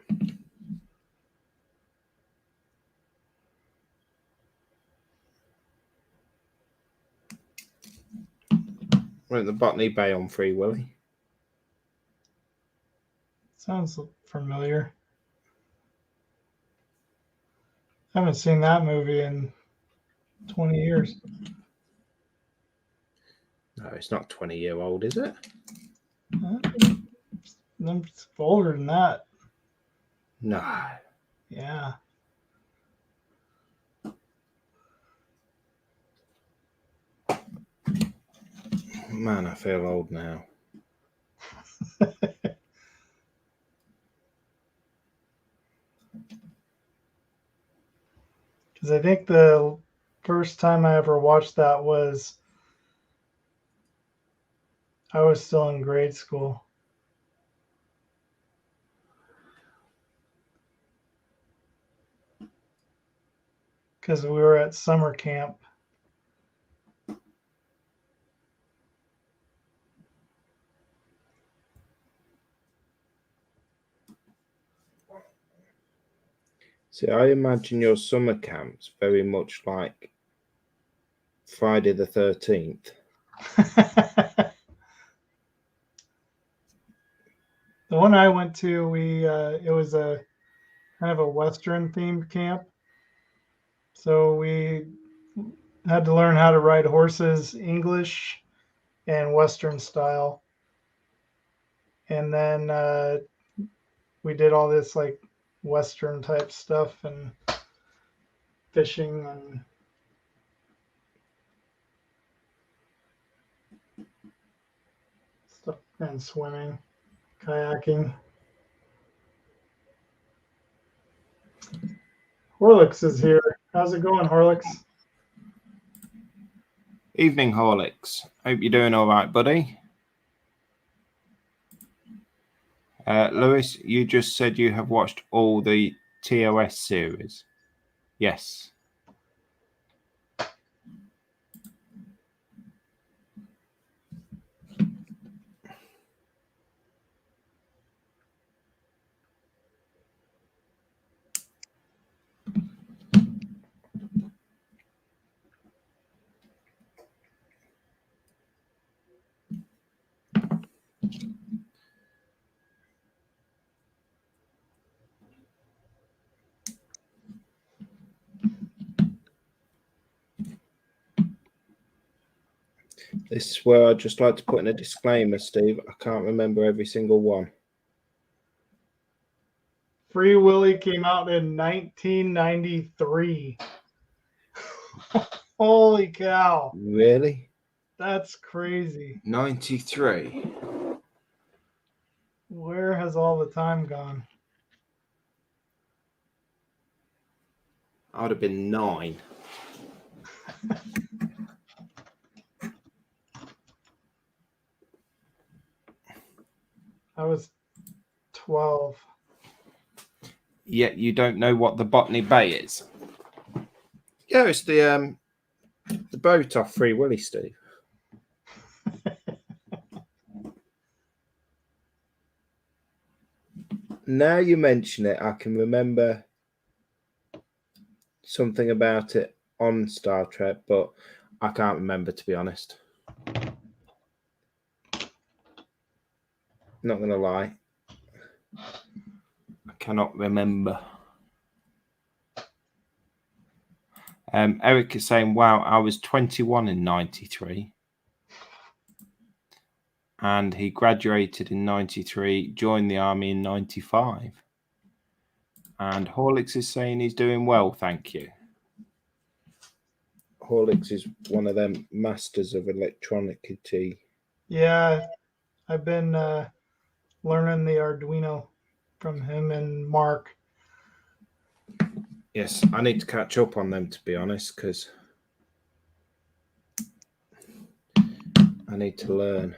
Weren't the Botany Bay on Free Willy? Sounds familiar. I haven't seen that movie in 20 years. No, it's not 20-year-old, is it? I'm older than that. No. Yeah. Man, I feel old now. Because I think the first time I ever watched that was I was still in grade school. Because we were at summer camp. See, I imagine your summer camps very much like Friday the 13th. The one I went to, it was a kind of a Western themed camp. So we had to learn how to ride horses English and Western style. And then we did all this like Western type stuff and fishing and stuff and swimming, kayaking. Horlicks is here. How's it going, Horlicks? Evening, Horlicks. Hope you're doing all right, buddy. Lewis, you just said you have watched all the TOS series. Yes. This is where I'd just like to put in a disclaimer, Steve. I can't remember every single one. Free Willy came out in 1993. Holy cow. Really? That's crazy. 93. Where has all the time gone? I would have been 9. I was 12. Yet you don't know what the Botany Bay is. Yeah, it's the boat off Free Willy, Steve. Now you mention it, I can remember something about it on Star Trek, but I can't remember, to be honest. Not going to lie. I cannot remember. Eric is saying, wow, I was 21 in 93. And he graduated in 93, joined the army in 95. And Horlicks is saying he's doing well, thank you. Horlicks is one of them masters of electronicity. Yeah, I've been learning the Arduino from him and Mark. Yes, I need to catch up on them, to be honest, because I need to learn.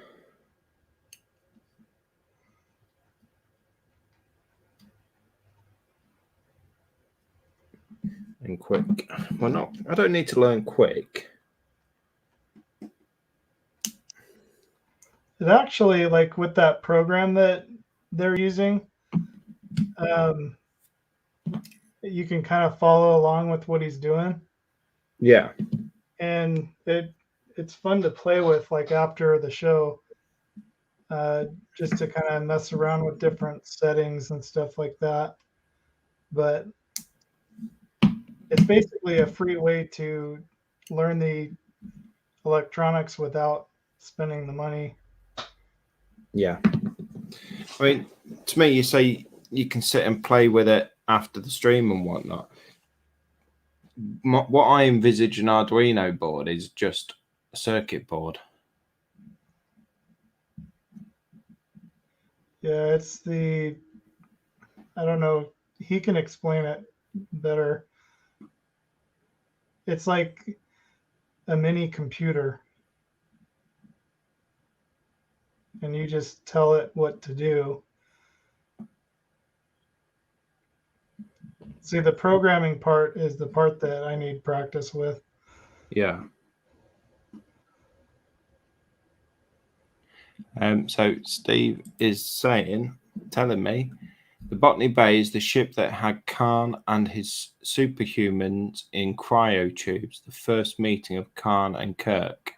And quick. Well, not. I don't need to learn quick. It actually, like with that program that they're using, you can kind of follow along with what he's doing. Yeah. And it's fun to play with, like after the show, just to kind of mess around with different settings and stuff like that. But it's basically a free way to learn the electronics without spending the money. Yeah. I mean, to me, you say you can sit and play with it after the stream and whatnot. What I envisage an Arduino board is just a circuit board. Yeah, it's the, I don't know, he can explain it better. It's like a mini computer, and you just tell it what to do. See, the programming part is the part that I need practice with. Yeah. So Steve is telling me, the Botany Bay is the ship that had Khan and his superhumans in cryotubes, the first meeting of Khan and Kirk.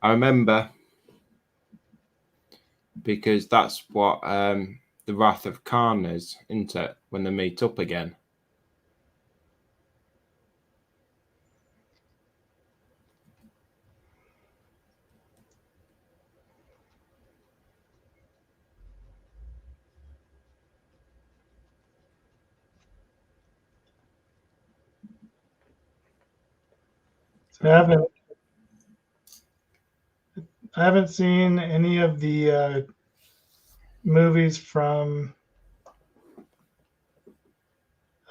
I remember because that's what the Wrath of Khan is, isn't it, when they meet up again? So I haven't seen any of the movies from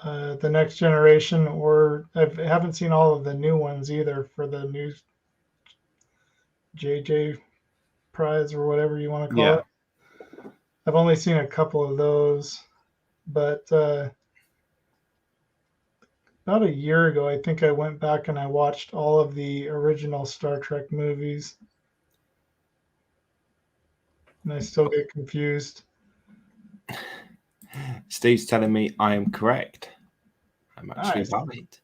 the Next Generation, or I haven't seen all of the new ones either for the new JJ Prize or whatever you want to call Yeah. it. I've only seen a couple of those, but about a year ago, I think I went back and I watched all of the original Star Trek movies, and I still get confused. Steve's telling me I am correct. I'm actually Nice. right.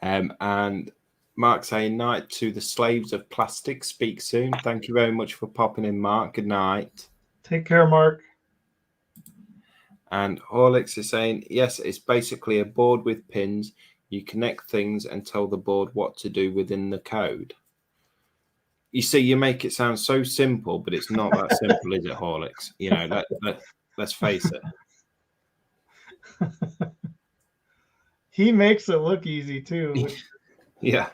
And Mark saying, night to the slaves of plastic. Speak soon. Thank you very much for popping in, Mark. Good night. Take care, Mark. And Horlicks is saying, yes, it's basically a board with pins. You connect things and tell the board what to do within the code. You see, you make it sound so simple, but it's not that simple, is it, Horlicks? You know, let's face it. He makes it look easy too. Which... Yeah.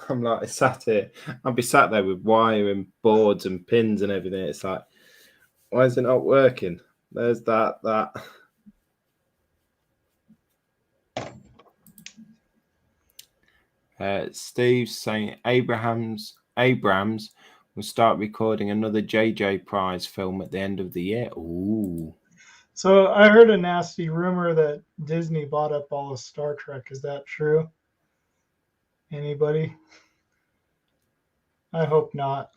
I'm like, sat here. I'll be sat there with wire and boards and pins and everything. It's like, why is it not working? There's that. Steve's saying Abrams will start recording another JJ Prize film at the end of the year. Ooh. So I heard a nasty rumor that Disney bought up all of Star Trek. Is that true? Anybody? I hope not.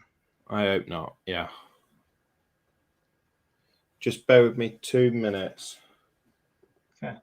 I hope not. Yeah. Just bear with me 2 minutes. Okay.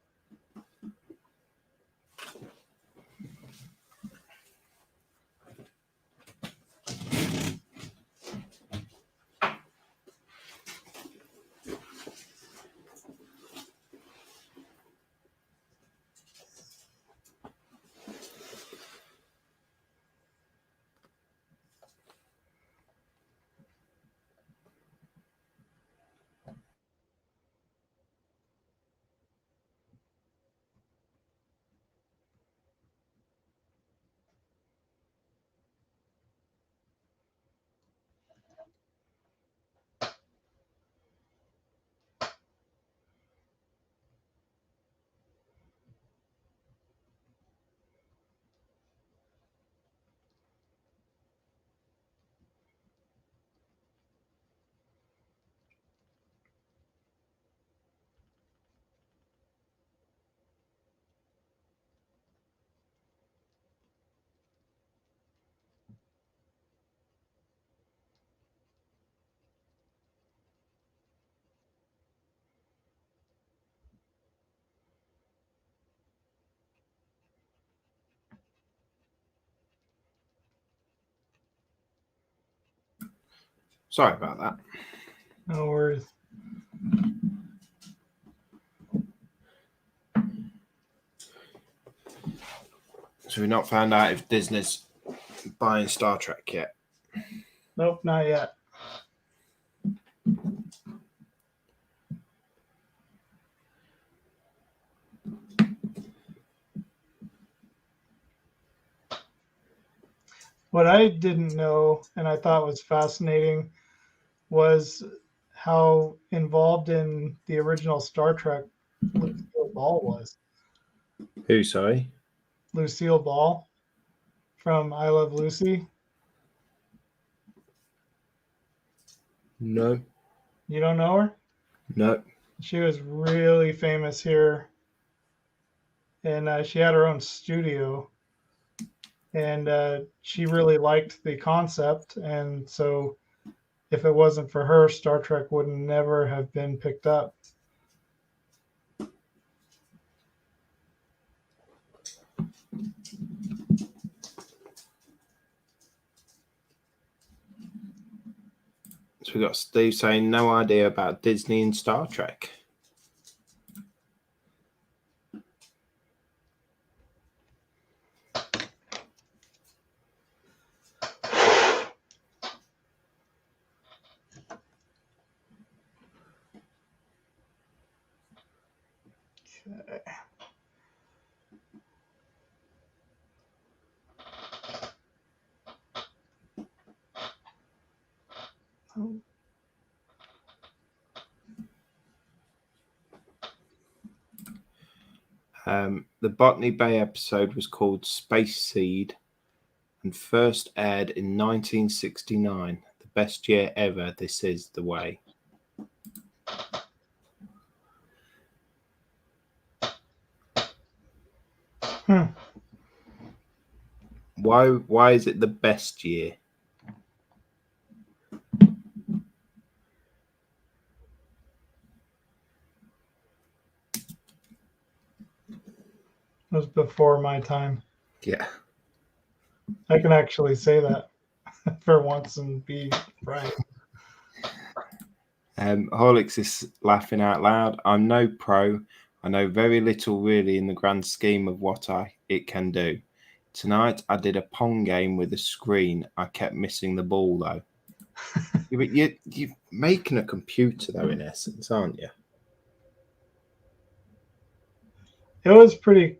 Sorry about that. No worries. So we've not found out if Disney's buying Star Trek yet. Nope, not yet. What I didn't know and I thought was fascinating was how involved in the original Star Trek Lucille Ball was. Who, sorry? Lucille Ball from I Love Lucy. No. You don't know her? No. She was really famous here, and she had her own studio, and she really liked the concept, and so if it wasn't for her, Star Trek would never have been picked up. So we got Steve saying no idea about Disney and Star Trek. Okay. Oh. The Botany Bay episode was called Space Seed and first aired in 1969. The best year ever. This is the way. Why is it the best year? It was before my time. Yeah. I can actually say that for once and be right. Horlicks is laughing out loud. I'm no pro. I know very little really in the grand scheme of what it can do. Tonight I did a Pong game with a screen. I kept missing the ball though. You're making a computer though, in essence, aren't you? It was pretty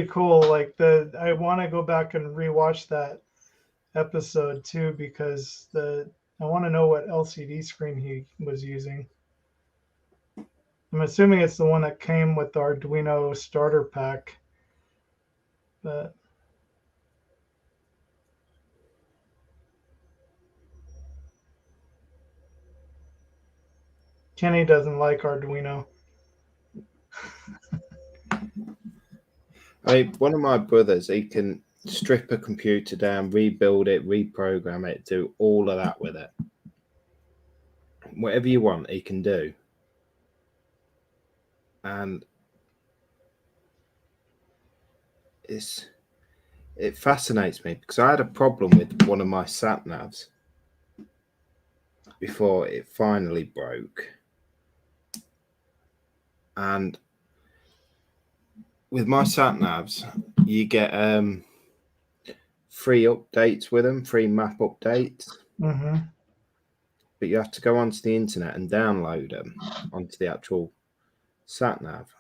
cool. Like I want to go back and rewatch that episode too because I want to know what LCD screen he was using. I'm assuming it's the one that came with the Arduino starter pack. But Kenny doesn't like Arduino. One of my brothers, he can strip a computer down, rebuild it, reprogram it, do all of that with it. Whatever you want, he can do. And it fascinates me because I had a problem with one of my sat navs before it finally broke. And with my sat navs, you get free updates with them, free map updates. Mm-hmm. But you have to go onto the internet and download them onto the actual sat nav.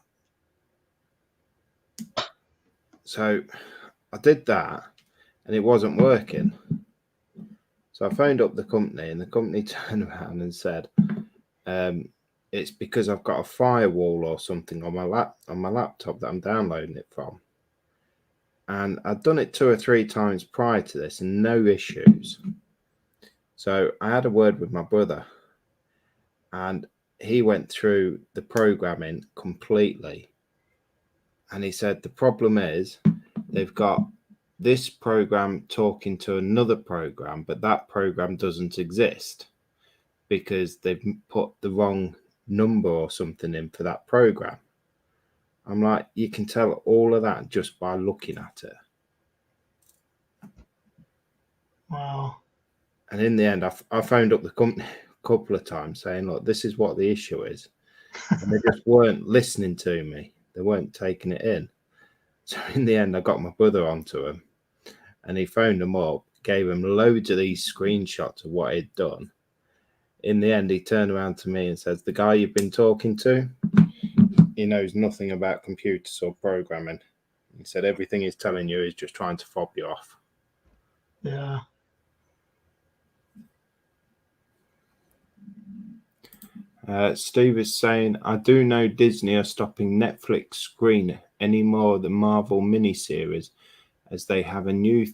So I did that and it wasn't working. So I phoned up the company and the company turned around and said, it's because I've got a firewall or something on my laptop that I'm downloading it from. And I'd done it 2 or 3 times prior to this and no issues. So I had a word with my brother and he went through the programming completely. And he said, the problem is they've got this program talking to another program, but that program doesn't exist because they've put the wrong number or something in for that program. I'm like, you can tell all of that just by looking at it. Wow. And in the end, I phoned up the company a couple of times saying, look, this is what the issue is. And they just weren't listening to me. They weren't taking it in. So in the end, I got my brother onto him and he phoned them up, gave him loads of these screenshots of what he'd done. In the end, he turned around to me and says, "The guy you've been talking to, he knows nothing about computers or programming." He said, "Everything he's telling you is just trying to fob you off." Yeah. Steve is saying, "I do know Disney are stopping Netflix screen any more of the Marvel miniseries, as they have a new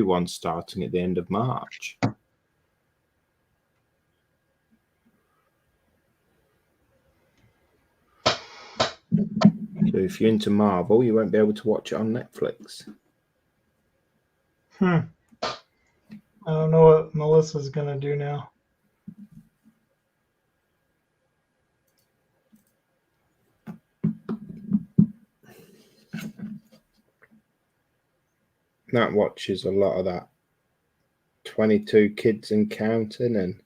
one starting at the end of March." So if you're into Marvel, you won't be able to watch it on Netflix. I don't know what Melissa's gonna do now. Nat watches a lot of that 22 Kids and Counting and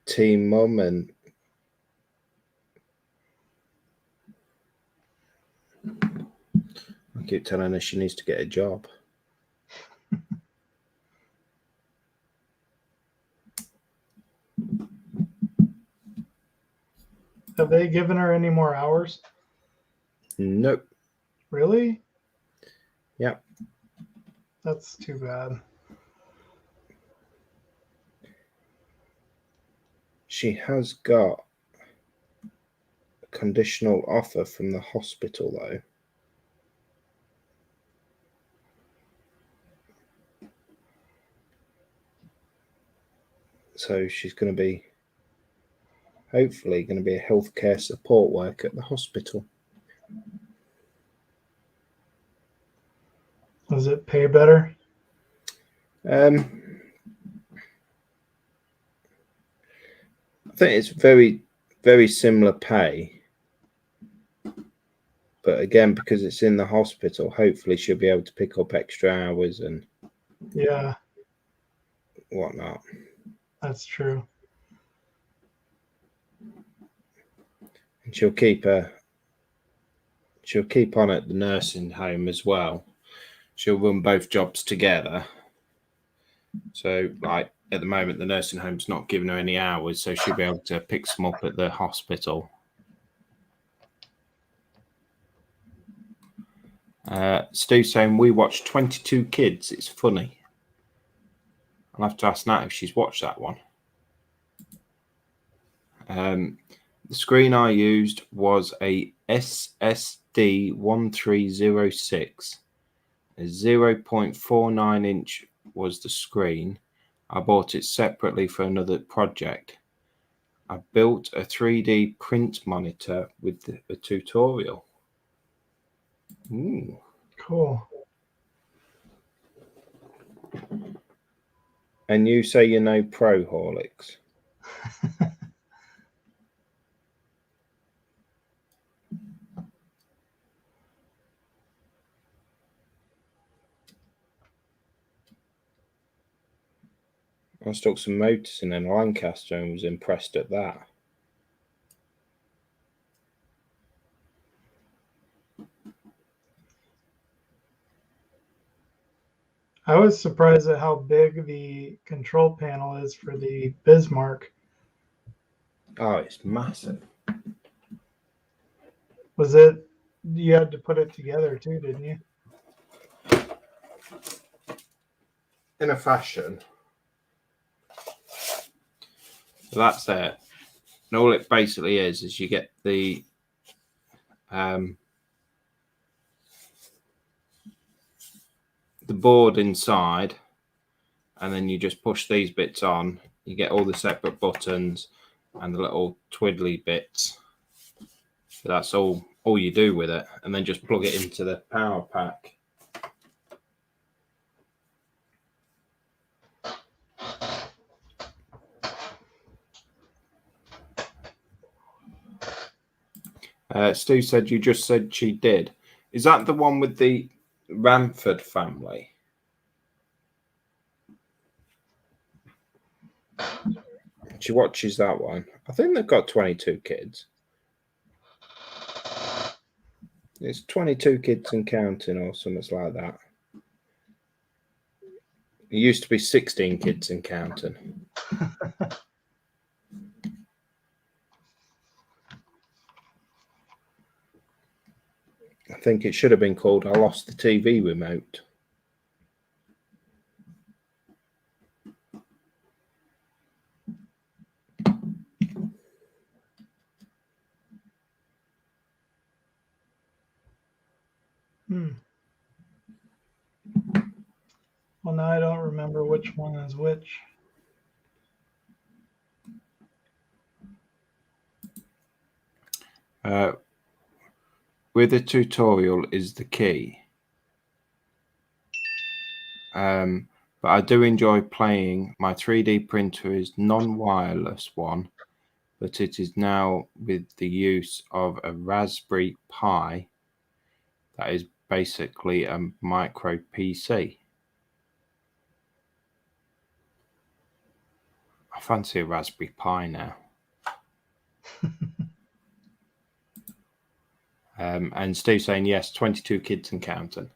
Teen Mum, and I keep telling her she needs to get a job. Have they given her any more hours? Nope. Really? Yep. That's too bad. She has got a conditional offer from the hospital, though. So she's going to be, hopefully, going to be a healthcare support worker at the hospital. Does it pay better? I think it's very, very similar pay. But again, because it's in the hospital, hopefully she'll be able to pick up extra hours and Yeah, whatnot. that's true. And she'll keep on at the nursing home as well. She'll run both jobs together. So, like, at the moment, the nursing home's not giving her any hours, so she'll be able to pick some up at the hospital. Steve saying, "We watched 22 Kids. It's funny." I'll have to ask Nat if she's watched that one. The screen I used was a SSD 1306. A 0.49 inch was the screen. I bought it separately for another project. I built a 3D print monitor with a tutorial. Ooh. Cool. And you say you know Proholics. I stuck some motors in a Lancaster and was impressed at that. I was surprised at how big the control panel is for the Bismarck. Oh, it's massive. Was it, you had to put it together too, didn't you? In a fashion. So that's it. And all it basically is you get the board inside, and then you just push these bits on. You get all the separate buttons and the little twiddly bits. So that's all you do with it, and then just plug it into the power pack. Stu said you just said she did. Is that the one with the Ramford family? She watches that one. I think they've got 22 kids. It's 22 Kids and Counting or something like that. It used to be 16 kids and counting. I think it should have been called I Lost the TV Remote. Well, now I don't remember which one is which. With a tutorial is the key. But I do enjoy playing. My 3D printer is non-wireless one, but it is now with the use of a Raspberry Pi that is basically a micro PC. I fancy a Raspberry Pi now. And Steve saying yes, 22 kids and counting.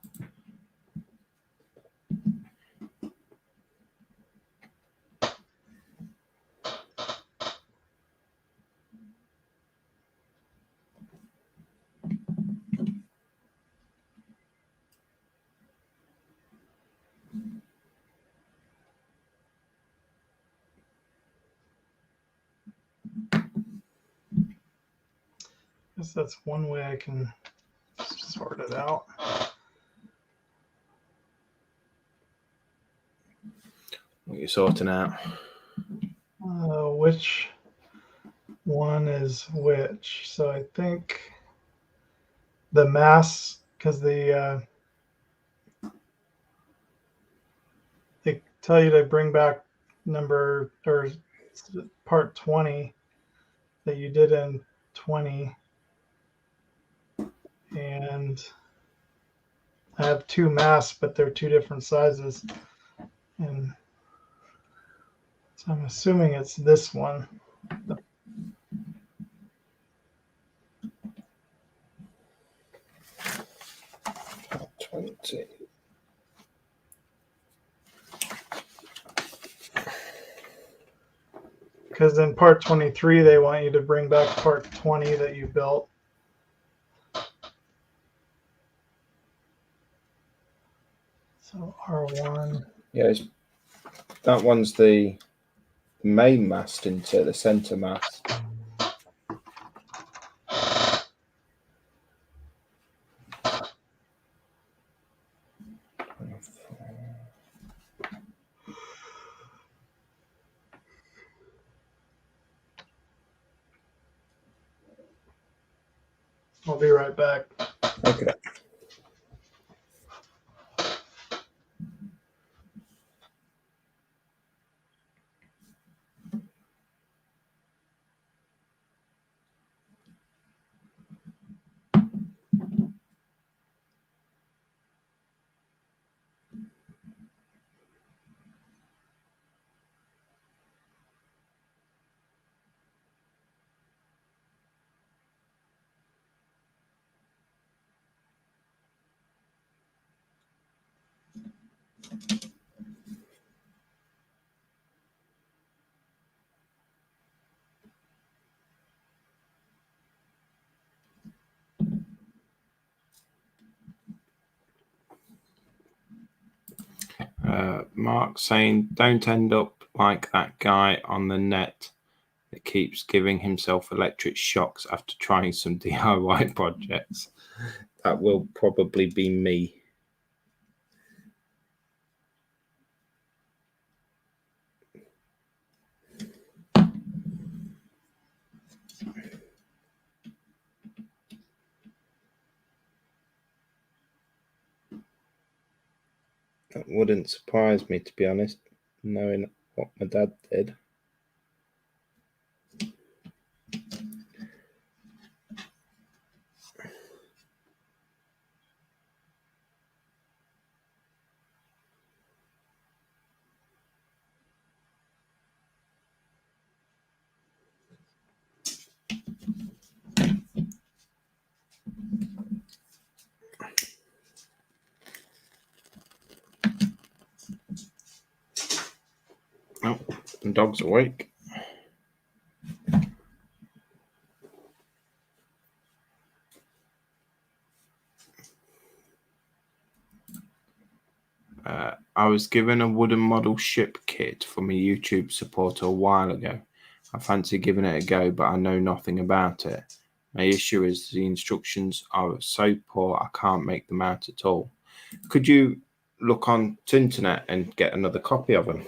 I guess that's one way I can sort it out. What are you sorting out? Which one is which? So I think the mass, because they tell you to bring back number or part 20 that you did in 20, and I have two masks, but they're two different sizes, and so I'm assuming it's this one. Because in part 23, they want you to bring back part 20 that you built. So R1. Yeah, that one's the main mast, isn't it? The center mast. I'll be right back. Okay. Mark saying, don't end up like that guy on the net that keeps giving himself electric shocks after trying some DIY projects. That will probably be me. That wouldn't surprise me, to be honest, knowing what my dad did. The dog's awake. I was given a wooden model ship kit from a YouTube supporter a while ago. I fancy giving it a go, but I know nothing about it. My issue is the instructions are so poor I can't make them out at all. Could you look on the internet and get another copy of them?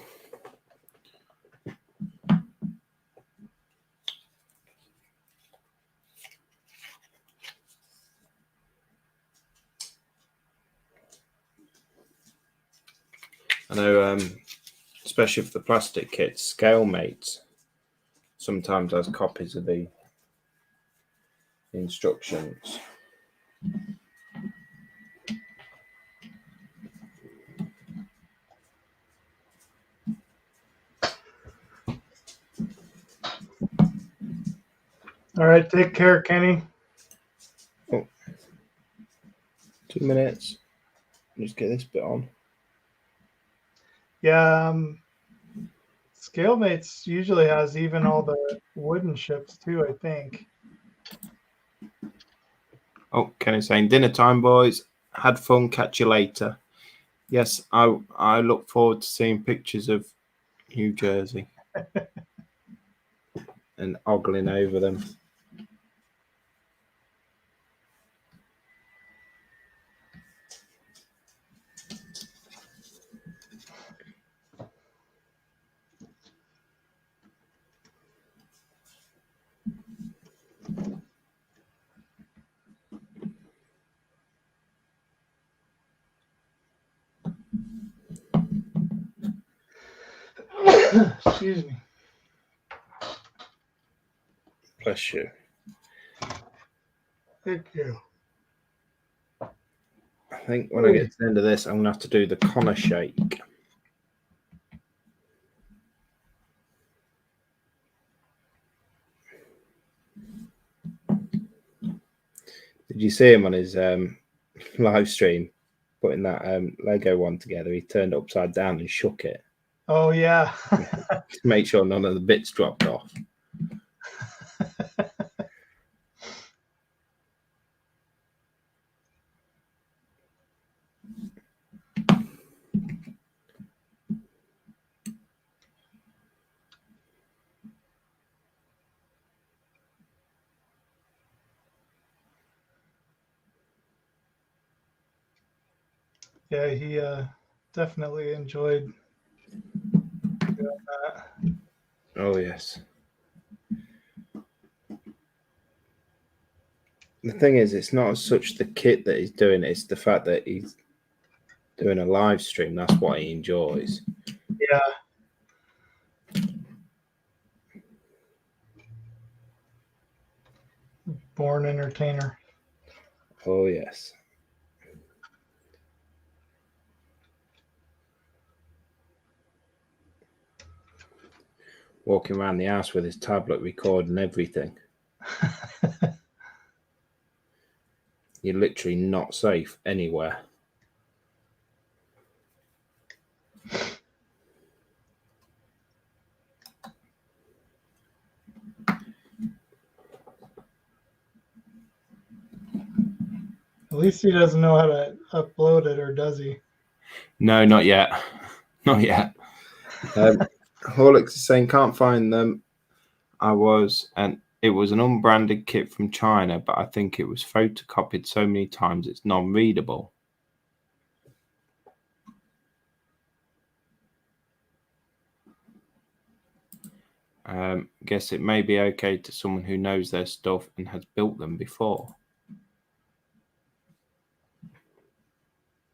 I know, especially for the plastic kits, ScaleMates sometimes has copies of the instructions. All right, take care, Kenny. 2 minutes. Just get this bit on. Yeah, ScaleMates usually has even all the wooden ships too, I think. Oh, Kenny's saying dinner time, boys. Had fun. Catch you later. Yes, I look forward to seeing pictures of New Jersey and ogling over them. Excuse me. Bless you. Thank you. I think when I get to the end of this, I'm going to have to do the Connor shake. Did you see him on his live stream putting that Lego one together? He turned it upside down and shook it Oh, yeah. to make sure none of the bits dropped off. Yeah, he definitely enjoyed doing that. Oh, yes. The thing is, it's not as such the kit that he's doing, it's the fact that he's doing a live stream. That's what he enjoys. Yeah. Born entertainer. Oh, yes. Walking around the house with his tablet recording everything. You're literally not safe anywhere. At least he doesn't know how to upload it, or does he? No, not yet. Not yet. Horlicks is saying can't find them. It was an unbranded kit from China, but I think it was photocopied so many times it's non-readable. Guess it may be okay to someone who knows their stuff and has built them before.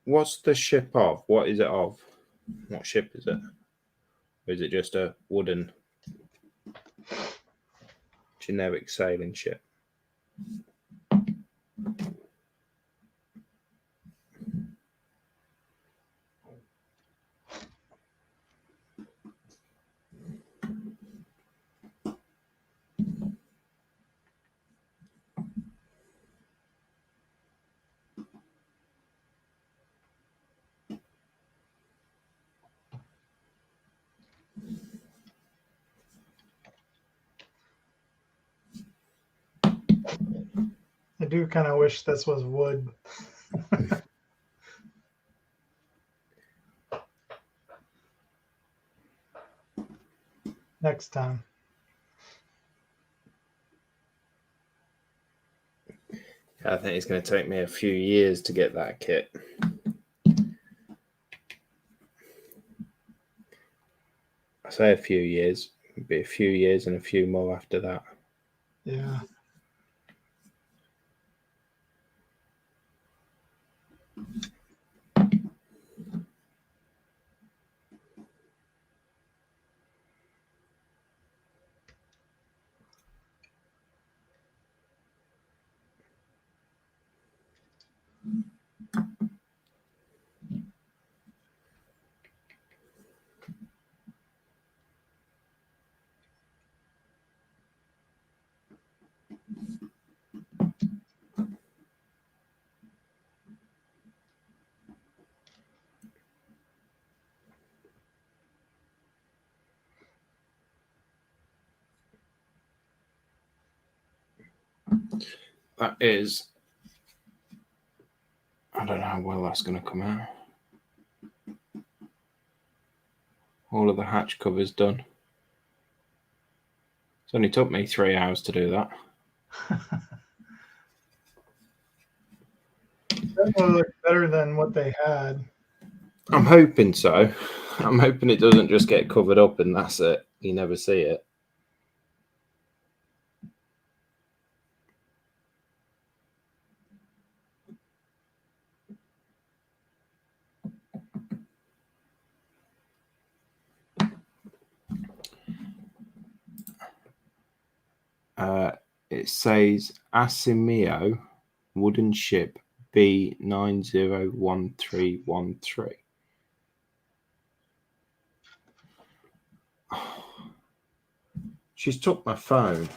What's the ship of? What is it of? What ship is it? Or is it just a wooden generic sailing ship? do kind of wish this was wood. Next time. I think it's going to take me a few years to get that kit. I say a few years, it'll be a few years and a few more after that. Yeah. That is, I don't know how well that's going to come out. All of the hatch covers done. It's only took me 3 hours to do that. That will look better than what they had. I'm hoping so. I'm hoping it doesn't just get covered up and that's it. You never see it. It says Asimio wooden ship B901313. She's took my phone.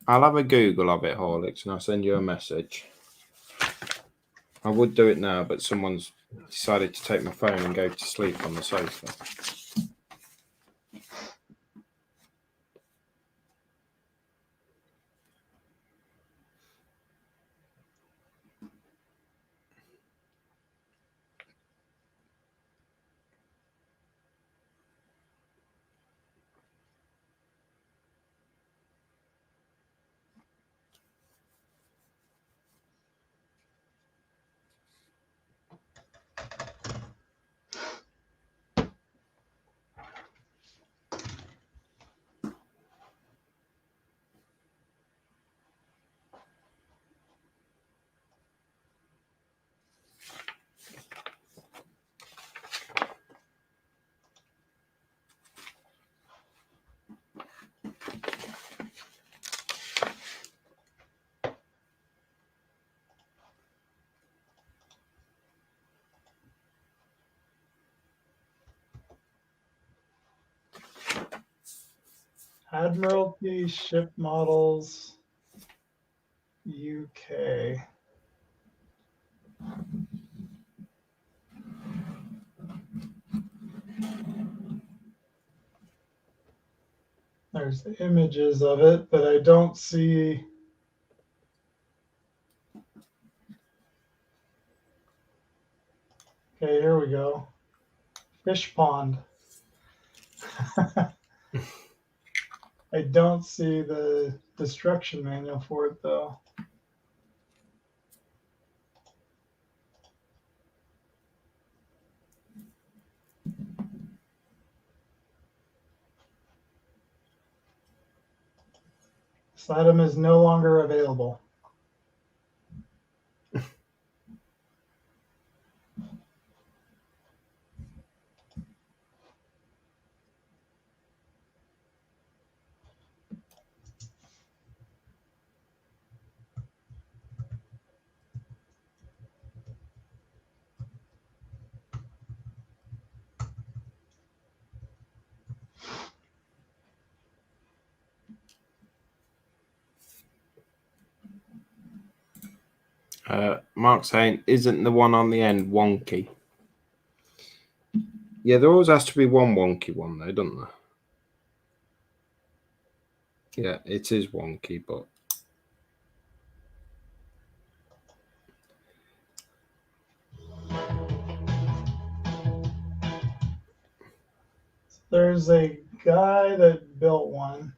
I'll have a Google of it, Horlicks, and I'll send you a message. I would do it now, but someone's decided to take my phone and go to sleep on the sofa. Admiralty Ship Models UK. There's images of it, but I don't see. Okay, here we go. Fish pond. I don't see the destruction manual for it though. This item is no longer available. Mark's saying, isn't the one on the end wonky? Yeah, there always has to be one wonky one though, doesn't there? Yeah, it is wonky, but There's a guy that built one.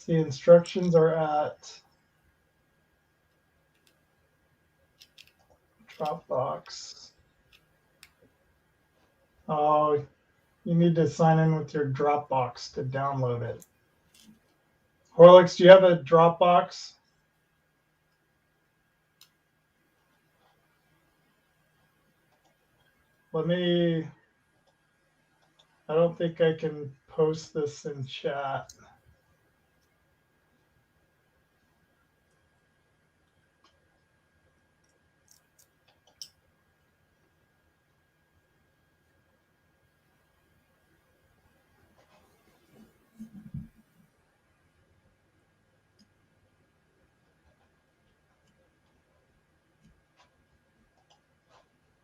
The instructions are at Dropbox. Oh, you need to sign in with your Dropbox to download it. Horlicks, do you have a Dropbox? I don't think I can post this in chat.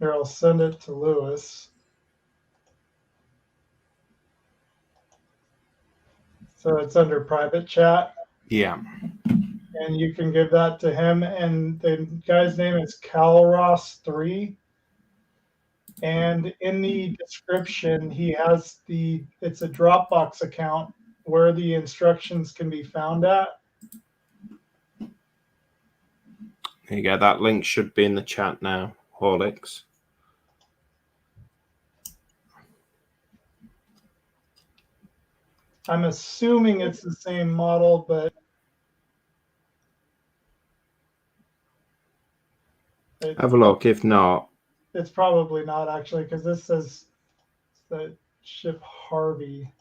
Here, I'll send it to Lewis. So it's under private chat, yeah. and you can give that to him. And the guy's name is Calross3. And in the description, he has it's a Dropbox account where the instructions can be found at. There you go. That link should be in the chat now, Horlicks. I'm assuming it's the same model, but Have a look. If not, it's probably not actually, because this says the ship Harvey.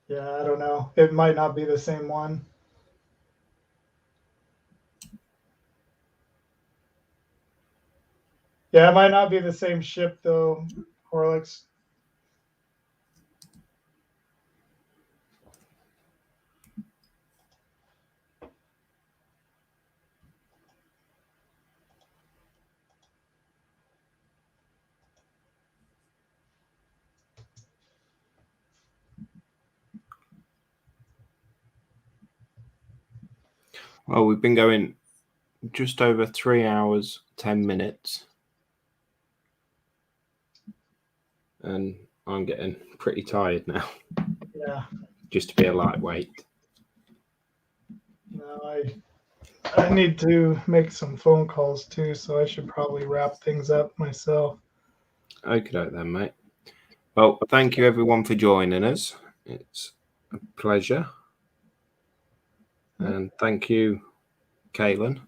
Yeah, I don't know. It might not be the same one. Yeah, it might not be the same ship though, Horlicks. well, we've been going just over 3 hours, 10 minutes. And I'm getting pretty tired now. Yeah. Just to be a lightweight. No, I need to make some phone calls too, so I should probably wrap things up myself. Okay then, mate. Well, thank you everyone for joining us. It's a pleasure. And thank you, Kaylin.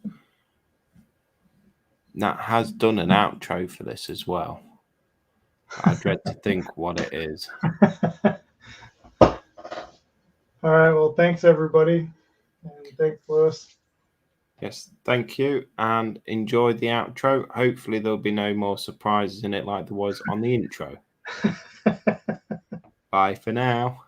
That has done an outro for this as well. I dread to think what it is. All right. Well, thanks everybody, and thanks Lewis. Yes, thank you, and enjoy the outro. Hopefully there'll be no more surprises in it like there was on the intro. Bye for now.